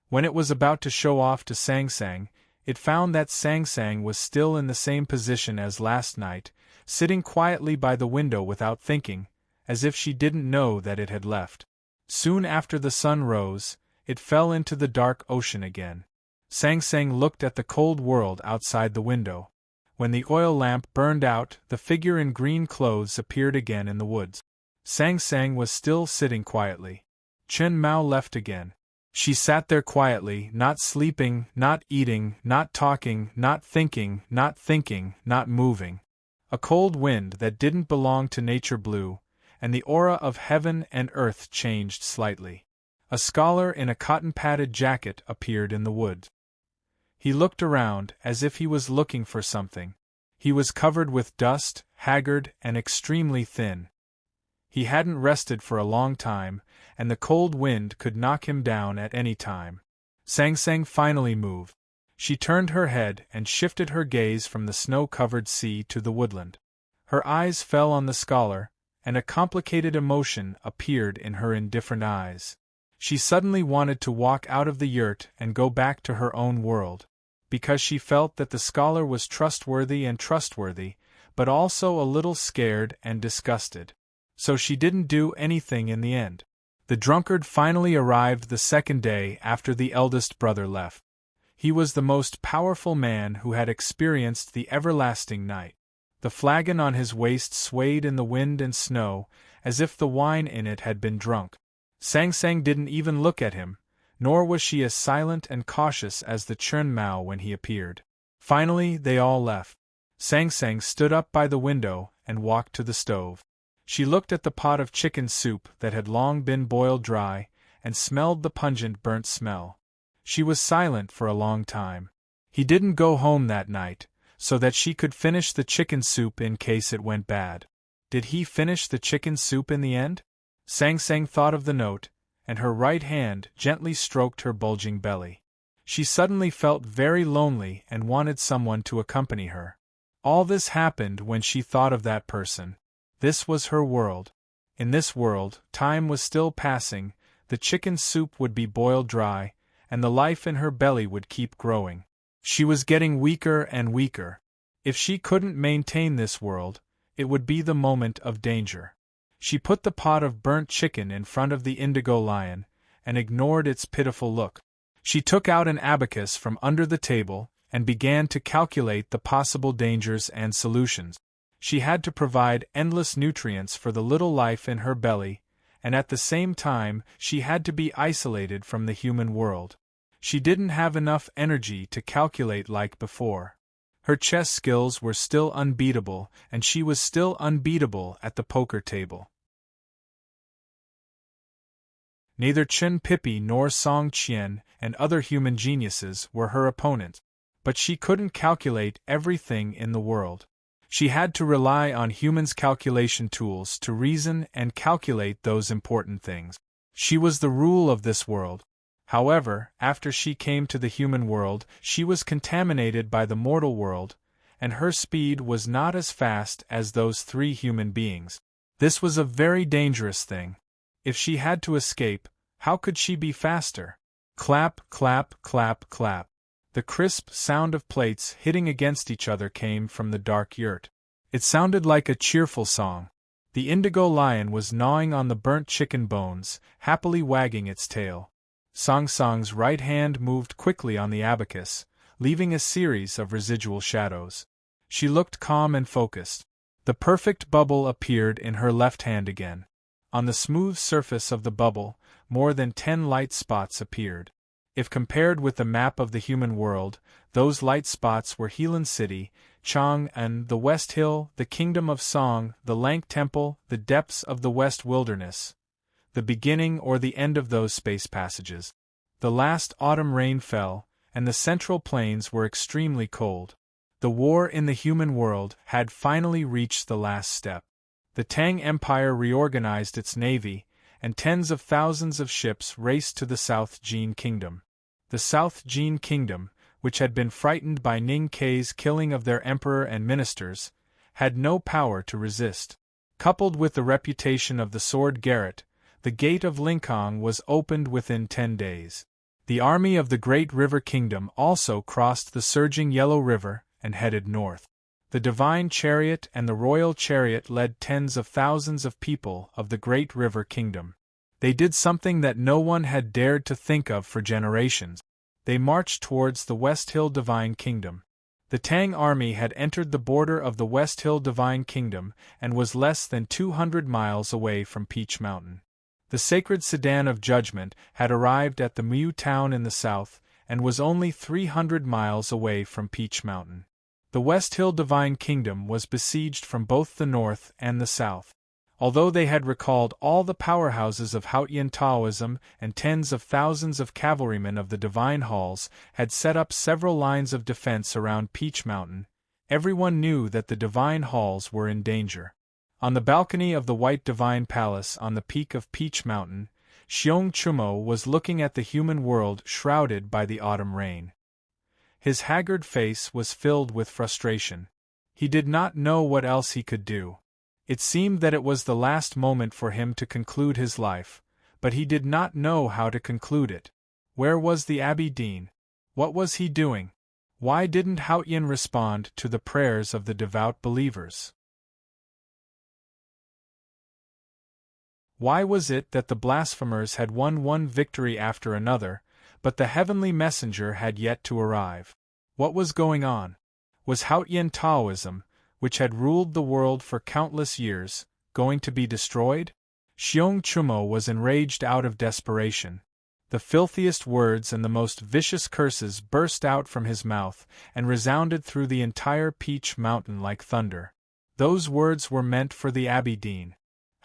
When it was about to show off to Sang Sang, it found that Sang Sang was still in the same position as last night, sitting quietly by the window without thinking, as if she didn't know that it had left. Soon after the sun rose, it fell into the dark ocean again. Sang Sang looked at the cold world outside the window. When the oil lamp burned out, the figure in green clothes appeared again in the woods. Sang Sang was still sitting quietly. Chen Mao left again. She sat there quietly, not sleeping, not eating, not talking, not thinking, not moving. A cold wind that didn't belong to nature blew, and the aura of heaven and earth changed slightly. A scholar in a cotton-padded jacket appeared in the wood. He looked around, as if he was looking for something. He was covered with dust, haggard, and extremely thin. He hadn't rested for a long time, and the cold wind could knock him down at any time. Sang Sang finally moved. She turned her head and shifted her gaze from the snow-covered sea to the woodland. Her eyes fell on the scholar, and a complicated emotion appeared in her indifferent eyes. She suddenly wanted to walk out of the yurt and go back to her own world, because she felt that the scholar was trustworthy, but also a little scared and disgusted. So she didn't do anything in the end. The drunkard finally arrived the second day after the eldest brother left. He was the most powerful man who had experienced the everlasting night. The flagon on his waist swayed in the wind and snow, as if the wine in it had been drunk. Sang Sang didn't even look at him, nor was she as silent and cautious as the Chun Mao when he appeared. Finally, they all left. Sang Sang stood up by the window and walked to the stove. She looked at the pot of chicken soup that had long been boiled dry, and smelled the pungent burnt smell. She was silent for a long time. He didn't go home that night, so that she could finish the chicken soup in case it went bad. Did he finish the chicken soup in the end? Sang Sang thought of the note, and her right hand gently stroked her bulging belly. She suddenly felt very lonely and wanted someone to accompany her. All this happened when she thought of that person. This was her world. In this world, time was still passing, the chicken soup would be boiled dry, and the life in her belly would keep growing. She was getting weaker and weaker. If she couldn't maintain this world, it would be the moment of danger. She put the pot of burnt chicken in front of the indigo lion, and ignored its pitiful look. She took out an abacus from under the table, and began to calculate the possible dangers and solutions. She had to provide endless nutrients for the little life in her belly, and at the same time she had to be isolated from the human world. She didn't have enough energy to calculate like before. Her chess skills were still unbeatable, and she was still unbeatable at the poker table. Neither Chen Pippi nor Song Qian and other human geniuses were her opponents, but she couldn't calculate everything in the world. She had to rely on humans' calculation tools to reason and calculate those important things. She was the rule of this world. However, after she came to the human world, she was contaminated by the mortal world, and her speed was not as fast as those three human beings. This was a very dangerous thing. If she had to escape, how could she be faster? Clap, clap, clap, clap. The crisp sound of plates hitting against each other came from the dark yurt. It sounded like a cheerful song. The indigo lion was gnawing on the burnt chicken bones, happily wagging its tail. Song Song's right hand moved quickly on the abacus, leaving a series of residual shadows. She looked calm and focused. The perfect bubble appeared in her left hand again. On the smooth surface of the bubble, more than 10 light spots appeared. If compared with the map of the human world, those light spots were Helan City, Chang'an, the West Hill, the Kingdom of Song, the Lank Temple, the depths of the West Wilderness, the beginning or the end of those space passages. The last autumn rain fell, and the central plains were extremely cold. The war in the human world had finally reached the last step. The Tang Empire reorganized its navy, and tens of thousands of ships raced to the South Jin Kingdom. The South Jin Kingdom, which had been frightened by Ning Kei's killing of their emperor and ministers, had no power to resist. Coupled with the reputation of the sword Garrett, the gate of Linkong was opened within 10 days. The army of the Great River Kingdom also crossed the surging Yellow River and headed north. The divine chariot and the royal chariot led tens of thousands of people of the Great River Kingdom. They did something that no one had dared to think of for generations. They marched towards the West Hill Divine Kingdom. The Tang army had entered the border of the West Hill Divine Kingdom and was less than 200 miles away from Peach Mountain. The sacred sedan of judgment had arrived at the Mu town in the south, and was only 300 miles away from Peach Mountain. The West Hill Divine Kingdom was besieged from both the north and the south. Although they had recalled all the powerhouses of Haotian Taoism and tens of thousands of cavalrymen of the Divine Halls had set up several lines of defense around Peach Mountain, everyone knew that the Divine Halls were in danger. On the balcony of the White Divine Palace on the peak of Peach Mountain, Xiong Chumo was looking at the human world shrouded by the autumn rain. His haggard face was filled with frustration. He did not know what else he could do. It seemed that it was the last moment for him to conclude his life, but he did not know how to conclude it. Where was the Abbey Dean? What was he doing? Why didn't Haotian respond to the prayers of the devout believers? Why was it that the blasphemers had won one victory after another, but the heavenly messenger had yet to arrive? What was going on? Was Haotian Taoism, which had ruled the world for countless years, going to be destroyed? Xiong Chumo was enraged out of desperation. The filthiest words and the most vicious curses burst out from his mouth and resounded through the entire Peach Mountain like thunder. Those words were meant for the Abbey Dean.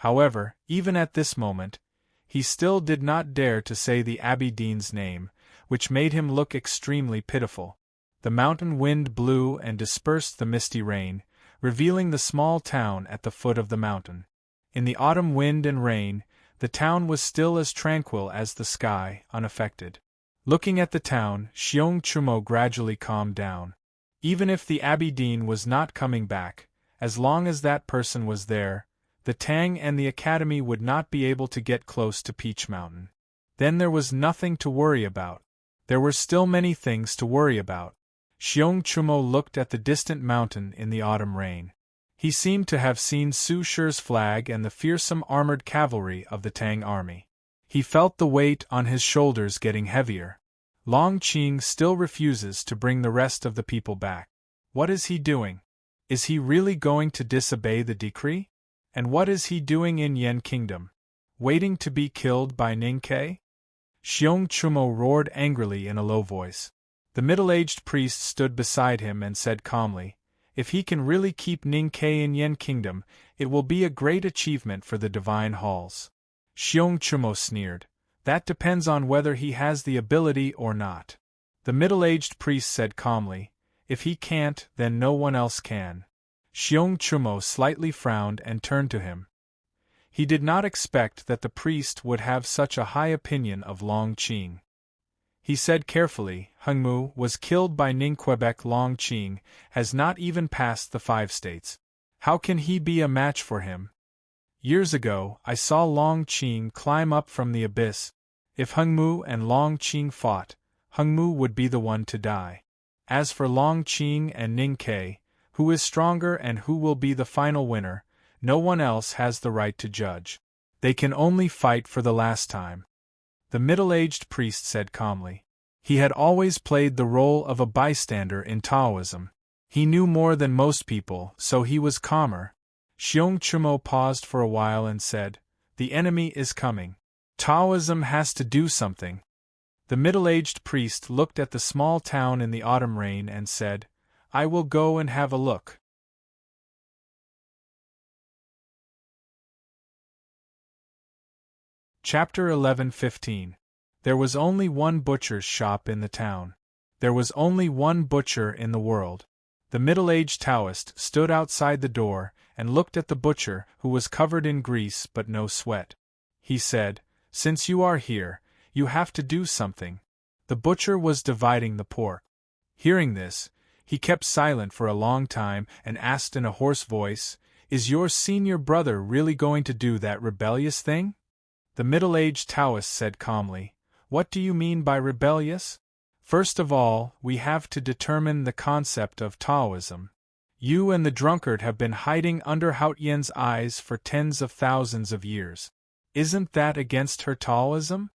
However, even at this moment, he still did not dare to say the Abbey Dean's name, which made him look extremely pitiful. The mountain wind blew and dispersed the misty rain, revealing the small town at the foot of the mountain. In the autumn wind and rain, the town was still as tranquil as the sky, unaffected. Looking at the town, Xiong Chumo gradually calmed down. Even if the Abbey Dean was not coming back, as long as that person was there, the Tang and the Academy would not be able to get close to Peach Mountain. Then there was nothing to worry about. There were still many things to worry about. Xiong Chumo looked at the distant mountain in the autumn rain. He seemed to have seen Su Shi's flag and the fearsome armored cavalry of the Tang army. He felt the weight on his shoulders getting heavier. Long Qing still refuses to bring the rest of the people back. What is he doing? Is he really going to disobey the decree? And what is he doing in Yen Kingdom? Waiting to be killed by Ning Ke? Xiong Chumo roared angrily in a low voice. The middle-aged priest stood beside him and said calmly, "If he can really keep Ning Ke in Yen Kingdom, it will be a great achievement for the Divine Halls." Xiong Chumo sneered. "That depends on whether he has the ability or not." The middle-aged priest said calmly, "If he can't, then no one else can." Xiong Chumo slightly frowned and turned to him. He did not expect that the priest would have such a high opinion of Long Qing. He said carefully, "Hengmu was killed by Ning Quebec. Long Qing has not even passed the 5 states. How can he be a match for him? Years ago, I saw Long Qing climb up from the abyss. If Hengmu and Long Qing fought, Hengmu would be the one to die. As for Long Qing and Ning Ke, who is stronger and who will be the final winner, no one else has the right to judge. They can only fight for the last time." The middle-aged priest said calmly. He had always played the role of a bystander in Taoism. He knew more than most people, so he was calmer. Xiong Chumo paused for a while and said, "The enemy is coming. Taoism has to do something." The middle-aged priest looked at the small town in the autumn rain and said, "I will go and have a look." Chapter 11:15. There was only one butcher's shop in the town. There was only one butcher in the world. The middle-aged Taoist stood outside the door and looked at the butcher, who was covered in grease but no sweat. He said, "Since you are here, you have to do something." The butcher was dividing the pork. Hearing this, he kept silent for a long time and asked in a hoarse voice, "Is your senior brother really going to do that rebellious thing?" The middle-aged Taoist said calmly, "What do you mean by rebellious? First of all, we have to determine the concept of Taoism. You and the drunkard have been hiding under Haotian's eyes for tens of thousands of years. Isn't that against her Taoism?"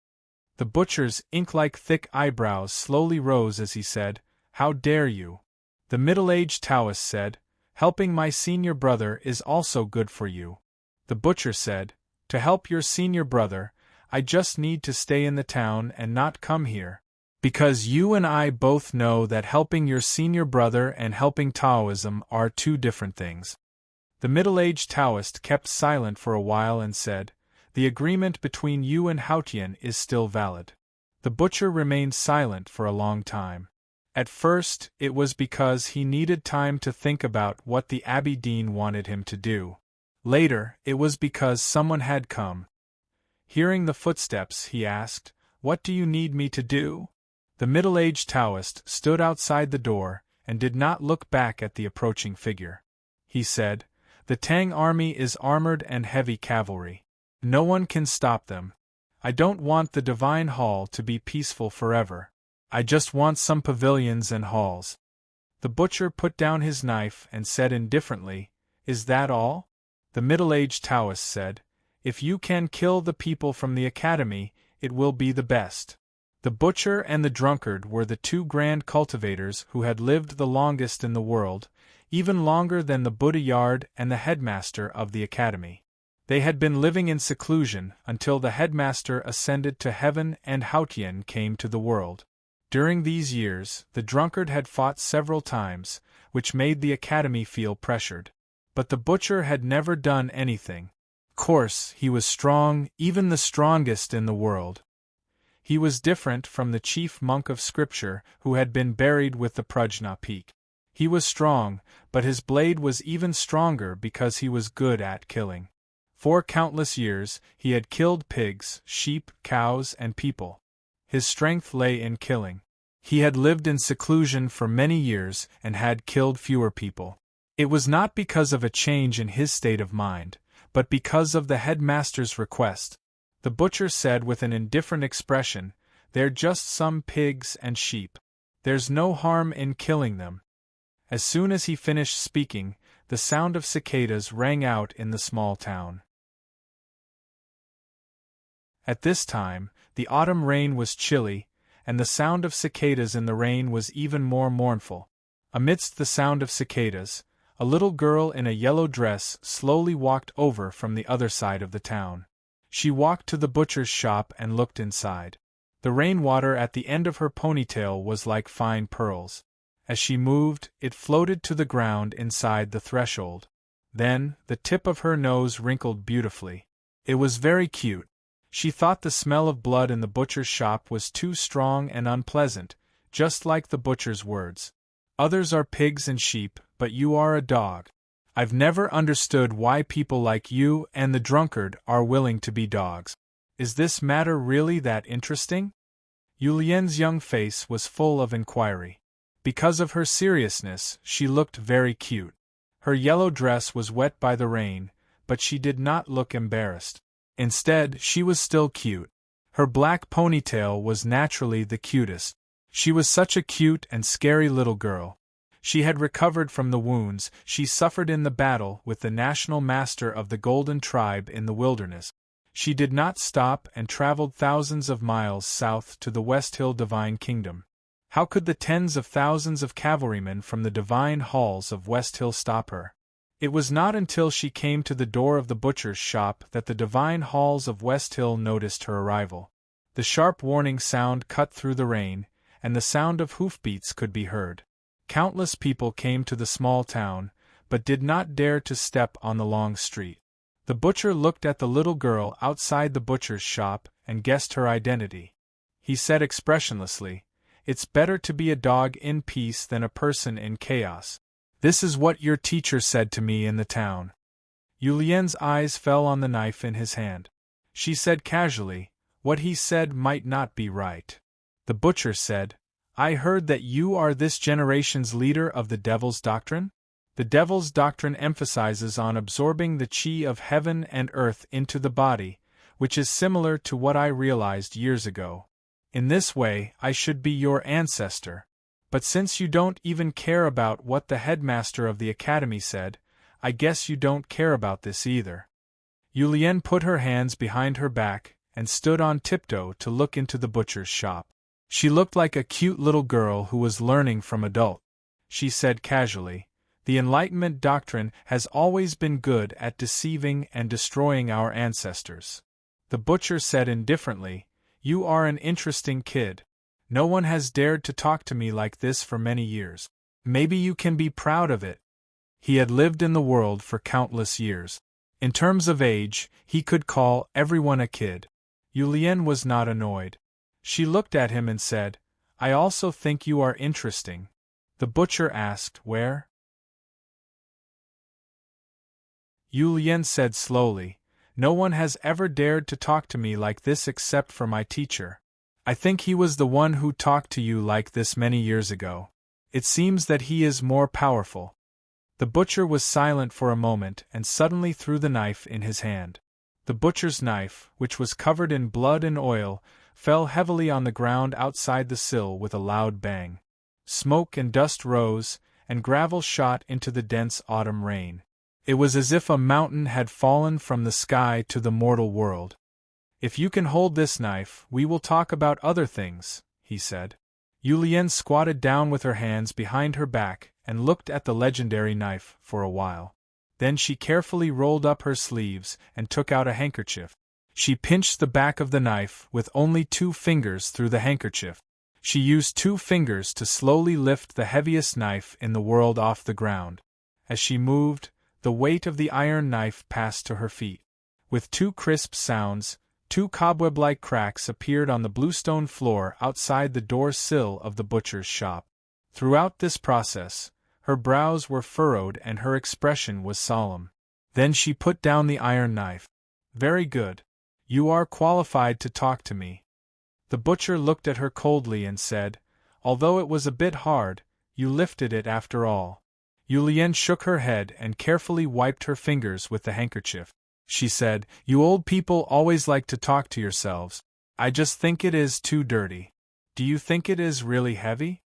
The butcher's ink-like thick eyebrows slowly rose as he said, "How dare you?" The middle-aged Taoist said, "Helping my senior brother is also good for you." The butcher said, "To help your senior brother, I just need to stay in the town and not come here. Because you and I both know that helping your senior brother and helping Taoism are two different things." The middle-aged Taoist kept silent for a while and said, "The agreement between you and Haotian is still valid." The butcher remained silent for a long time. At first, it was because he needed time to think about what the Abbey Dean wanted him to do. Later, it was because someone had come. Hearing the footsteps, he asked, "What do you need me to do?" The middle-aged Taoist stood outside the door and did not look back at the approaching figure. He said, "The Tang army is armored and heavy cavalry. No one can stop them. I don't want the Divine Hall to be peaceful forever. I just want some pavilions and halls." The butcher put down his knife and said indifferently, "Is that all?" The middle-aged Taoist said, "If you can kill the people from the academy, it will be the best." The butcher and the drunkard were the two grand cultivators who had lived the longest in the world, even longer than the Buddha Yard and the headmaster of the academy. They had been living in seclusion until the headmaster ascended to heaven and Haotian came to the world. During these years, the drunkard had fought several times, which made the academy feel pressured. But the butcher had never done anything. Of course, he was strong, even the strongest in the world. He was different from the chief monk of scripture who had been buried with the Prajna Peak. He was strong, but his blade was even stronger because he was good at killing. For countless years, he had killed pigs, sheep, cows, and people. His strength lay in killing. He had lived in seclusion for many years and had killed fewer people. It was not because of a change in his state of mind, but because of the headmaster's request. The butcher said with an indifferent expression, "They're just some pigs and sheep. There's no harm in killing them." As soon as he finished speaking, the sound of cicadas rang out in the small town. At this time, the autumn rain was chilly, and the sound of cicadas in the rain was even more mournful. Amidst the sound of cicadas, a little girl in a yellow dress slowly walked over from the other side of the town. She walked to the butcher's shop and looked inside. The rainwater at the end of her ponytail was like fine pearls. As she moved, it floated to the ground inside the threshold. Then, the tip of her nose wrinkled beautifully. It was very cute. She thought the smell of blood in the butcher's shop was too strong and unpleasant, just like the butcher's words. "Others are pigs and sheep, but you are a dog. I've never understood why people like you and the drunkard are willing to be dogs. Is this matter really that interesting?" Yulien's young face was full of inquiry. Because of her seriousness, she looked very cute. Her yellow dress was wet by the rain, but she did not look embarrassed. Instead, she was still cute. Her black ponytail was naturally the cutest. She was such a cute and scary little girl. She had recovered from the wounds she suffered in the battle with the national master of the Golden Tribe in the wilderness. She did not stop and traveled thousands of miles south to the West Hill Divine Kingdom. How could the tens of thousands of cavalrymen from the divine halls of West Hill stop her? It was not until she came to the door of the butcher's shop that the divine halls of West Hill noticed her arrival. The sharp warning sound cut through the rain, and the sound of hoofbeats could be heard. Countless people came to the small town, but did not dare to step on the long street. The butcher looked at the little girl outside the butcher's shop and guessed her identity. He said expressionlessly, "It's better to be a dog in peace than a person in chaos. This is what your teacher said to me in the town." Yulien's eyes fell on the knife in his hand. She said casually, "What he said might not be right." The butcher said, "I heard that you are this generation's leader of the Devil's Doctrine? The Devil's Doctrine emphasizes on absorbing the chi of heaven and earth into the body, which is similar to what I realized years ago. In this way, I should be your ancestor. But since you don't even care about what the headmaster of the academy said, I guess you don't care about this either." Yulien put her hands behind her back and stood on tiptoe to look into the butcher's shop. She looked like a cute little girl who was learning from adult. She said casually, "The Enlightenment doctrine has always been good at deceiving and destroying our ancestors. The butcher said indifferently, "You are an interesting kid. No one has dared to talk to me like this for many years. Maybe you can be proud of it." He had lived in the world for countless years. In terms of age, he could call everyone a kid. Yulian was not annoyed. She looked at him and said, "I also think you are interesting." The butcher asked, "Where?" Yulian said slowly, "No one has ever dared to talk to me like this except for my teacher. I think he was the one who talked to you like this many years ago. It seems that he is more powerful." The butcher was silent for a moment and suddenly threw the knife in his hand. The butcher's knife, which was covered in blood and oil, fell heavily on the ground outside the sill with a loud bang. Smoke and dust rose, and gravel shot into the dense autumn rain. It was as if a mountain had fallen from the sky to the mortal world. "If you can hold this knife, we will talk about other things," he said. Yulian squatted down with her hands behind her back and looked at the legendary knife for a while. Then she carefully rolled up her sleeves and took out a handkerchief. She pinched the back of the knife with only 2 fingers through the handkerchief. She used 2 fingers to slowly lift the heaviest knife in the world off the ground. As she moved, the weight of the iron knife passed to her feet. With 2 crisp sounds, 2 cobweb-like cracks appeared on the bluestone floor outside the door sill of the butcher's shop. Throughout this process, her brows were furrowed and her expression was solemn. Then she put down the iron knife. "Very good. You are qualified to talk to me." The butcher looked at her coldly and said, "Although it was a bit hard, you lifted it after all." Yulian shook her head and carefully wiped her fingers with the handkerchief. She said, "You old people always like to talk to yourselves. I just think it is too dirty. Do you think it is really heavy?"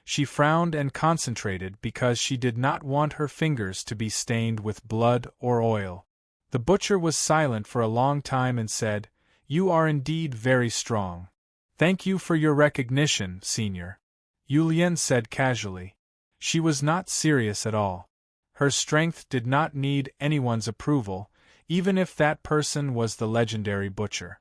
She frowned and concentrated because she did not want her fingers to be stained with blood or oil. The butcher was silent for a long time and said, "You are indeed very strong. Thank you for your recognition, Senior," Yulian said casually. She was not serious at all. Her strength did not need anyone's approval, even if that person was the legendary butcher.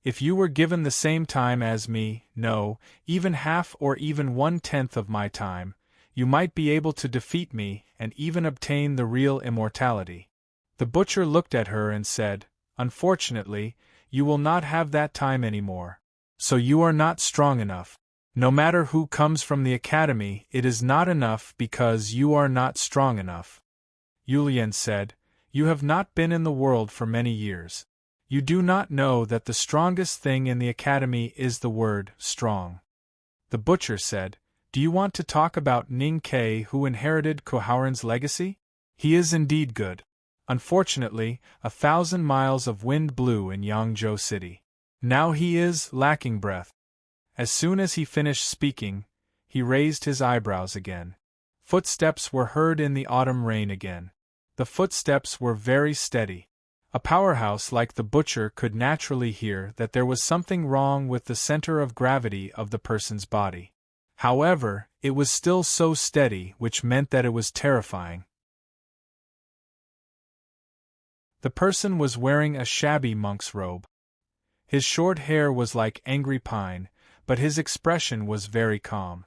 "If you were given the same time as me, no, even half or even 1/10 of my time, you might be able to defeat me and even obtain the real immortality." The butcher looked at her and said, "Unfortunately, you will not have that time anymore. So you are not strong enough. No matter who comes from the academy, it is not enough because you are not strong enough." Yulian said, "You have not been in the world for many years. You do not know that the strongest thing in the academy is the word strong." The butcher said, "Do you want to talk about Ning Ke who inherited Koharen's legacy? He is indeed good. Unfortunately, 1,000 miles of wind blew in Yangzhou City. Now he is lacking breath." As soon as he finished speaking, he raised his eyebrows again. Footsteps were heard in the autumn rain again. The footsteps were very steady. A powerhouse like the butcher could naturally hear that there was something wrong with the center of gravity of the person's body. However, it was still so steady, which meant that it was terrifying. The person was wearing a shabby monk's robe. His short hair was like angry pine, but his expression was very calm.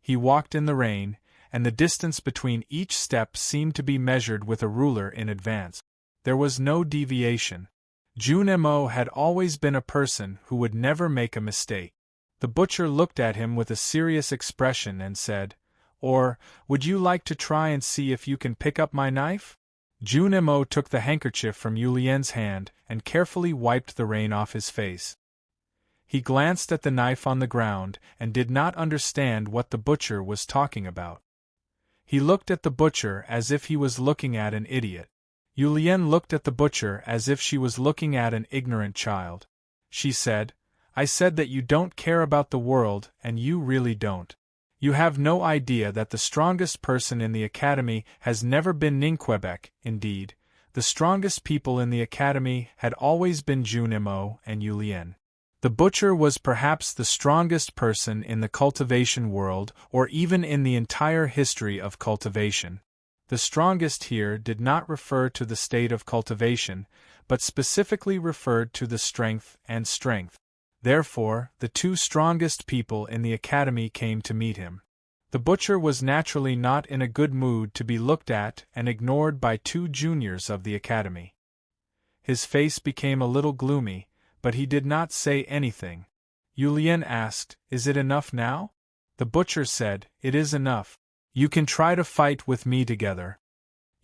He walked in the rain, and the distance between each step seemed to be measured with a ruler in advance. There was no deviation. Jun Mo had always been a person who would never make a mistake. The butcher looked at him with a serious expression and said, "Or, would you like to try and see if you can pick up my knife?" Jun Mo took the handkerchief from Yulian's hand and carefully wiped the rain off his face. He glanced at the knife on the ground and did not understand what the butcher was talking about. He looked at the butcher as if he was looking at an idiot. Yulian looked at the butcher as if she was looking at an ignorant child. She said, "I said that you don't care about the world, and you really don't. You have no idea that the strongest person in the academy has never been Ningquebec. Indeed, the strongest people in the academy had always been Jun Mo and Yulian. The butcher was perhaps the strongest person in the cultivation world or even in the entire history of cultivation. The strongest here did not refer to the state of cultivation, but specifically referred to the strength and strength. Therefore, the two strongest people in the academy came to meet him. The butcher was naturally not in a good mood to be looked at and ignored by two juniors of the academy. His face became a little gloomy, but he did not say anything. Julien asked, "Is it enough now?" The butcher said, "It is enough. You can try to fight with me together."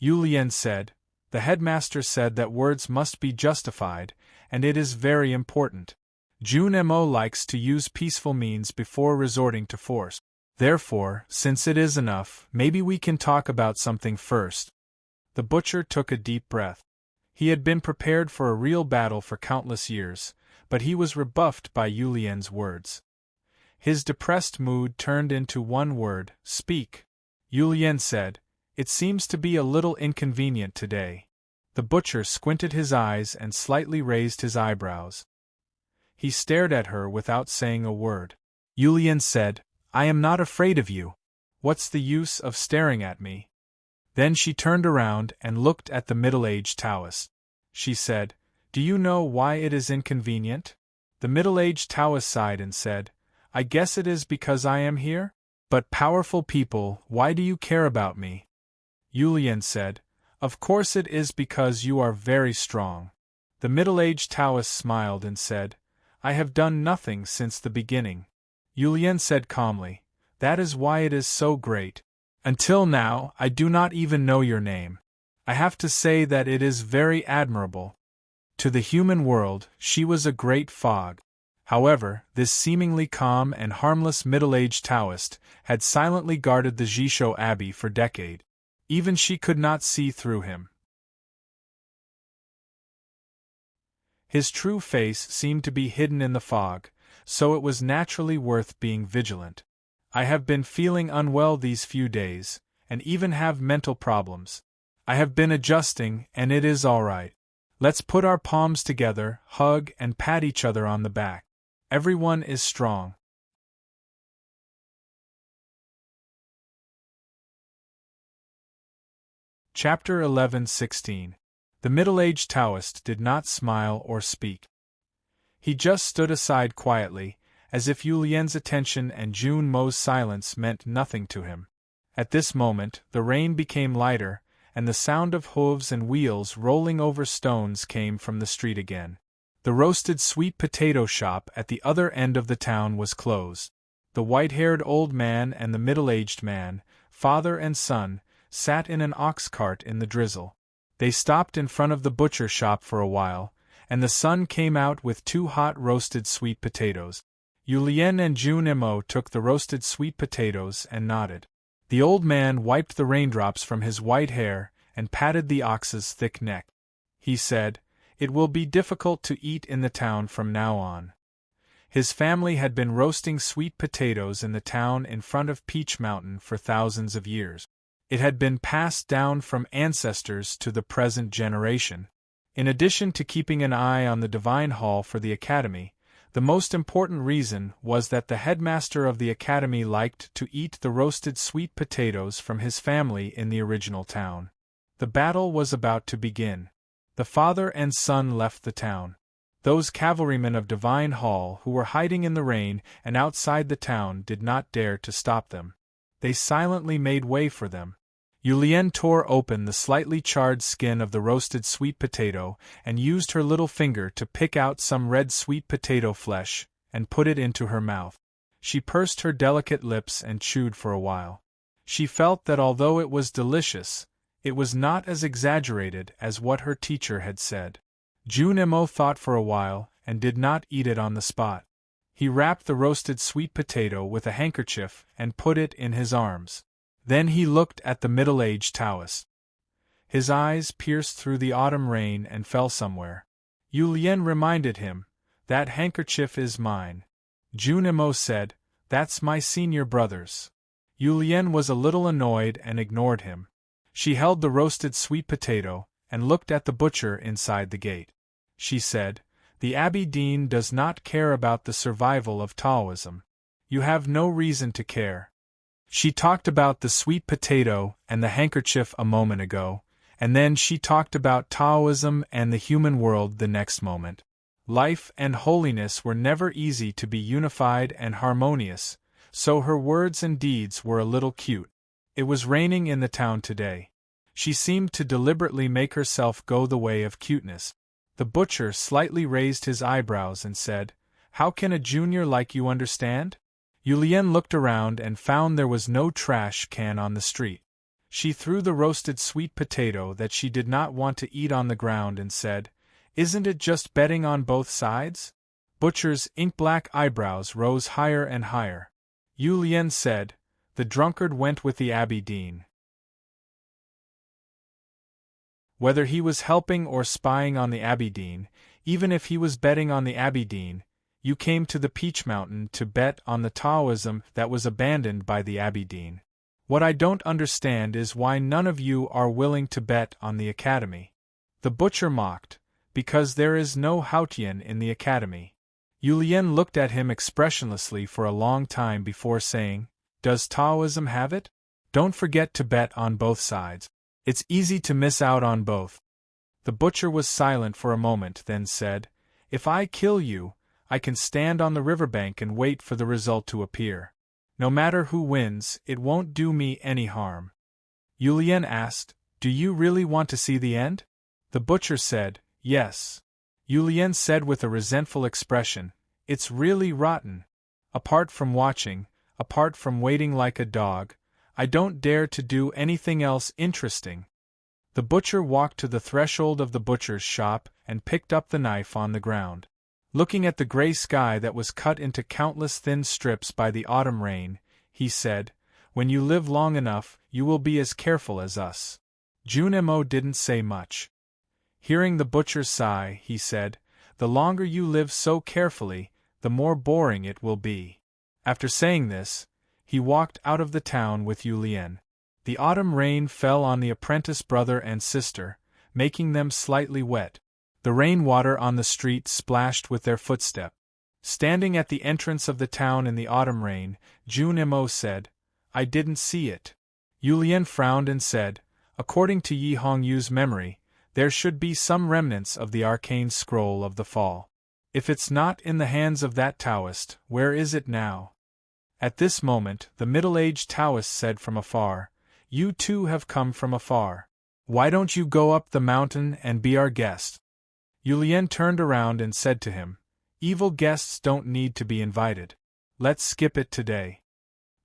Julien said, "The headmaster said that words must be justified, and it is very important. Junimo likes to use peaceful means before resorting to force. Therefore, since it is enough, maybe we can talk about something first." The butcher took a deep breath. He had been prepared for a real battle for countless years, but he was rebuffed by Julien's words. His depressed mood turned into one word: speak. Julien said, "It seems to be a little inconvenient today." The butcher squinted his eyes and slightly raised his eyebrows. He stared at her without saying a word. Julien said, "I am not afraid of you. What's the use of staring at me?" Then she turned around and looked at the middle-aged Taoist. She said, "Do you know why it is inconvenient?" The middle-aged Taoist sighed and said, "I guess it is because I am here? But powerful people, why do you care about me?" Julien said, "Of course it is because you are very strong." The middle-aged Taoist smiled and said, "I have done nothing since the beginning." Julien said calmly, "That is why it is so great. Until now, I do not even know your name. I have to say that it is very admirable." To the human world, she was a great fog. However, this seemingly calm and harmless middle-aged Taoist had silently guarded the Jisho Abbey for decades. Even she could not see through him. His true face seemed to be hidden in the fog, so it was naturally worth being vigilant. "I have been feeling unwell these few days, and even have mental problems. I have been adjusting, and it is all right. Let's put our palms together, hug, and pat each other on the back. Everyone is strong." Chapter 11:16. The middle-aged Taoist did not smile or speak. He just stood aside quietly, as if Julien's attention and June Mo's silence meant nothing to him. At this moment, the rain became lighter, and the sound of hooves and wheels rolling over stones came from the street again. The roasted sweet potato shop at the other end of the town was closed. The white-haired old man and the middle-aged man, father and son, sat in an ox cart in the drizzle. They stopped in front of the butcher shop for a while, and the son came out with 2 hot roasted sweet potatoes. Julien and Junimo took the roasted sweet potatoes and nodded. The old man wiped the raindrops from his white hair and patted the ox's thick neck. He said, "It will be difficult to eat in the town from now on." His family had been roasting sweet potatoes in the town in front of Peach Mountain for thousands of years. It had been passed down from ancestors to the present generation. In addition to keeping an eye on the Divine Hall for the Academy, the most important reason was that the headmaster of the Academy liked to eat the roasted sweet potatoes from his family in the original town. The battle was about to begin. The father and son left the town. Those cavalrymen of Divine Hall who were hiding in the rain and outside the town did not dare to stop them. They silently made way for them. Julien tore open the slightly charred skin of the roasted sweet potato and used her little finger to pick out some red sweet potato flesh and put it into her mouth. She pursed her delicate lips and chewed for a while. She felt that although it was delicious, it was not as exaggerated as what her teacher had said. Junimo thought for a while and did not eat it on the spot. He wrapped the roasted sweet potato with a handkerchief and put it in his arms. Then he looked at the middle-aged Taoist. His eyes pierced through the autumn rain and fell somewhere. Julien reminded him, "That handkerchief is mine." Junimo said, "That's my senior brother's." Julien was a little annoyed and ignored him. She held the roasted sweet potato and looked at the butcher inside the gate. She said, "The Abbey Dean does not care about the survival of Taoism. You have no reason to care." She talked about the sweet potato and the handkerchief a moment ago, And then she talked about Taoism and the human world the next moment. Life and holiness were never easy to be unified and harmonious, so her words and deeds were a little cute. It was raining in the town today. She seemed to deliberately make herself go the way of cuteness. The butcher slightly raised his eyebrows and said, "How can a junior like you understand?" Yulien looked around and found there was no trash can on the street. She threw the roasted sweet potato that she did not want to eat on the ground and said, "Isn't it just betting on both sides?" Butcher's ink-black eyebrows rose higher and higher. Yulien said, "The drunkard went with the Abbey Dean." Whether he was helping or spying on the Abbey Dean, even if he was betting on the Abbey Dean, you came to the Peach Mountain to bet on the Taoism that was abandoned by the Abbey Dean. What I don't understand is why none of you are willing to bet on the Academy. The butcher mocked, "Because there is no Haotian in the Academy." Yulien looked at him expressionlessly for a long time before saying, "Does Taoism have it? Don't forget to bet on both sides. It's easy to miss out on both." The butcher was silent for a moment, then said, "If I kill you, I can stand on the riverbank and wait for the result to appear. No matter who wins, it won't do me any harm." Yulien asked, "Do you really want to see the end?" The butcher said, "Yes." Yulien said with a resentful expression, "It's really rotten. Apart from watching, apart from waiting like a dog, I don't dare to do anything else interesting." The butcher walked to the threshold of the butcher's shop and picked up the knife on the ground. Looking at the gray sky that was cut into countless thin strips by the autumn rain, he said, "When you live long enough, you will be as careful as us." Junemo didn't say much. Hearing the butcher sigh, he said, "The longer you live so carefully, the more boring it will be." After saying this, he walked out of the town with Yulien. The autumn rain fell on the apprentice brother and sister, making them slightly wet. The rainwater on the street splashed with their footstep. Standing at the entrance of the town in the autumn rain, Junemo said, "I didn't see it." Yulien frowned and said, "According to Yi Hongyu's memory, there should be some remnants of the arcane scroll of the fall. If it's not in the hands of that Taoist, where is it now?" At this moment, the middle-aged Taoist said from afar, "You too have come from afar. Why don't you go up the mountain and be our guest?" Yulien turned around and said to him, "Evil guests don't need to be invited. Let's skip it today."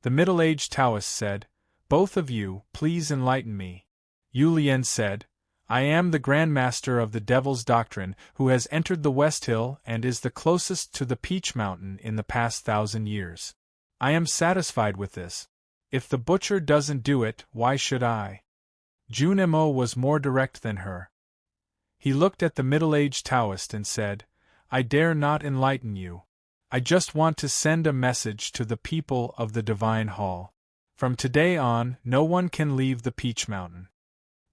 The middle-aged Taoist said, "Both of you, please enlighten me." Yulien said, "I am the Grand Master of the Devil's Doctrine who has entered the West Hill and is the closest to the Peach Mountain in the past 1,000 years. I am satisfied with this. If the butcher doesn't do it, why should I?" Junemo was more direct than her. He looked at the middle-aged Taoist and said, "I dare not enlighten you. I just want to send a message to the people of the Divine Hall. From today on, no one can leave the Peach Mountain."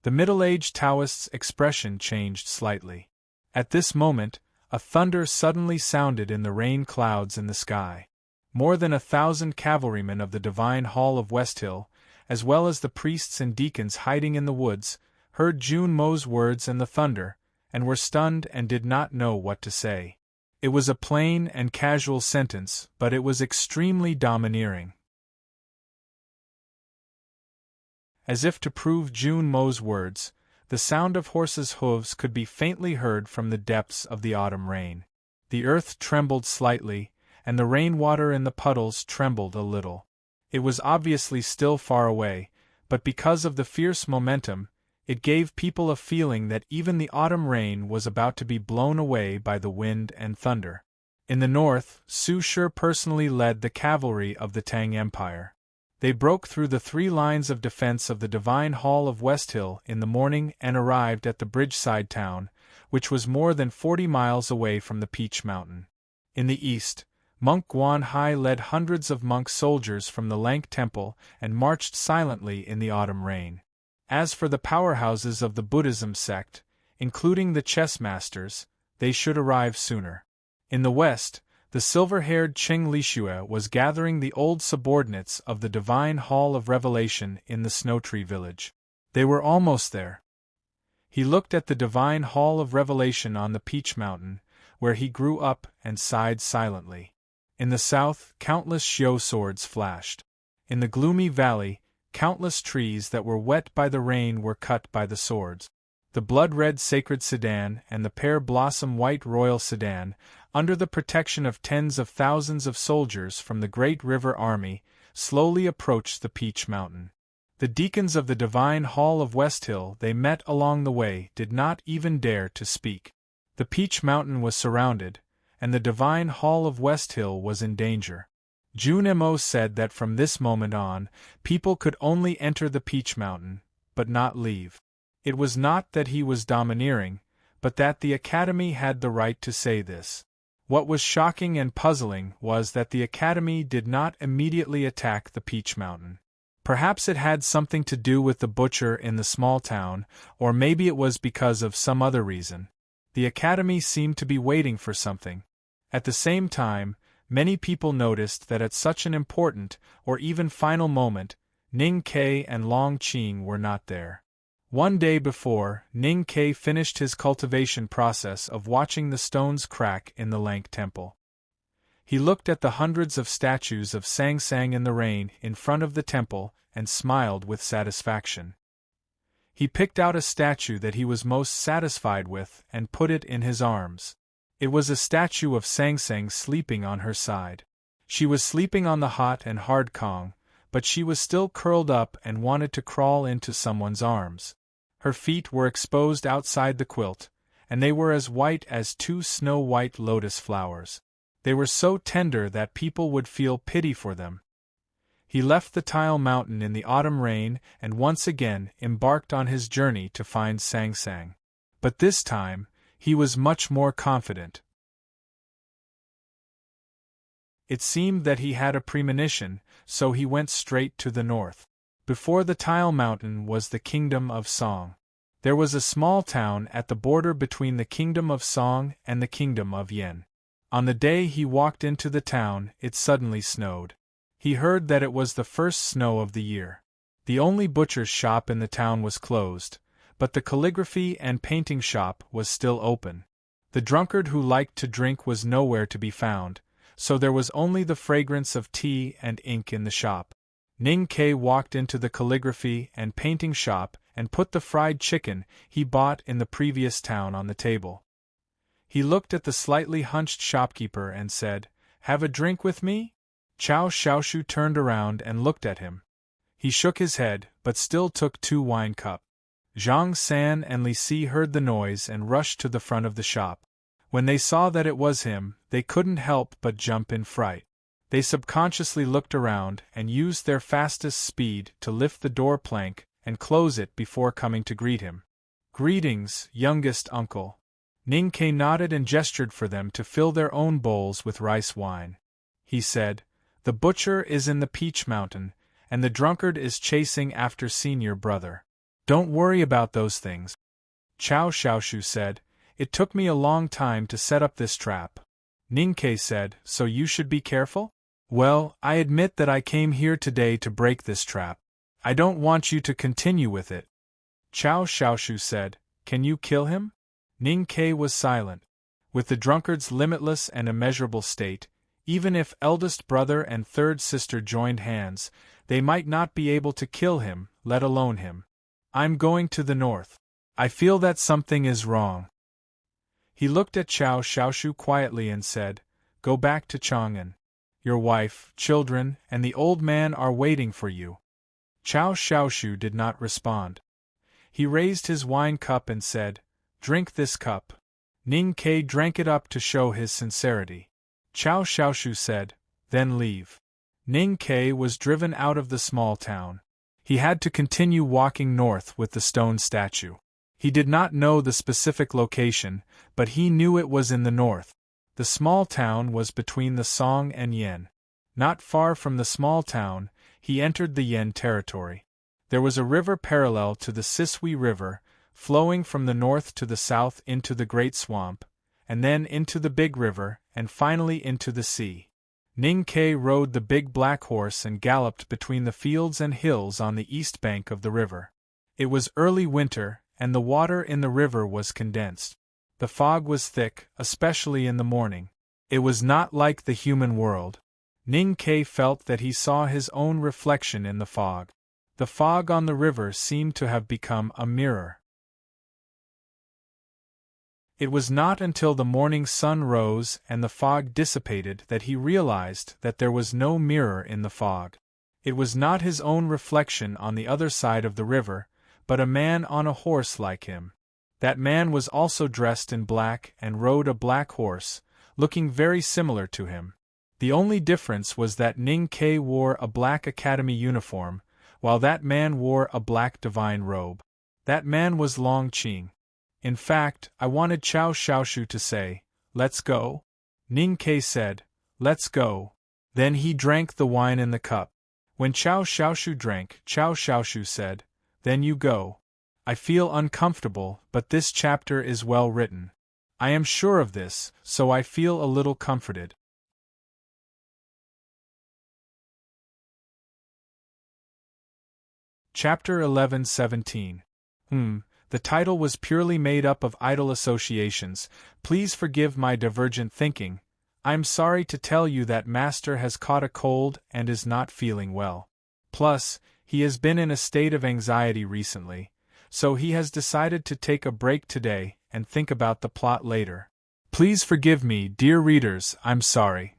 The middle-aged Taoist's expression changed slightly. At this moment, a thunder suddenly sounded in the rain clouds in the sky. More than 1,000 cavalrymen of the Divine Hall of Westhill, as well as the priests and deacons hiding in the woods, heard Junemo's words and the thunder, and were stunned and did not know what to say. It was a plain and casual sentence, but it was extremely domineering. As if to prove Junemo's words, the sound of horses' hooves could be faintly heard from the depths of the autumn rain. The earth trembled slightly, and the rainwater in the puddles trembled a little. It was obviously still far away, but because of the fierce momentum, it gave people a feeling that even the autumn rain was about to be blown away by the wind and thunder. In the north, Su Shi personally led the cavalry of the Tang Empire. They broke through the 3 lines of defense of the Divine Hall of Westhill in the morning and arrived at the bridgeside town, which was more than 40 miles away from the Peach Mountain. In the east, Monk Guan Hai led hundreds of monk soldiers from the Lank Temple and marched silently in the autumn rain. As for the powerhouses of the Buddhism sect, including the chess masters, they should arrive sooner. In the west, the silver-haired Qing Lixue was gathering the old subordinates of the Divine Hall of Revelation in the Snowtree Village. They were almost there. He looked at the divine hall of revelation on the Peach Mountain, where he grew up, and sighed silently. In the south, countless shio swords flashed. In the gloomy valley, countless trees that were wet by the rain were cut by the swords. The blood-red sacred sedan and the pear-blossom white royal sedan, under the protection of tens of thousands of soldiers from the great river army, slowly approached the Peach Mountain. The deacons of the divine hall of Westhill they met along the way did not even dare to speak. The Peach Mountain was surrounded, and the divine hall of Westhill was in danger. Junimo said that from this moment on, people could only enter the Peach Mountain, but not leave. It was not that he was domineering, but that the Academy had the right to say this. What was shocking and puzzling was that the Academy did not immediately attack the Peach Mountain. Perhaps it had something to do with the butcher in the small town, or maybe it was because of some other reason. The Academy seemed to be waiting for something. At the same time, many people noticed that at such an important, or even final moment, Ning Ke and Long Qing were not there. One day before, Ning Ke finished his cultivation process of watching the stones crack in the Lank Temple. He looked at the hundreds of statues of Sang Sang in the rain in front of the temple and smiled with satisfaction. He picked out a statue that he was most satisfied with and put it in his arms. It was a statue of Sang Sang sleeping on her side. She was sleeping on the hot and hard Kong, but she was still curled up and wanted to crawl into someone's arms. Her feet were exposed outside the quilt, and they were as white as two snow-white lotus flowers. They were so tender that people would feel pity for them. He left the Tile Mountain in the autumn rain and once again embarked on his journey to find Sang Sang. But this time, he was much more confident. It seemed that he had a premonition, so he went straight to the north. Before the Tile Mountain was the Kingdom of Song. There was a small town at the border between the Kingdom of Song and the Kingdom of Yen. On the day he walked into the town, it suddenly snowed. He heard that it was the first snow of the year. The only butcher's shop in the town was closed, but the calligraphy and painting shop was still open. The drunkard who liked to drink was nowhere to be found, so there was only the fragrance of tea and ink in the shop. Ning Ke walked into the calligraphy and painting shop and put the fried chicken he bought in the previous town on the table. He looked at the slightly hunched shopkeeper and said, "Have a drink with me?" Chao Xiaoshu turned around and looked at him. He shook his head, but still took 2 wine cups. Zhang San and Li Si heard the noise and rushed to the front of the shop. When they saw that it was him, they couldn't help but jump in fright. They subconsciously looked around and used their fastest speed to lift the door plank and close it before coming to greet him. "Greetings, youngest uncle." Ning Ke nodded and gestured for them to fill their own bowls with rice wine. He said, "The butcher is in the Peach Mountain, and the drunkard is chasing after senior brother. Don't worry about those things." Chao Xiaoshu said, "It took me a long time to set up this trap." Ning Ke said, "So you should be careful?" "Well, I admit that I came here today to break this trap. I don't want you to continue with it." Chao Xiaoshu said, "Can you kill him?" Ning Ke was silent. With the drunkard's limitless and immeasurable state, even if eldest brother and third sister joined hands, they might not be able to kill him, let alone him. "I'm going to the north. I feel that something is wrong." He looked at Chao Xiaoshu quietly and said, "Go back to Chang'an. Your wife, children, and the old man are waiting for you." Chao Xiaoshu did not respond. He raised his wine cup and said, "Drink this cup." Ning Ke drank it up to show his sincerity. Chao Xiaoshu said, "Then leave." Ning Ke was driven out of the small town. He had to continue walking north with the stone statue. He did not know the specific location, but he knew it was in the north. The small town was between the Song and Yen. Not far from the small town, he entered the Yen territory. There was a river parallel to the Sisui River, flowing from the north to the south into the Great Swamp, and then into the Big River, and finally into the sea. Ning Ke rode the big black horse and galloped between the fields and hills on the east bank of the river. It was early winter, and the water in the river was condensed. The fog was thick, especially in the morning. It was not like the human world. Ning Ke felt that he saw his own reflection in the fog. The fog on the river seemed to have become a mirror. It was not until the morning sun rose and the fog dissipated that he realized that there was no mirror in the fog. It was not his own reflection on the other side of the river, but a man on a horse like him. That man was also dressed in black and rode a black horse, looking very similar to him. The only difference was that Ning Ke wore a black academy uniform, while that man wore a black divine robe. That man was Long Qing. In fact, I wanted Qiao Shaoshu to say, "Let's go?" Ning Ke said, "Let's go." Then he drank the wine in the cup. When Qiao Shaoshu drank, Qiao Shaoshu said, "Then you go." I feel uncomfortable, but this chapter is well written. I am sure of this, so I feel a little comforted. Chapter 11:17. The title was purely made up of idle associations. Please forgive my divergent thinking. I'm sorry to tell you that Master has caught a cold and is not feeling well. Plus, he has been in a state of anxiety recently, so he has decided to take a break today and think about the plot later. Please forgive me, dear readers, I'm sorry.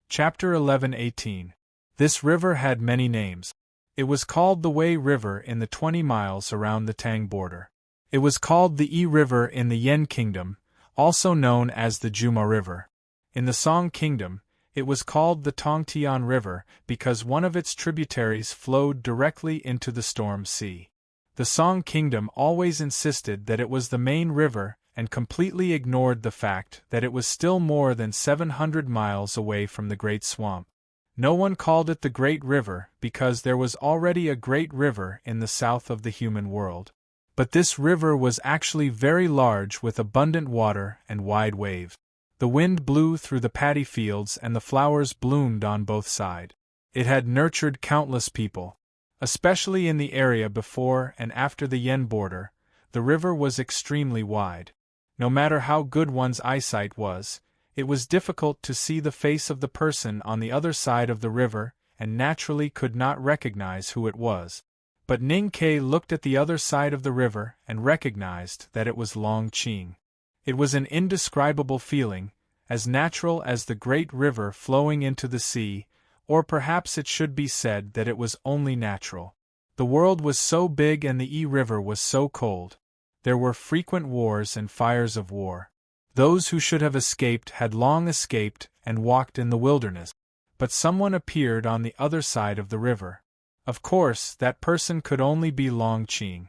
Chapter 11:18. This river had many names. It was called the Wei River in the 20 miles around the Tang border. It was called the Yi River in the Yan Kingdom, also known as the Juma River. In the Song Kingdom, it was called the Tongtian River because one of its tributaries flowed directly into the Storm Sea. The Song Kingdom always insisted that it was the main river and completely ignored the fact that it was still more than 700 miles away from the Great Swamp. No one called it the Great River because there was already a great river in the south of the human world. But this river was actually very large with abundant water and wide waves. The wind blew through the paddy fields and the flowers bloomed on both sides. It had nurtured countless people. Especially in the area before and after the Yen border, the river was extremely wide. No matter how good one's eyesight was, it was difficult to see the face of the person on the other side of the river and naturally could not recognize who it was. But Ning Ke looked at the other side of the river and recognized that it was Long Qing. It was an indescribable feeling, as natural as the great river flowing into the sea, or perhaps it should be said that it was only natural. The world was so big and the Yi River was so cold. There were frequent wars and fires of war. Those who should have escaped had long escaped and walked in the wilderness. But someone appeared on the other side of the river. Of course, that person could only be Long Qing.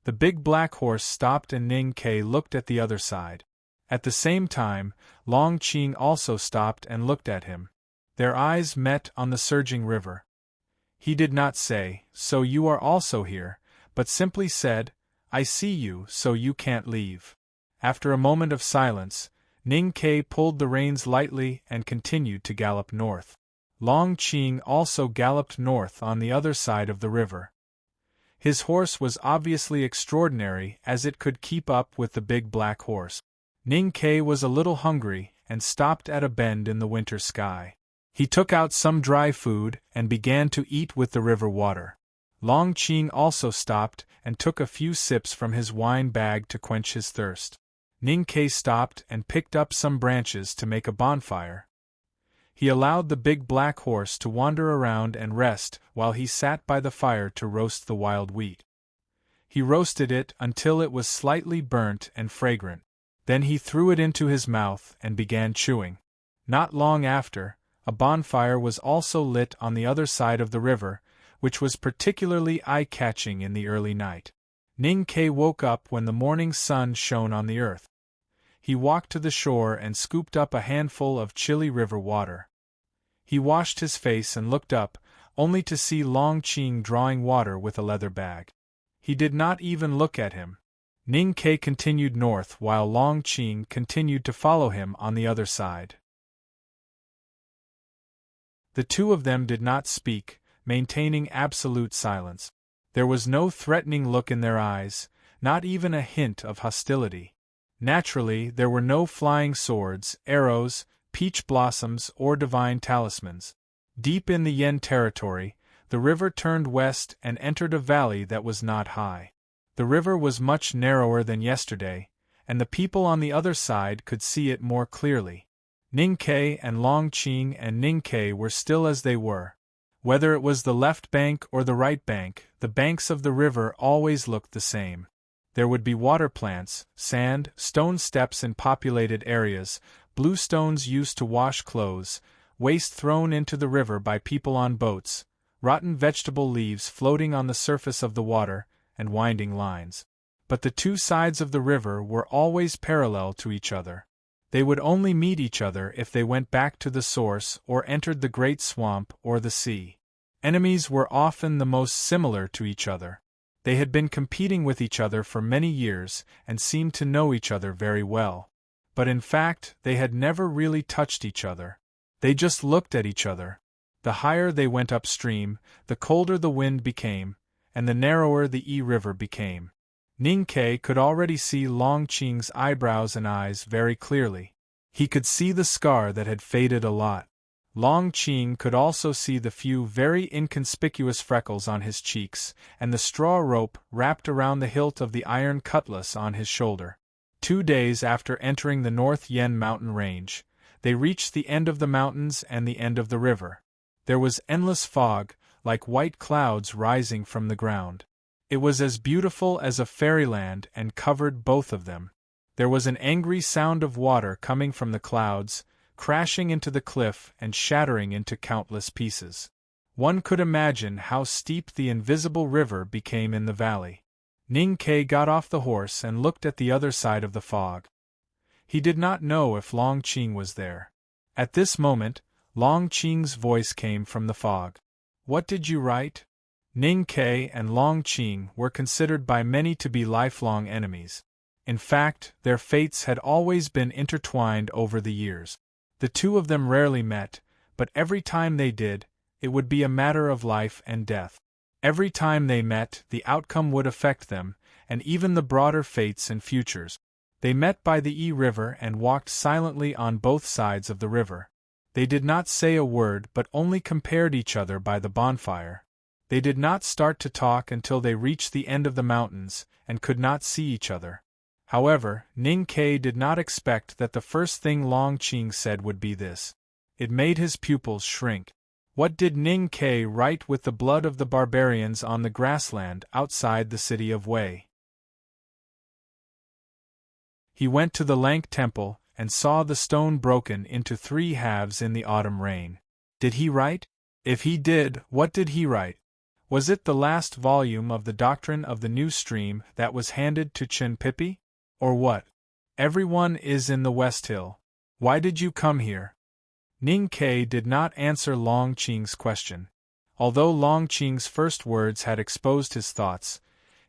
The big black horse stopped and Ning Ke looked at the other side. At the same time, Long Qing also stopped and looked at him. Their eyes met on the surging river. He did not say, "So you are also here," but simply said, "I see you, so you can't leave." After a moment of silence, Ning Ke pulled the reins lightly and continued to gallop north. Long Qing also galloped north on the other side of the river. His horse was obviously extraordinary as it could keep up with the big black horse. Ning Ke was a little hungry and stopped at a bend in the winter sky. He took out some dry food and began to eat with the river water. Long Qing also stopped and took a few sips from his wine bag to quench his thirst. Ning Ke stopped and picked up some branches to make a bonfire. He allowed the big black horse to wander around and rest while he sat by the fire to roast the wild wheat. He roasted it until it was slightly burnt and fragrant. Then he threw it into his mouth and began chewing. Not long after, a bonfire was also lit on the other side of the river, which was particularly eye-catching in the early night. Ning Ke woke up when the morning sun shone on the earth. He walked to the shore and scooped up a handful of chilly river water. He washed his face and looked up, only to see Long Qing drawing water with a leather bag. He did not even look at him. Ning Ke continued north while Long Qing continued to follow him on the other side. The two of them did not speak, maintaining absolute silence. There was no threatening look in their eyes, not even a hint of hostility. Naturally, there were no flying swords, arrows, peach blossoms, or divine talismans. Deep in the Yen territory, the river turned west and entered a valley that was not high. The river was much narrower than yesterday, and the people on the other side could see it more clearly. Ningke and Longqing and Ningke were still as they were. Whether it was the left bank or the right bank, the banks of the river always looked the same. There would be water plants, sand, stone steps in populated areas, blue stones used to wash clothes, waste thrown into the river by people on boats, rotten vegetable leaves floating on the surface of the water, and winding lines. But the two sides of the river were always parallel to each other. They would only meet each other if they went back to the source or entered the great swamp or the sea. Enemies were often the most similar to each other. They had been competing with each other for many years and seemed to know each other very well. But in fact, they had never really touched each other. They just looked at each other. The higher they went upstream, the colder the wind became, and the narrower the River became. Ningke could already see Longqing's eyebrows and eyes very clearly. He could see the scar that had faded a lot. Longqing could also see the few very inconspicuous freckles on his cheeks, and the straw rope wrapped around the hilt of the iron cutlass on his shoulder. 2 days after entering the North Yen mountain range, they reached the end of the mountains and the end of the river. There was endless fog, like white clouds rising from the ground. It was as beautiful as a fairyland and covered both of them. There was an angry sound of water coming from the clouds, crashing into the cliff and shattering into countless pieces. One could imagine how steep the invisible river became in the valley. Ningke got off the horse and looked at the other side of the fog. He did not know if Longqing was there. At this moment, Longqing's voice came from the fog. "What did you write?" Ningke and Longqing were considered by many to be lifelong enemies. In fact, their fates had always been intertwined over the years. The two of them rarely met, but every time they did, it would be a matter of life and death. Every time they met, the outcome would affect them, and even the broader fates and futures. They met by the River and walked silently on both sides of the river. They did not say a word but only compared each other by the bonfire. They did not start to talk until they reached the end of the mountains, and could not see each other. However, Ningke did not expect that the first thing Longqing said would be this. It made his pupils shrink. What did Ningke write with the blood of the barbarians on the grassland outside the city of Wei? He went to the Lank Temple, and saw the stone broken into 3 halves in the autumn rain. Did he write? If he did, what did he write? Was it the last volume of the Doctrine of the New Stream that was handed to Chen Pippi? Or what? Everyone is in the West Hill. Why did you come here? Ningke did not answer Longqing's question. Although Longqing's first words had exposed his thoughts,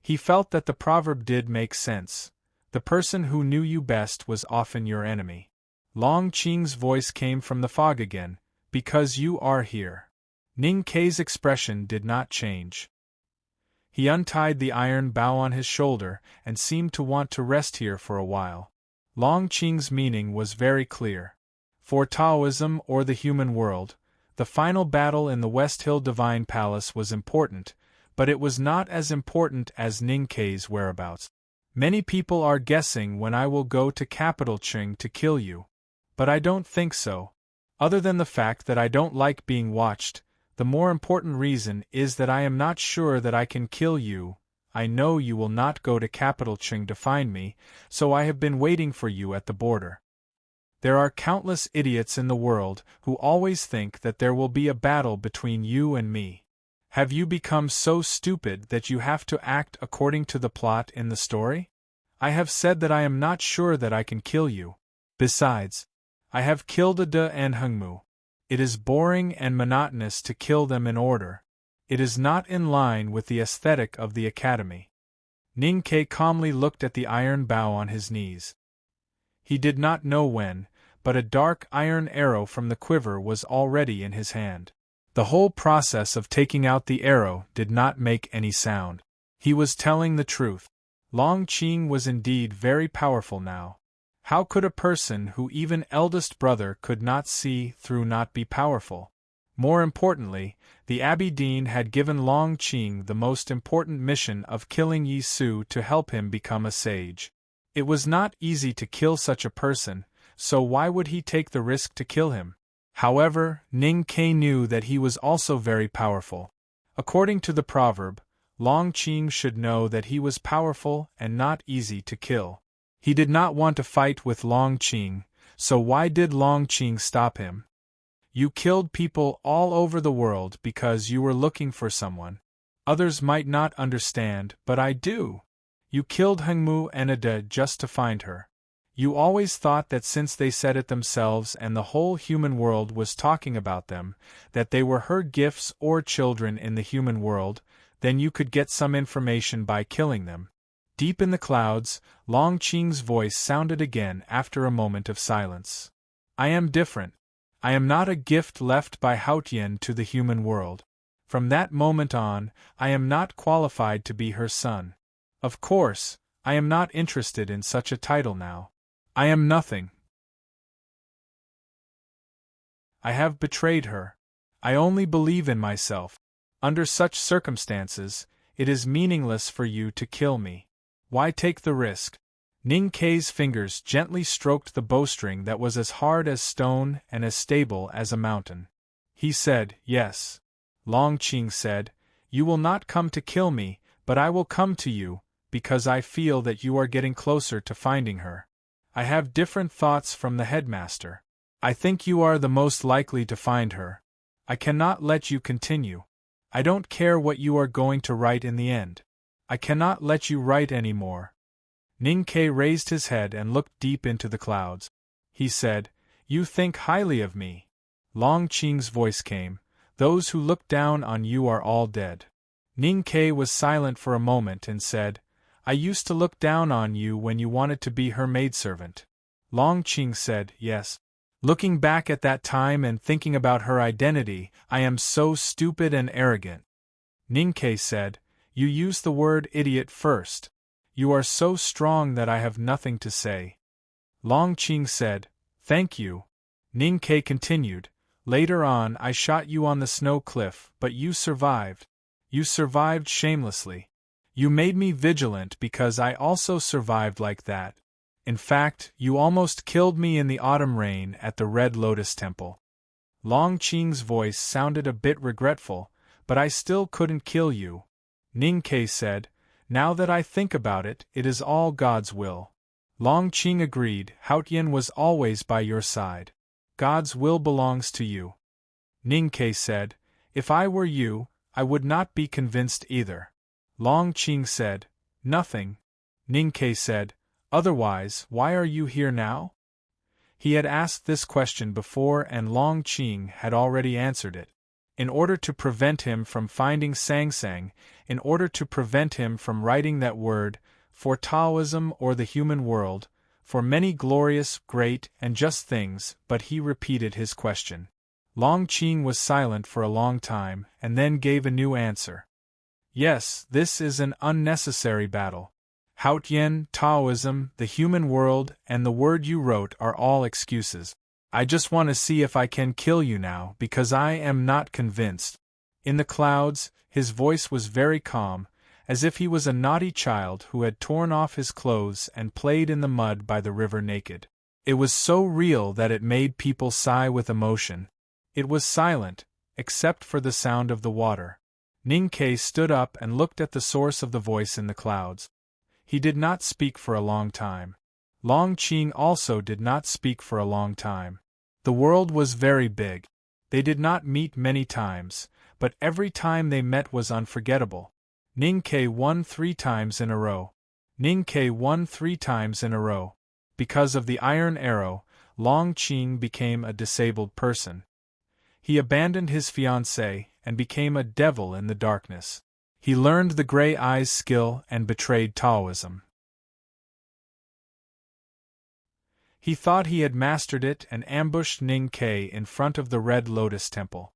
he felt that the proverb did make sense. The person who knew you best was often your enemy. Longqing's voice came from the fog again. Because you are here. Ningke's expression did not change. He untied the iron bow on his shoulder and seemed to want to rest here for a while. Longqing's meaning was very clear. For Taoism or the human world, the final battle in the West Hill Divine Palace was important, but it was not as important as Ningke's whereabouts. Many people are guessing when I will go to Capital Qing to kill you. But I don't think so. Other than the fact that I don't like being watched, the more important reason is that I am not sure that I can kill you. I know you will not go to Capital Qing to find me, so I have been waiting for you at the border. There are countless idiots in the world who always think that there will be a battle between you and me. Have you become so stupid that you have to act according to the plot in the story? I have said that I am not sure that I can kill you. Besides, I have killed Ada and Hengmu. It is boring and monotonous to kill them in order. It is not in line with the aesthetic of the academy. Ningke calmly looked at the iron bow on his knees. He did not know when, but a dark iron arrow from the quiver was already in his hand. The whole process of taking out the arrow did not make any sound. He was telling the truth. Long Qing was indeed very powerful now. How could a person who even eldest brother could not see through not be powerful? More importantly, the Abbey Dean had given Long Qing the most important mission of killing Yi Su to help him become a sage. It was not easy to kill such a person, so why would he take the risk to kill him? However, Ning Ke knew that he was also very powerful. According to the proverb, Long Qing should know that he was powerful and not easy to kill. He did not want to fight with Long Qing, so why did Long Qing stop him? You killed people all over the world because you were looking for someone. Others might not understand, but I do. You killed Hengmu Enada just to find her. You always thought that since they said it themselves and the whole human world was talking about them, that they were her gifts or children in the human world, then you could get some information by killing them. Deep in the clouds, Long Qing's voice sounded again after a moment of silence. I am different. I am not a gift left by Haotian to the human world. From that moment on, I am not qualified to be her son. Of course, I am not interested in such a title now. I am nothing. I have betrayed her. I only believe in myself. Under such circumstances, it is meaningless for you to kill me. Why take the risk? Ning Ke's fingers gently stroked the bowstring that was as hard as stone and as stable as a mountain. He said, yes. Long Qing said, you will not come to kill me, but I will come to you, because I feel that you are getting closer to finding her. I have different thoughts from the headmaster. I think you are the most likely to find her. I cannot let you continue. I don't care what you are going to write in the end. I cannot let you write any more. Ning Ke raised his head and looked deep into the clouds. He said, you think highly of me. Long Qing's voice came, those who look down on you are all dead. Ning Ke was silent for a moment and said, I used to look down on you when you wanted to be her maidservant. Long Qing said, yes. Looking back at that time and thinking about her identity, I am so stupid and arrogant. Ning Ke said, you used the word idiot first. You are so strong that I have nothing to say. Long Qing said, thank you. Ning Ke continued, later on I shot you on the snow cliff, but you survived. You survived shamelessly. You made me vigilant because I also survived like that. In fact, you almost killed me in the autumn rain at the Red Lotus Temple. Long Qing's voice sounded a bit regretful, but I still couldn't kill you. Ning Ke said, now that I think about it, it is all God's will. Long Qing agreed, Haotian was always by your side. God's will belongs to you. Ning Ke said, if I were you, I would not be convinced either. Long Qing said, nothing. Ning Ke said, otherwise, why are you here now? He had asked this question before and Long Qing had already answered it. In order to prevent him from finding Sang Sang, in order to prevent him from writing that word, for Taoism or the human world, for many glorious, great, and just things, but he repeated his question. Long Qing was silent for a long time, and then gave a new answer. Yes, this is an unnecessary battle. Haotian, Taoism, the human world, and the word you wrote are all excuses. I just want to see if I can kill you now, because I am not convinced. In the clouds, his voice was very calm, as if he was a naughty child who had torn off his clothes and played in the mud by the river naked. It was so real that it made people sigh with emotion. It was silent, except for the sound of the water. Ning Ke stood up and looked at the source of the voice in the clouds. He did not speak for a long time. Long Qing also did not speak for a long time. The world was very big. They did not meet many times, but every time they met was unforgettable. Ning Ke won 3 times in a row. Ning Ke won 3 times in a row. Because of the iron arrow, Long Qing became a disabled person. He abandoned his fiancée and became a devil in the darkness. He learned the Grey Eyes skill and betrayed Taoism. He thought he had mastered it and ambushed Ning Ke in front of the Red Lotus Temple.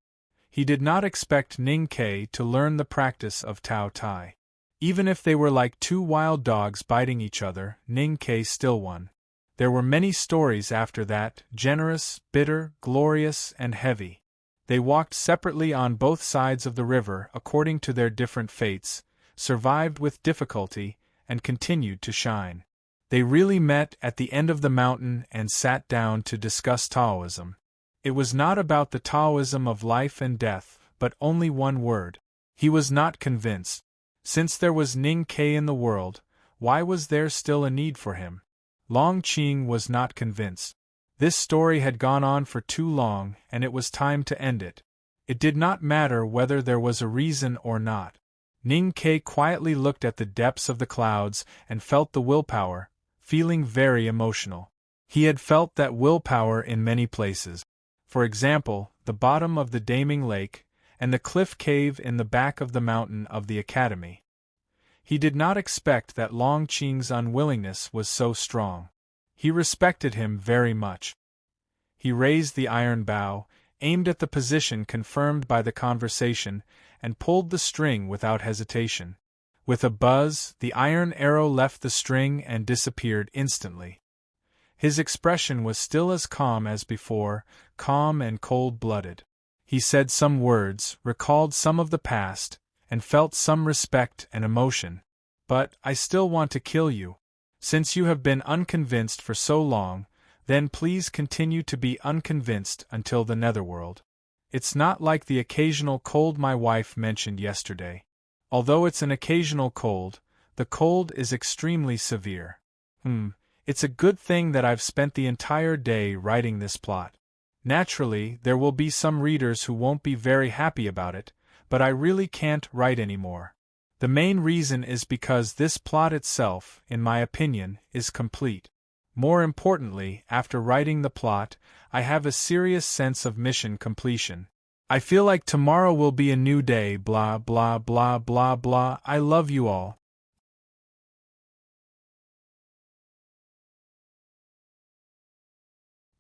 He did not expect Ning Ke to learn the practice of Tao Tai. Even if they were like two wild dogs biting each other, Ning Ke still won. There were many stories after that, generous, bitter, glorious, and heavy. They walked separately on both sides of the river according to their different fates, survived with difficulty, and continued to shine. They really met at the end of the mountain and sat down to discuss Taoism. It was not about the Taoism of life and death, but only one word. He was not convinced. Since there was Ning Ke in the world, why was there still a need for him? Long Qing was not convinced. This story had gone on for too long, and it was time to end it. It did not matter whether there was a reason or not. Ning Ke quietly looked at the depths of the clouds and felt the willpower, feeling very emotional. He had felt that willpower in many places. For example, the bottom of the Daming Lake, and the cliff cave in the back of the mountain of the academy. He did not expect that Long Qing's unwillingness was so strong. He respected him very much. He raised the iron bow, aimed at the position confirmed by the conversation, and pulled the string without hesitation. With a buzz, the iron arrow left the string and disappeared instantly. His expression was still as calm as before, calm and cold-blooded. He said some words, recalled some of the past, and felt some respect and emotion. But I still want to kill you. Since you have been unconvinced for so long, then please continue to be unconvinced until the netherworld. It's not like the occasional cold my wife mentioned yesterday. Although it's an occasional cold, the cold is extremely severe. It's a good thing that I've spent the entire day writing this plot. Naturally, there will be some readers who won't be very happy about it, but I really can't write anymore. The main reason is because this plot itself, in my opinion, is complete. More importantly, after writing the plot, I have a serious sense of mission completion. I feel like tomorrow will be a new day, blah blah blah blah blah. I love you all.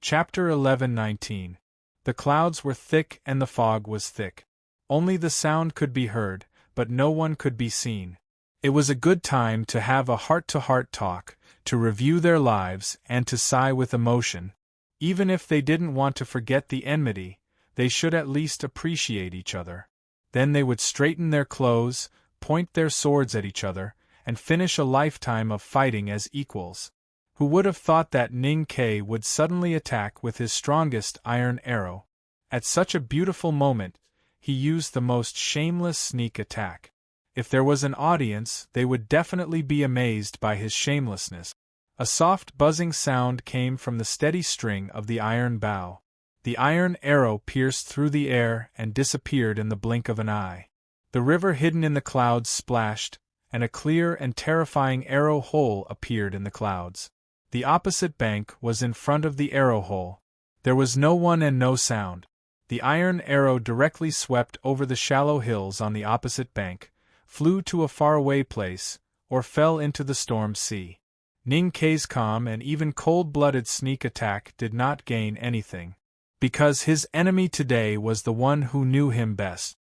Chapter 11:19. The clouds were thick and the fog was thick. Only the sound could be heard, but no one could be seen. It was a good time to have a heart-to-heart talk, to review their lives and to sigh with emotion. Even if they didn't want to forget the enmity, they should at least appreciate each other. Then they would straighten their clothes, point their swords at each other, and finish a lifetime of fighting as equals. Who would have thought that Ning Ke would suddenly attack with his strongest iron arrow? At such a beautiful moment, he used the most shameless sneak attack. If there was an audience, they would definitely be amazed by his shamelessness. A soft buzzing sound came from the steady string of the iron bow. The iron arrow pierced through the air and disappeared in the blink of an eye. The river hidden in the clouds splashed, and a clear and terrifying arrow hole appeared in the clouds. The opposite bank was in front of the arrow hole. There was no one and no sound. The iron arrow directly swept over the shallow hills on the opposite bank, flew to a faraway place, or fell into the storm sea. Ning Ke's calm and even cold-blooded sneak attack did not gain anything. Because his enemy today was the one who knew him best.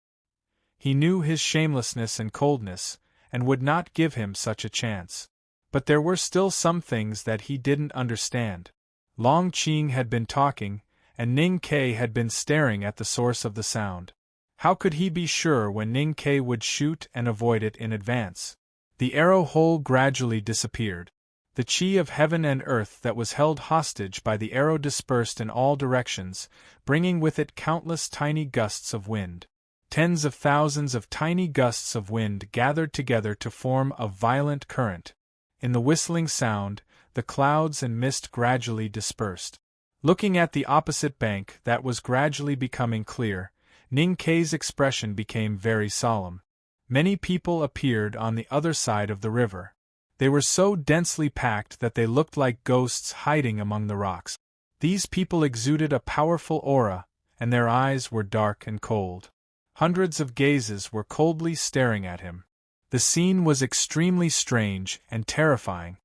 He knew his shamelessness and coldness, and would not give him such a chance. But there were still some things that he didn't understand. Long Qing had been talking, and Ning Ke had been staring at the source of the sound. How could he be sure when Ning Ke would shoot and avoid it in advance? The arrow hole gradually disappeared. The qi of heaven and earth that was held hostage by the arrow dispersed in all directions, bringing with it countless tiny gusts of wind. Tens of thousands of tiny gusts of wind gathered together to form a violent current. In the whistling sound, the clouds and mist gradually dispersed. Looking at the opposite bank that was gradually becoming clear, Ning Ke's expression became very solemn. Many people appeared on the other side of the river. They were so densely packed that they looked like ghosts hiding among the rocks. These people exuded a powerful aura, and their eyes were dark and cold. Hundreds of gazes were coldly staring at him. The scene was extremely strange and terrifying.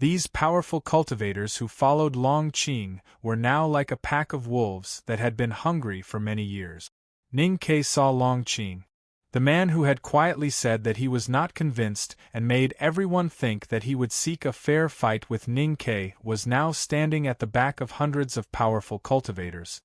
These powerful cultivators who followed Long Qing were now like a pack of wolves that had been hungry for many years. Ning Ke saw Long Qing. The man who had quietly said that he was not convinced and made everyone think that he would seek a fair fight with Ning Ke was now standing at the back of hundreds of powerful cultivators.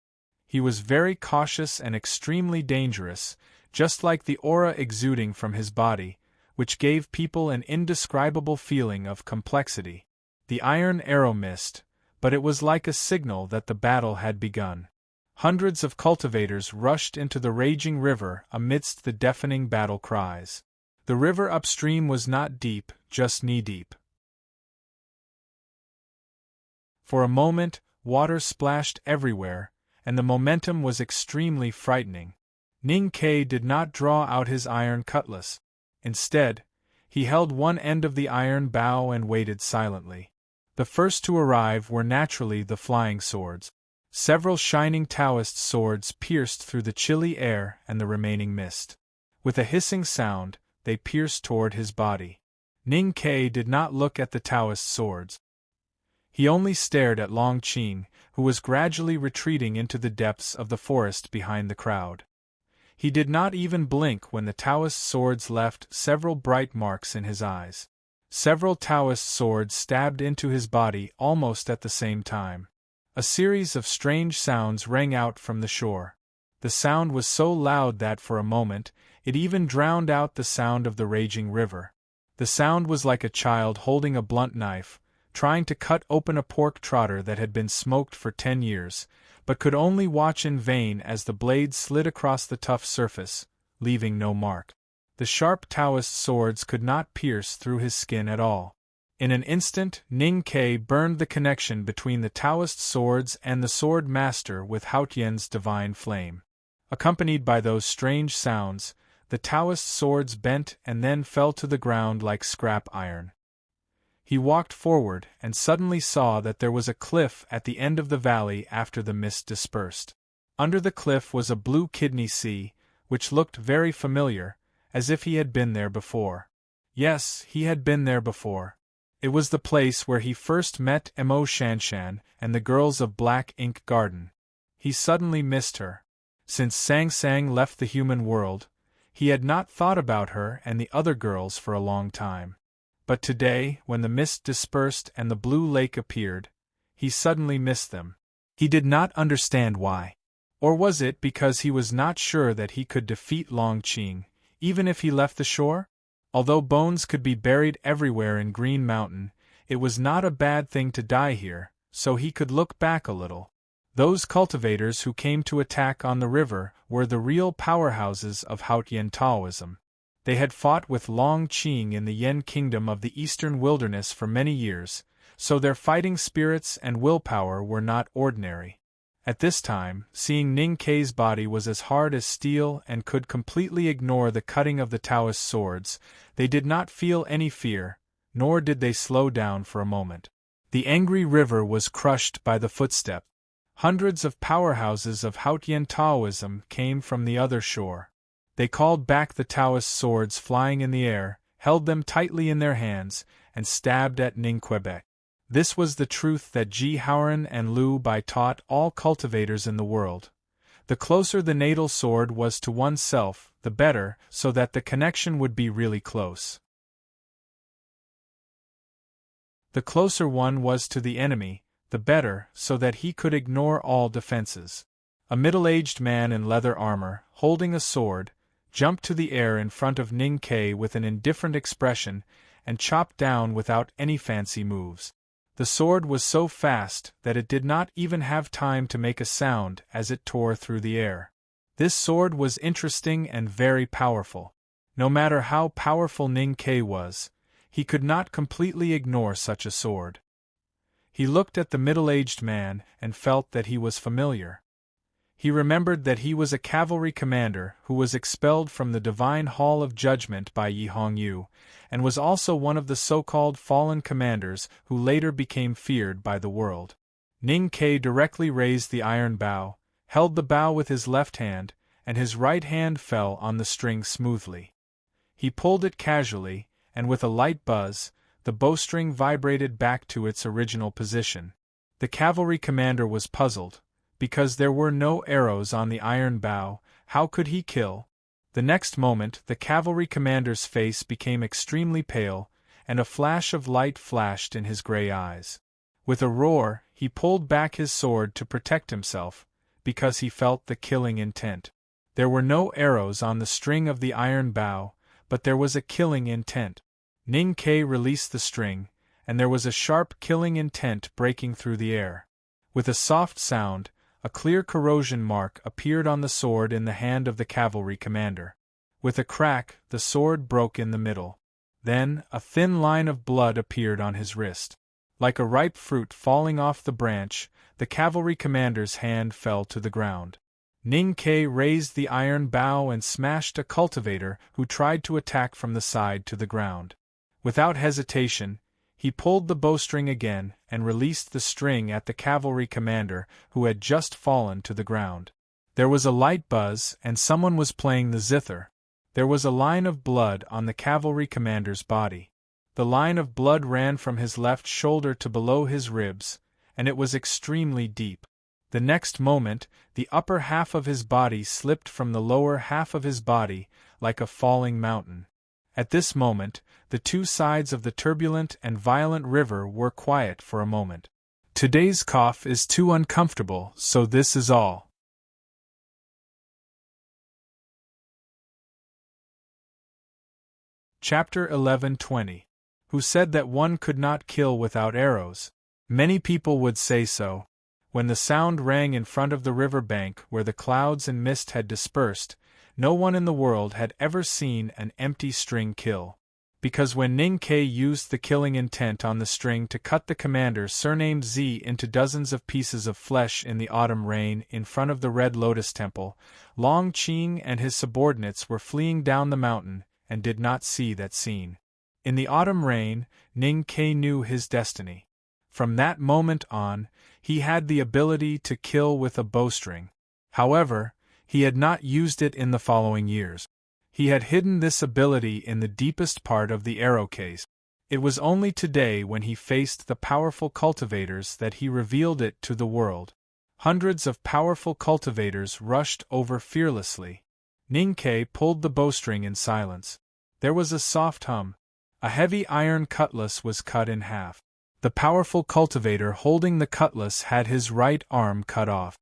He was very cautious and extremely dangerous, just like the aura exuding from his body, which gave people an indescribable feeling of complexity. The iron arrow missed, but it was like a signal that the battle had begun. Hundreds of cultivators rushed into the raging river amidst the deafening battle cries. The river upstream was not deep, just knee-deep. For a moment, water splashed everywhere, and the momentum was extremely frightening. Ning Ke did not draw out his iron cutlass. Instead, he held one end of the iron bow and waited silently. The first to arrive were naturally the flying swords. Several shining Taoist swords pierced through the chilly air and the remaining mist. With a hissing sound, they pierced toward his body. Ning Ke did not look at the Taoist swords. He only stared at Long Qing, who was gradually retreating into the depths of the forest behind the crowd. He did not even blink when the Taoist swords left several bright marks in his eyes. Several Taoist swords stabbed into his body almost at the same time. A series of strange sounds rang out from the shore. The sound was so loud that for a moment, it even drowned out the sound of the raging river. The sound was like a child holding a blunt knife, trying to cut open a pork trotter that had been smoked for 10 years, but could only watch in vain as the blade slid across the tough surface, leaving no mark. The sharp Taoist swords could not pierce through his skin at all. In an instant, Ning Ke burned the connection between the Taoist swords and the sword master with Haotian's divine flame. Accompanied by those strange sounds, the Taoist swords bent and then fell to the ground like scrap iron. He walked forward and suddenly saw that there was a cliff at the end of the valley after the mist dispersed. Under the cliff was a blue kidney sea, which looked very familiar, as if he had been there before. Yes, he had been there before. It was the place where he first met Mo Shanshan and the girls of Black Ink Garden. He suddenly missed her. Since Sang Sang left the human world, he had not thought about her and the other girls for a long time. But today, when the mist dispersed and the blue lake appeared, he suddenly missed them. He did not understand why. Or was it because he was not sure that he could defeat Long Qing, even if he left the shore? Although bones could be buried everywhere in Green Mountain, it was not a bad thing to die here, so he could look back a little. Those cultivators who came to attack on the river were the real powerhouses of Haotian Taoism. They had fought with Long Qing in the Yen kingdom of the eastern wilderness for many years, so their fighting spirits and willpower were not ordinary. At this time, seeing Ning Ke's body was as hard as steel and could completely ignore the cutting of the Taoist swords, they did not feel any fear, nor did they slow down for a moment. The angry river was crushed by the footstep. Hundreds of powerhouses of Haotian Taoism came from the other shore. They called back the Taoist swords flying in the air, held them tightly in their hands, and stabbed at Ning Quebec. This was the truth that Ji Haoran and Liu Bai taught all cultivators in the world. The closer the natal sword was to oneself, the better, so that the connection would be really close. The closer one was to the enemy, the better, so that he could ignore all defenses. A middle-aged man in leather armor, holding a sword, jumped to the air in front of Ning Ke with an indifferent expression and chopped down without any fancy moves. The sword was so fast that it did not even have time to make a sound as it tore through the air. This sword was interesting and very powerful. No matter how powerful Ning Ke was, he could not completely ignore such a sword. He looked at the middle-aged man and felt that he was familiar. He remembered that he was a cavalry commander who was expelled from the Divine Hall of Judgment by Yi Hongyu, and was also one of the so-called fallen commanders who later became feared by the world. Ning Ke directly raised the iron bow, held the bow with his left hand, and his right hand fell on the string smoothly. He pulled it casually, and with a light buzz, the bowstring vibrated back to its original position. The cavalry commander was puzzled, because there were no arrows on the iron bow, How could he kill? The next moment, the cavalry commander's face became extremely pale, and a flash of light flashed in his gray eyes. With a roar, he pulled back his sword to protect himself, because he felt the killing intent. There were no arrows on the string of the iron bow, but there was a killing intent. Ning Ke released the string, and there was a sharp killing intent breaking through the air. With a soft sound, a clear corrosion mark appeared on the sword in the hand of the cavalry commander. With a crack, the sword broke in the middle. Then, a thin line of blood appeared on his wrist. Like a ripe fruit falling off the branch, the cavalry commander's hand fell to the ground. Ning Ke raised the iron bow and smashed a cultivator who tried to attack from the side to the ground. Without hesitation, he pulled the bowstring again and released the string at the cavalry commander who had just fallen to the ground. There was a light buzz and someone was playing the zither. There was a line of blood on the cavalry commander's body. The line of blood ran from his left shoulder to below his ribs, and it was extremely deep. The next moment, the upper half of his body slipped from the lower half of his body, like a falling mountain. At this moment, the two sides of the turbulent and violent river were quiet for a moment. Today's cough is too uncomfortable, so this is all. Chapter 11:20. Who said that one could not kill without arrows? Many people would say so. When the sound rang in front of the river bank where the clouds and mist had dispersed, no one in the world had ever seen an empty string kill. Because when Ning Ke used the killing intent on the string to cut the commander surnamed Z into dozens of pieces of flesh in the autumn rain in front of the Red Lotus Temple, Long Qing and his subordinates were fleeing down the mountain and did not see that scene. In the autumn rain, Ning Ke knew his destiny. From that moment on, he had the ability to kill with a bowstring. However, he had not used it in the following years. He had hidden this ability in the deepest part of the arrow case. It was only today when he faced the powerful cultivators that he revealed it to the world. Hundreds of powerful cultivators rushed over fearlessly. Ning Ke pulled the bowstring in silence. There was a soft hum. A heavy iron cutlass was cut in half. The powerful cultivator holding the cutlass had his right arm cut off.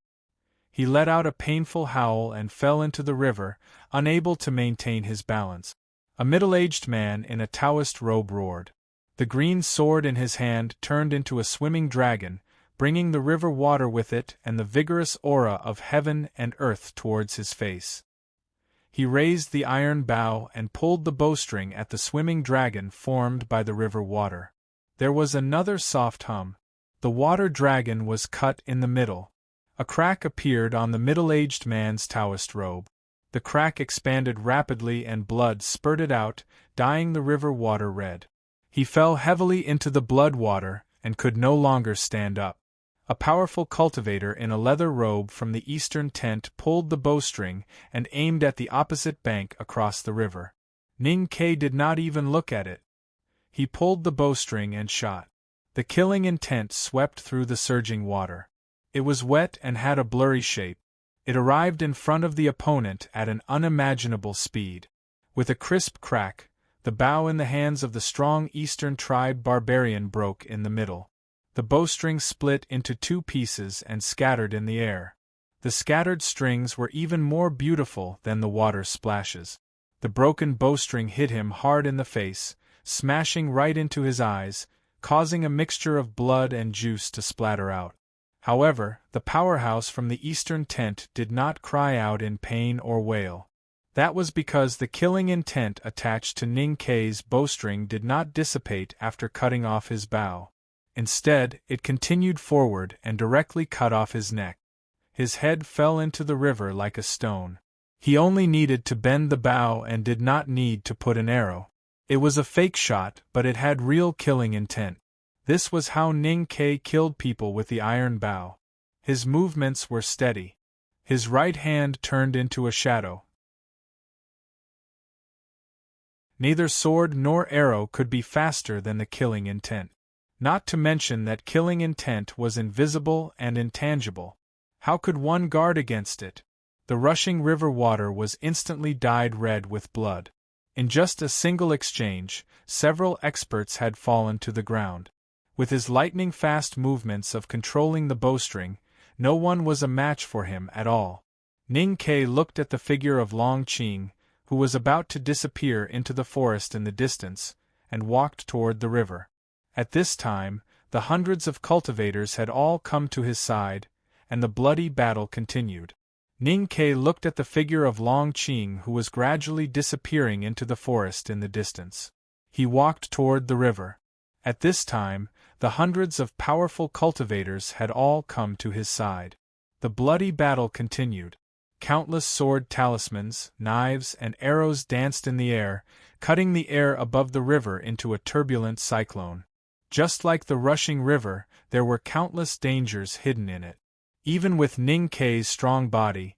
He let out a painful howl and fell into the river, unable to maintain his balance. A middle-aged man in a Taoist robe roared. The green sword in his hand turned into a swimming dragon, bringing the river water with it and the vigorous aura of heaven and earth towards his face. He raised the iron bow and pulled the bowstring at the swimming dragon formed by the river water. There was another soft hum. The water dragon was cut in the middle. A crack appeared on the middle-aged man's Taoist robe. The crack expanded rapidly and blood spurted out, dyeing the river water red. He fell heavily into the blood water and could no longer stand up. A powerful cultivator in a leather robe from the eastern tent pulled the bowstring and aimed at the opposite bank across the river. Ning Ke did not even look at it. He pulled the bowstring and shot. The killing intent swept through the surging water. It was wet and had a blurry shape. It arrived in front of the opponent at an unimaginable speed. With a crisp crack, the bow in the hands of the strong eastern tribe barbarian broke in the middle. The bowstring split into two pieces and scattered in the air. The scattered strings were even more beautiful than the water splashes. The broken bowstring hit him hard in the face, smashing right into his eyes, causing a mixture of blood and juice to splatter out. However, the powerhouse from the eastern tent did not cry out in pain or wail. That was because the killing intent attached to Ning Ke's bowstring did not dissipate after cutting off his bow. Instead, it continued forward and directly cut off his neck. His head fell into the river like a stone. He only needed to bend the bow and did not need to put an arrow. It was a fake shot, but it had real killing intent. This was how Ning Ke killed people with the iron bow. His movements were steady. His right hand turned into a shadow. Neither sword nor arrow could be faster than the killing intent. Not to mention that killing intent was invisible and intangible. How could one guard against it? The rushing river water was instantly dyed red with blood. In just a single exchange, several experts had fallen to the ground. With his lightning-fast movements of controlling the bowstring, no one was a match for him at all. Ning Ke looked at the figure of Long Qing, who was about to disappear into the forest in the distance, and walked toward the river. At this time, the hundreds of cultivators had all come to his side, and the bloody battle continued. Ning Ke looked at the figure of Long Qing, who was gradually disappearing into the forest in the distance. He walked toward the river. At this time, the hundreds of powerful cultivators had all come to his side. The bloody battle continued. Countless sword talismans, knives, and arrows danced in the air, cutting the air above the river into a turbulent cyclone. Just like the rushing river, there were countless dangers hidden in it. Even with Ning Ke's strong body,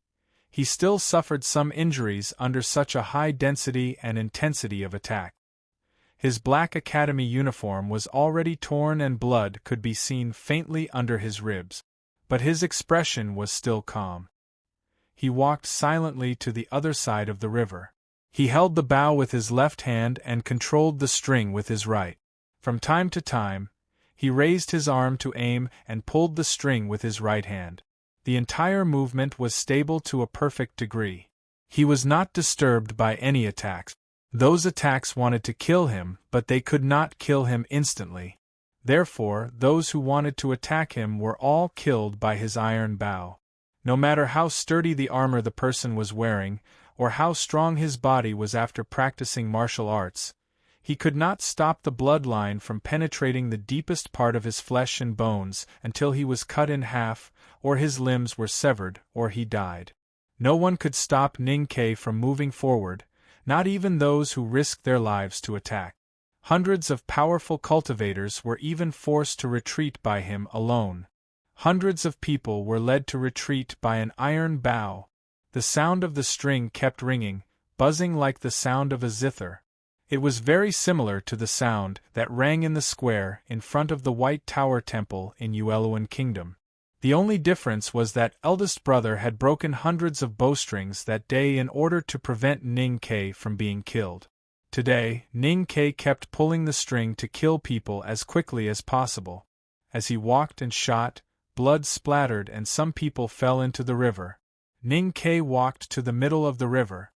he still suffered some injuries under such a high density and intensity of attack. His black academy uniform was already torn and blood could be seen faintly under his ribs. But his expression was still calm. He walked silently to the other side of the river. He held the bow with his left hand and controlled the string with his right. From time to time, he raised his arm to aim and pulled the string with his right hand. The entire movement was stable to a perfect degree. He was not disturbed by any attacks. Those attacks wanted to kill him, but they could not kill him instantly. Therefore, those who wanted to attack him were all killed by his iron bow. No matter how sturdy the armor the person was wearing, or how strong his body was after practicing martial arts, he could not stop the bloodline from penetrating the deepest part of his flesh and bones until he was cut in half, or his limbs were severed, or he died. No one could stop Ning Ke from moving forward, not even those who risked their lives to attack. Hundreds of powerful cultivators were even forced to retreat by him alone. Hundreds of people were led to retreat by an iron bow. The sound of the string kept ringing, buzzing like the sound of a zither. It was very similar to the sound that rang in the square in front of the White Tower Temple in Yueluan Kingdom. The only difference was that eldest brother had broken hundreds of bowstrings that day in order to prevent Ning Ke from being killed. Today, Ning Ke kept pulling the string to kill people as quickly as possible. As he walked and shot, blood splattered and some people fell into the river. Ning Ke walked to the middle of the river.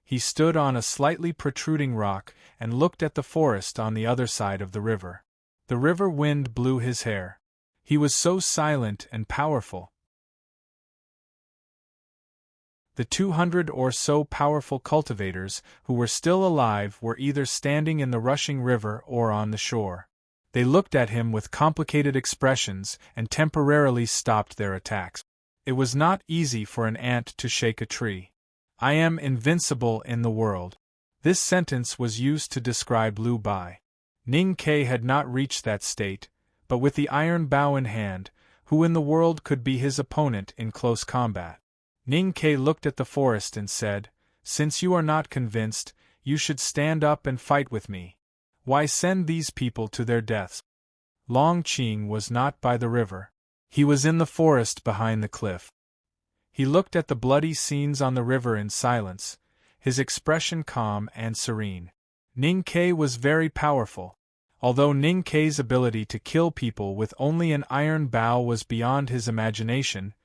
He stood on a slightly protruding rock and looked at the forest on the other side of the river. The river wind blew his hair. He was so silent and powerful. The 200 or so powerful cultivators who were still alive were either standing in the rushing river or on the shore. They looked at him with complicated expressions and temporarily stopped their attacks. It was not easy for an ant to shake a tree. I am invincible in the world. This sentence was used to describe Liu Bai. Ning Ke had not reached that state, but with the iron bow in hand, who in the world could be his opponent in close combat? Ning Ke looked at the forest and said, "Since you are not convinced, you should stand up and fight with me. Why send these people to their deaths?" Long Qing was not by the river. He was in the forest behind the cliff. He looked at the bloody scenes on the river in silence, his expression calm and serene. Ning Ke was very powerful. Although Ning Ke's ability to kill people with only an iron bow was beyond his imagination,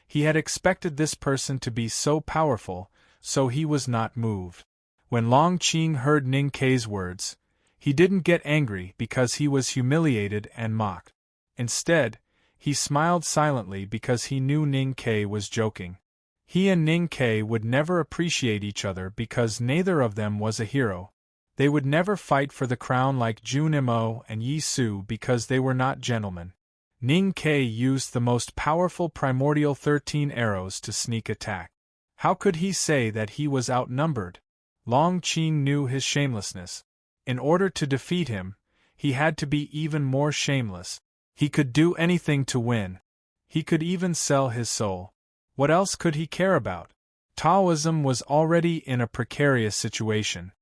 he had expected this person to be so powerful, so he was not moved. When Long Qing heard Ning Ke's words, he didn't get angry because he was humiliated and mocked. Instead, he smiled silently because he knew Ning Ke was joking. He and Ning Ke would never appreciate each other because neither of them was a hero. They would never fight for the crown like Jun Mo and Yi Su because they were not gentlemen. Ning Ke used the most powerful primordial 13 arrows to sneak attack. How could he say that he was outnumbered? Long Qing knew his shamelessness. In order to defeat him, he had to be even more shameless. He could do anything to win. He could even sell his soul. What else could he care about? Taoism was already in a precarious situation.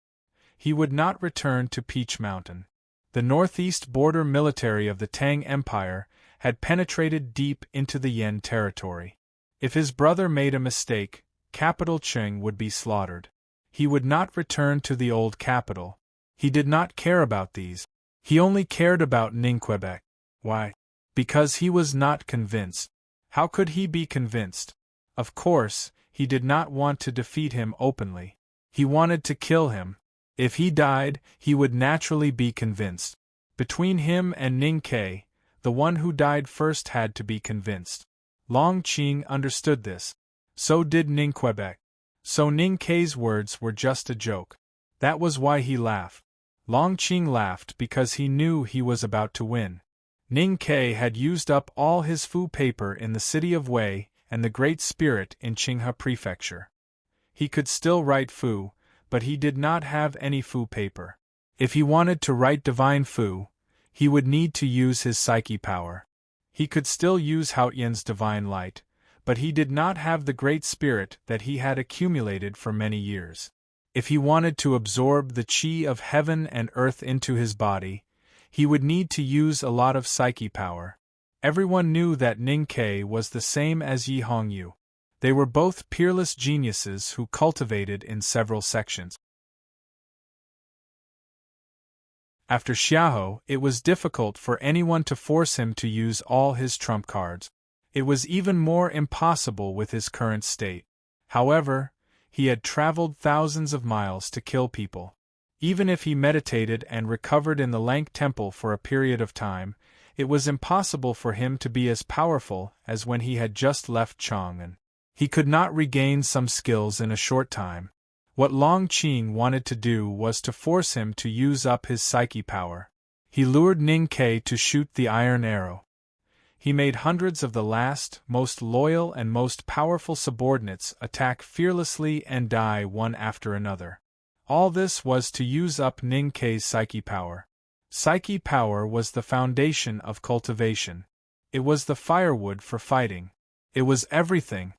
He would not return to Peach Mountain. The northeast border military of the Tang Empire had penetrated deep into the Yen territory. If his brother made a mistake, capital Qing would be slaughtered. He would not return to the old capital. He did not care about these. He only cared about Quebec. Why? Because he was not convinced. How could he be convinced? Of course, he did not want to defeat him openly. He wanted to kill him. If he died, he would naturally be convinced. Between him and Ningke, the one who died first had to be convinced. Long Qing understood this. So did Quebec. So Ningke's words were just a joke. That was why he laughed. Long Qing laughed because he knew he was about to win. Ningke had used up all his fu paper in the city of Wei and the Great Spirit in Qinghe Prefecture. He could still write fu, but he did not have any fu paper. If he wanted to write divine fu, he would need to use his psyche power. He could still use Haotian's divine light, but he did not have the Great Spirit that he had accumulated for many years. If he wanted to absorb the qi of heaven and earth into his body, he would need to use a lot of psyche power. Everyone knew that Ningke was the same as Yi Hongyu. They were both peerless geniuses who cultivated in several sections. After Xiahou, it was difficult for anyone to force him to use all his trump cards. It was even more impossible with his current state. However, he had traveled thousands of miles to kill people. Even if he meditated and recovered in the Lank Temple for a period of time, it was impossible for him to be as powerful as when he had just left Chang'an. He could not regain some skills in a short time. What Long Qing wanted to do was to force him to use up his psyche power. He lured Ningke to shoot the iron arrow. He made hundreds of the last, most loyal and most powerful subordinates attack fearlessly and die one after another. All this was to use up Ningke's psyche power. Psyche power was the foundation of cultivation. It was the firewood for fighting. It was everything.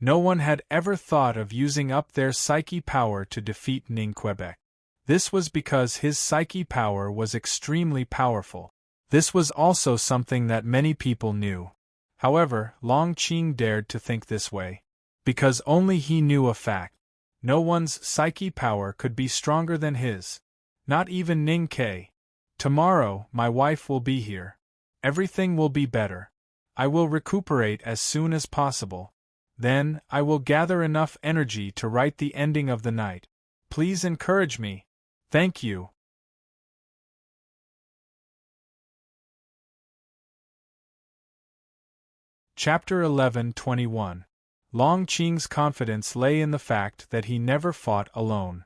No one had ever thought of using up their psyche power to defeat Quebec. This was because his psyche power was extremely powerful. This was also something that many people knew. However, Long Qing dared to think this way. Because only he knew a fact. No one's psyche power could be stronger than his. Not even Ningke. Tomorrow, my wife will be here. Everything will be better. I will recuperate as soon as possible. Then, I will gather enough energy to write the ending of the night. Please encourage me. Thank you. Chapter 11:21. Long Qing's confidence lay in the fact that he never fought alone.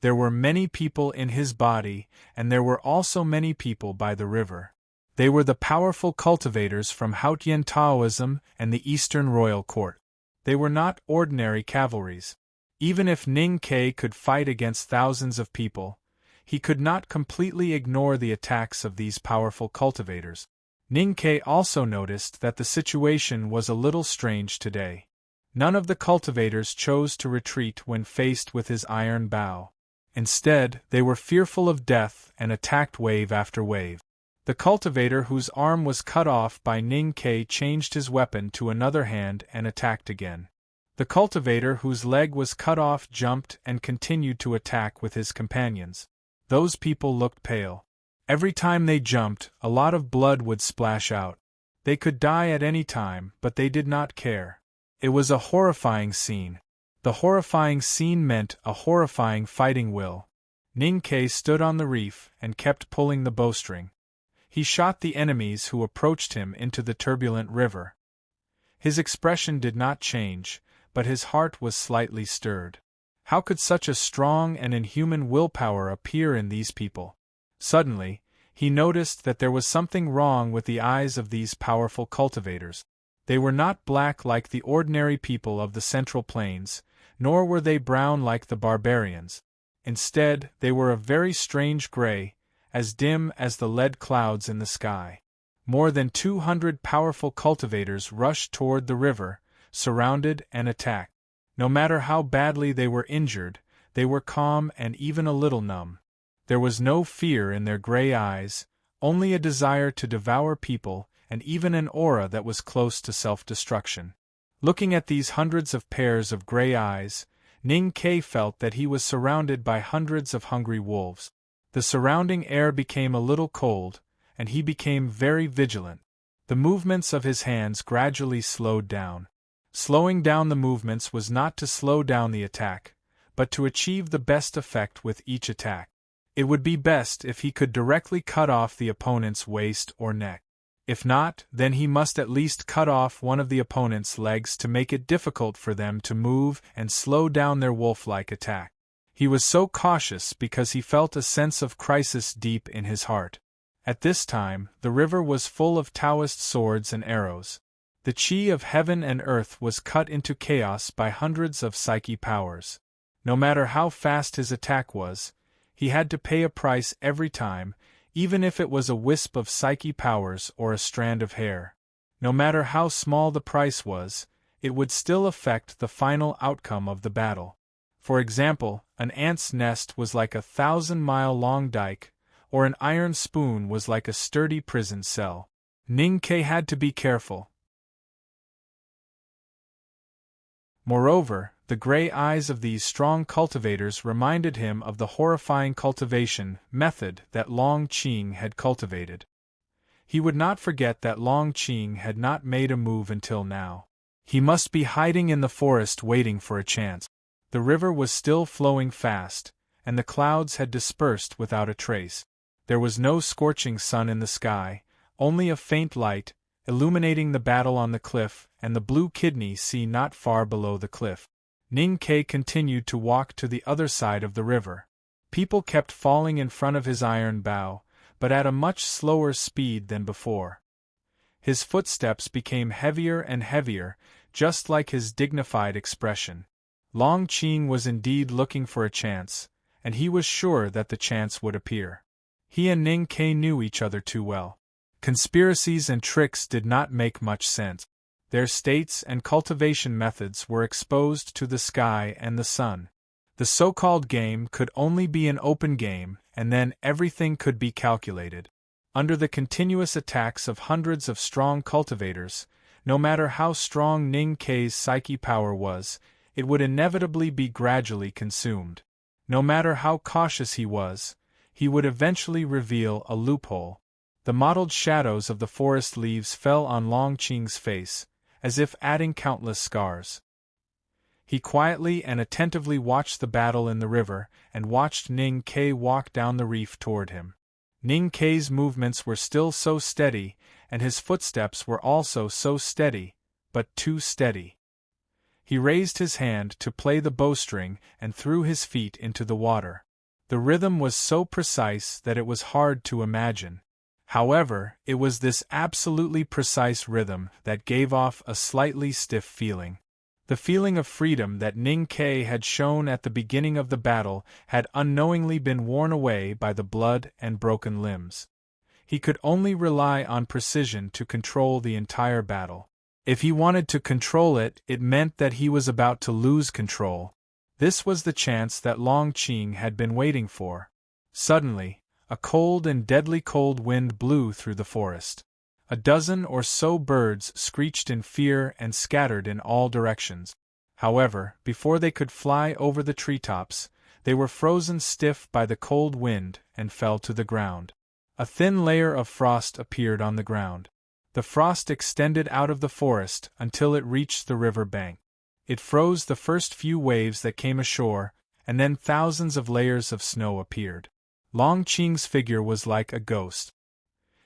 There were many people in his body, and there were also many people by the river. They were the powerful cultivators from Haotian Taoism and the Eastern Royal Court. They were not ordinary cavalries. Even if Ningke could fight against thousands of people, he could not completely ignore the attacks of these powerful cultivators. Ningke also noticed that the situation was a little strange today. None of the cultivators chose to retreat when faced with his iron bow. Instead, they were fearful of death and attacked wave after wave. The cultivator whose arm was cut off by Ningke changed his weapon to another hand and attacked again. The cultivator whose leg was cut off jumped and continued to attack with his companions. Those people looked pale. Every time they jumped, a lot of blood would splash out. They could die at any time, but they did not care. It was a horrifying scene. The horrifying scene meant a horrifying fighting will. Ningke stood on the reef and kept pulling the bowstring. He shot the enemies who approached him into the turbulent river. His expression did not change, but his heart was slightly stirred. How could such a strong and inhuman willpower appear in these people? Suddenly, he noticed that there was something wrong with the eyes of these powerful cultivators. They were not black like the ordinary people of the Central Plains, nor were they brown like the barbarians. Instead, they were a very strange gray, as dim as the lead clouds in the sky. More than 200 powerful cultivators rushed toward the river, surrounded and attacked. No matter how badly they were injured, they were calm and even a little numb. There was no fear in their gray eyes, only a desire to devour people and even an aura that was close to self-destruction. Looking at these hundreds of pairs of gray eyes, Ning Ke felt that he was surrounded by hundreds of hungry wolves. The surrounding air became a little cold, and he became very vigilant. The movements of his hands gradually slowed down. Slowing down the movements was not to slow down the attack, but to achieve the best effect with each attack. It would be best if he could directly cut off the opponent's waist or neck. If not, then he must at least cut off one of the opponent's legs to make it difficult for them to move and slow down their wolf-like attack. He was so cautious because he felt a sense of crisis deep in his heart. At this time, the river was full of Taoist swords and arrows. The chi of heaven and earth was cut into chaos by hundreds of psyche powers. No matter how fast his attack was, he had to pay a price every time, even if it was a wisp of psyche powers or a strand of hair. No matter how small the price was, it would still affect the final outcome of the battle. For example, an ant's nest was like a 1,000-mile-long dike, or an iron spoon was like a sturdy prison cell. Ning Ke had to be careful. Moreover, the gray eyes of these strong cultivators reminded him of the horrifying cultivation method that Long Qing had cultivated. He would not forget that Long Qing had not made a move until now. He must be hiding in the forest waiting for a chance. The river was still flowing fast, and the clouds had dispersed without a trace. There was no scorching sun in the sky, only a faint light, illuminating the battle on the cliff and the blue kidney sea not far below the cliff. Ning Ke continued to walk to the other side of the river. People kept falling in front of his iron bow, but at a much slower speed than before. His footsteps became heavier and heavier, just like his dignified expression. Long Qing was indeed looking for a chance, and he was sure that the chance would appear. He and Ning Ke knew each other too well. Conspiracies and tricks did not make much sense. Their states and cultivation methods were exposed to the sky and the sun. The so-called game could only be an open game, and then everything could be calculated. Under the continuous attacks of hundreds of strong cultivators, no matter how strong Ning Ke's psyche power was, it would inevitably be gradually consumed. No matter how cautious he was, he would eventually reveal a loophole. The mottled shadows of the forest leaves fell on Long Qing's face, as if adding countless scars. He quietly and attentively watched the battle in the river, and watched Ning Ke walk down the reef toward him. Ning Ke's movements were still so steady, and his footsteps were also so steady, but too steady. He raised his hand to play the bowstring and threw his feet into the water. The rhythm was so precise that it was hard to imagine. However, it was this absolutely precise rhythm that gave off a slightly stiff feeling. The feeling of freedom that Ning Ke had shown at the beginning of the battle had unknowingly been worn away by the blood and broken limbs. He could only rely on precision to control the entire battle. If he wanted to control it, it meant that he was about to lose control. This was the chance that Long Qing had been waiting for. Suddenly, a cold and deadly cold wind blew through the forest. A dozen or so birds screeched in fear and scattered in all directions. However, before they could fly over the treetops, they were frozen stiff by the cold wind and fell to the ground. A thin layer of frost appeared on the ground. The frost extended out of the forest until it reached the river bank. It froze the first few waves that came ashore, and then thousands of layers of snow appeared. Long Qing's figure was like a ghost.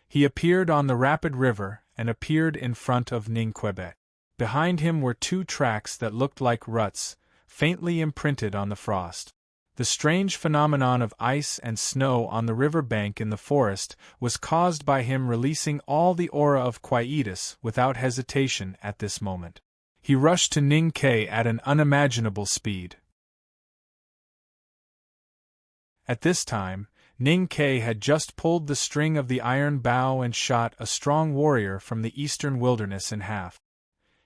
He appeared on the rapid river and appeared in front of Ningquebet. Behind him were two tracks that looked like ruts, faintly imprinted on the frost. The strange phenomenon of ice and snow on the river bank in the forest was caused by him releasing all the aura of quietus without hesitation at this moment. He rushed to Ning Ke at an unimaginable speed. At this time, Ning Ke had just pulled the string of the iron bow and shot a strong warrior from the eastern wilderness in half.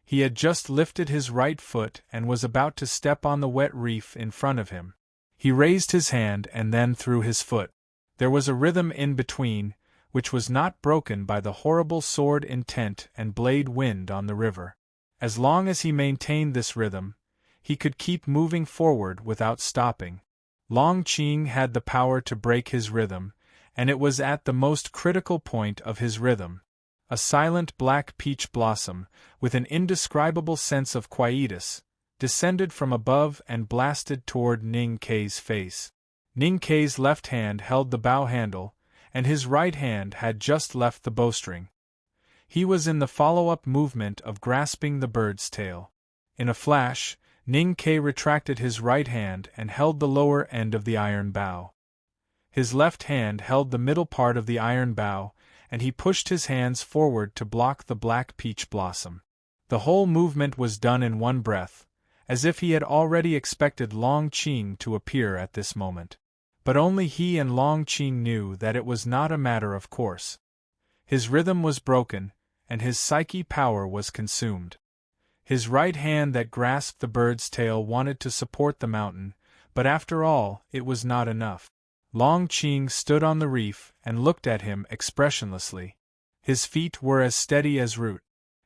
He had just lifted his right foot and was about to step on the wet reef in front of him. He raised his hand and then threw his foot. There was a rhythm in between, which was not broken by the horrible sword intent and blade wind on the river. As long as he maintained this rhythm, he could keep moving forward without stopping. Longqing had the power to break his rhythm, and it was at the most critical point of his rhythm. A silent black peach blossom, with an indescribable sense of quietus, descended from above and blasted toward Ning Kei's face. Ning Kei's left hand held the bow handle, and his right hand had just left the bowstring. He was in the follow-up movement of grasping the bird's tail. In a flash, Ning Kei retracted his right hand and held the lower end of the iron bow. His left hand held the middle part of the iron bow, and he pushed his hands forward to block the black peach blossom. The whole movement was done in one breath, as if he had already expected Longqing to appear at this moment. But only he and Longqing knew that it was not a matter of course. His rhythm was broken, and his psyche power was consumed. His right hand that grasped the bird's tail wanted to support the mountain, but after all, it was not enough. Longqing stood on the reef and looked at him expressionlessly. His feet were as steady as root.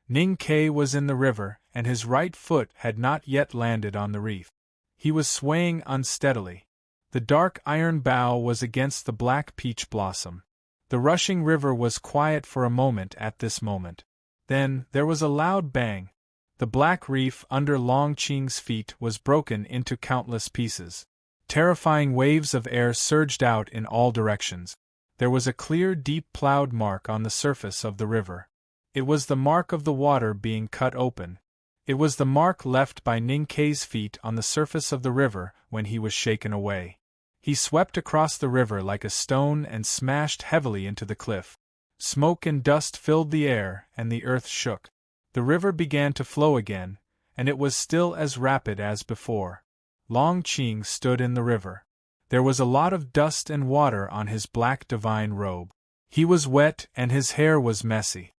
Ning Kei was in the river, and his right foot had not yet landed on the reef. He was swaying unsteadily. The dark iron bow was against the black peach blossom. The rushing river was quiet for a moment at this moment. Then, there was a loud bang. The black reef under Longqing's feet was broken into countless pieces. Terrifying waves of air surged out in all directions. There was a clear, deep plowed mark on the surface of the river. It was the mark of the water being cut open. It was the mark left by Ning Kei's feet on the surface of the river when he was shaken away. He swept across the river like a stone and smashed heavily into the cliff. Smoke and dust filled the air, and the earth shook. The river began to flow again, and it was still as rapid as before. Longqing stood in the river. There was a lot of dust and water on his black divine robe. He was wet and his hair was messy.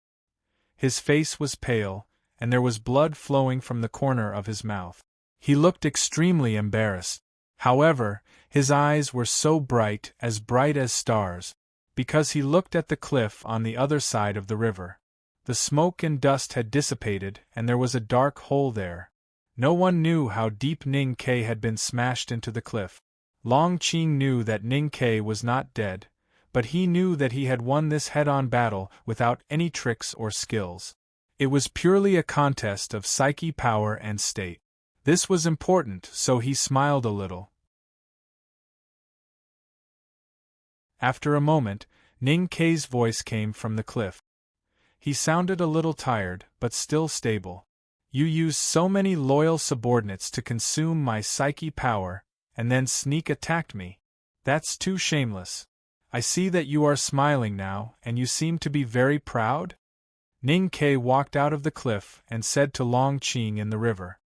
His face was pale, and there was blood flowing from the corner of his mouth. He looked extremely embarrassed. However, his eyes were so bright as stars, because he looked at the cliff on the other side of the river. The smoke and dust had dissipated, and there was a dark hole there. No one knew how deep Ning Kei had been smashed into the cliff. Longqing knew that Ning Kei was not dead, but he knew that he had won this head-on battle without any tricks or skills. It was purely a contest of psyche power and state. This was important, so he smiled a little. After a moment, Ning Kei's voice came from the cliff. He sounded a little tired, but still stable. You used so many loyal subordinates to consume my psyche power, and then sneak attacked me. That's too shameless. I see that you are smiling now, and you seem to be very proud? Ning Kei walked out of the cliff and said to Longqing in the river.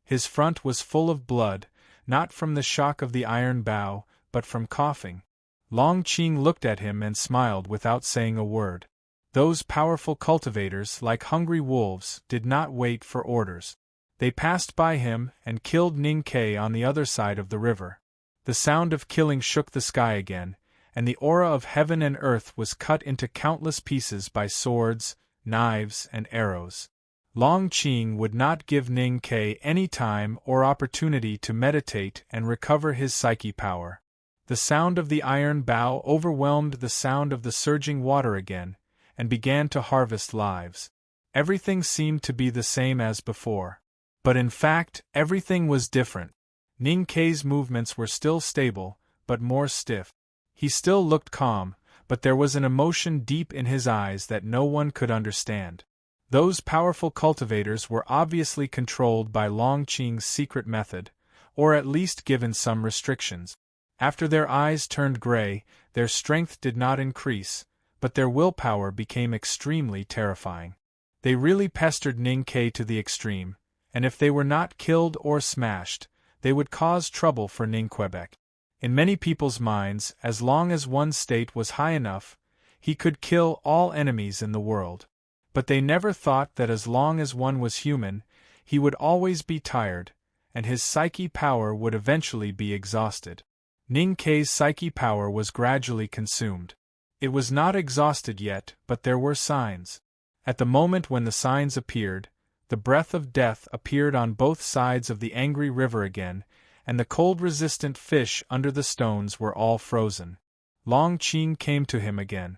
His front was full of blood, not from the shock of the iron bow, but from coughing. Longqing looked at him and smiled without saying a word. Those powerful cultivators, like hungry wolves, did not wait for orders. They passed by him and killed Ning Kei on the other side of the river. The sound of killing shook the sky again, and the aura of heaven and earth was cut into countless pieces by swords, knives, and arrows. Longqing would not give Ning Kei any time or opportunity to meditate and recover his psyche power. The sound of the iron bow overwhelmed the sound of the surging water again, and began to harvest lives. Everything seemed to be the same as before. But in fact, everything was different. Ning Kei's movements were still stable, but more stiff. He still looked calm, but there was an emotion deep in his eyes that no one could understand. Those powerful cultivators were obviously controlled by Longqing's secret method, or at least given some restrictions. After their eyes turned gray, their strength did not increase, but their willpower became extremely terrifying. They really pestered Ning Kei to the extreme, and if they were not killed or smashed, they would cause trouble for Ning Quebec. In many people's minds, as long as one's state was high enough, he could kill all enemies in the world. But they never thought that as long as one was human, he would always be tired, and his psyche power would eventually be exhausted. Ning Kei's psyche power was gradually consumed. It was not exhausted yet, but there were signs. At the moment when the signs appeared, The breath of death appeared on both sides of the angry river again, and the cold-resistant fish under the stones were all frozen. Long Qing came to him again.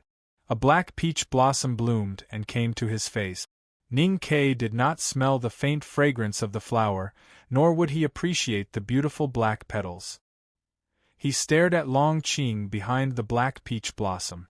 A black peach blossom bloomed and came to his face. Ning Kai did not smell the faint fragrance of the flower, nor would he appreciate the beautiful black petals. He stared at Long Qing behind the black peach blossom.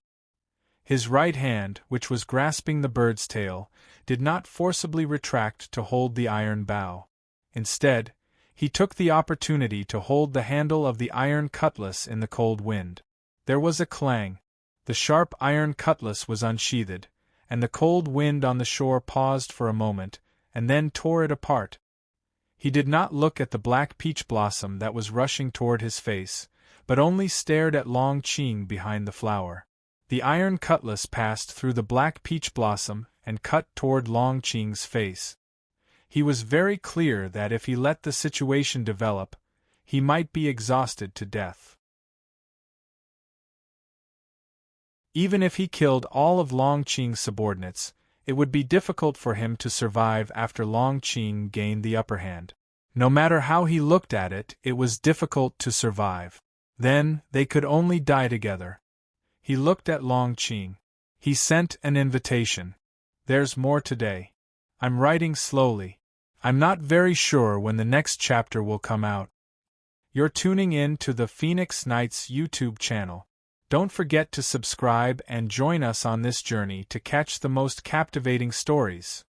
His right hand, which was grasping the bird's tail, did not forcibly retract to hold the iron bow. Instead, he took the opportunity to hold the handle of the iron cutlass in the cold wind. There was a clang. The sharp iron cutlass was unsheathed, and the cold wind on the shore paused for a moment, and then tore it apart. He did not look at the black peach blossom that was rushing toward his face, but only stared at Long Qing behind the flower. The iron cutlass passed through the black peach blossom and cut toward Long Qing's face. He was very clear that if he let the situation develop, he might be exhausted to death. Even if he killed all of Long Qing's subordinates, it would be difficult for him to survive after Long Qing gained the upper hand. No matter how he looked at it, it was difficult to survive. Then, they could only die together. He looked at Long Qing. He sent an invitation. There's more today. I'm writing slowly. I'm not very sure when the next chapter will come out. You're tuning in to the Phoenix Nights YouTube channel. Don't forget to subscribe and join us on this journey to catch the most captivating stories.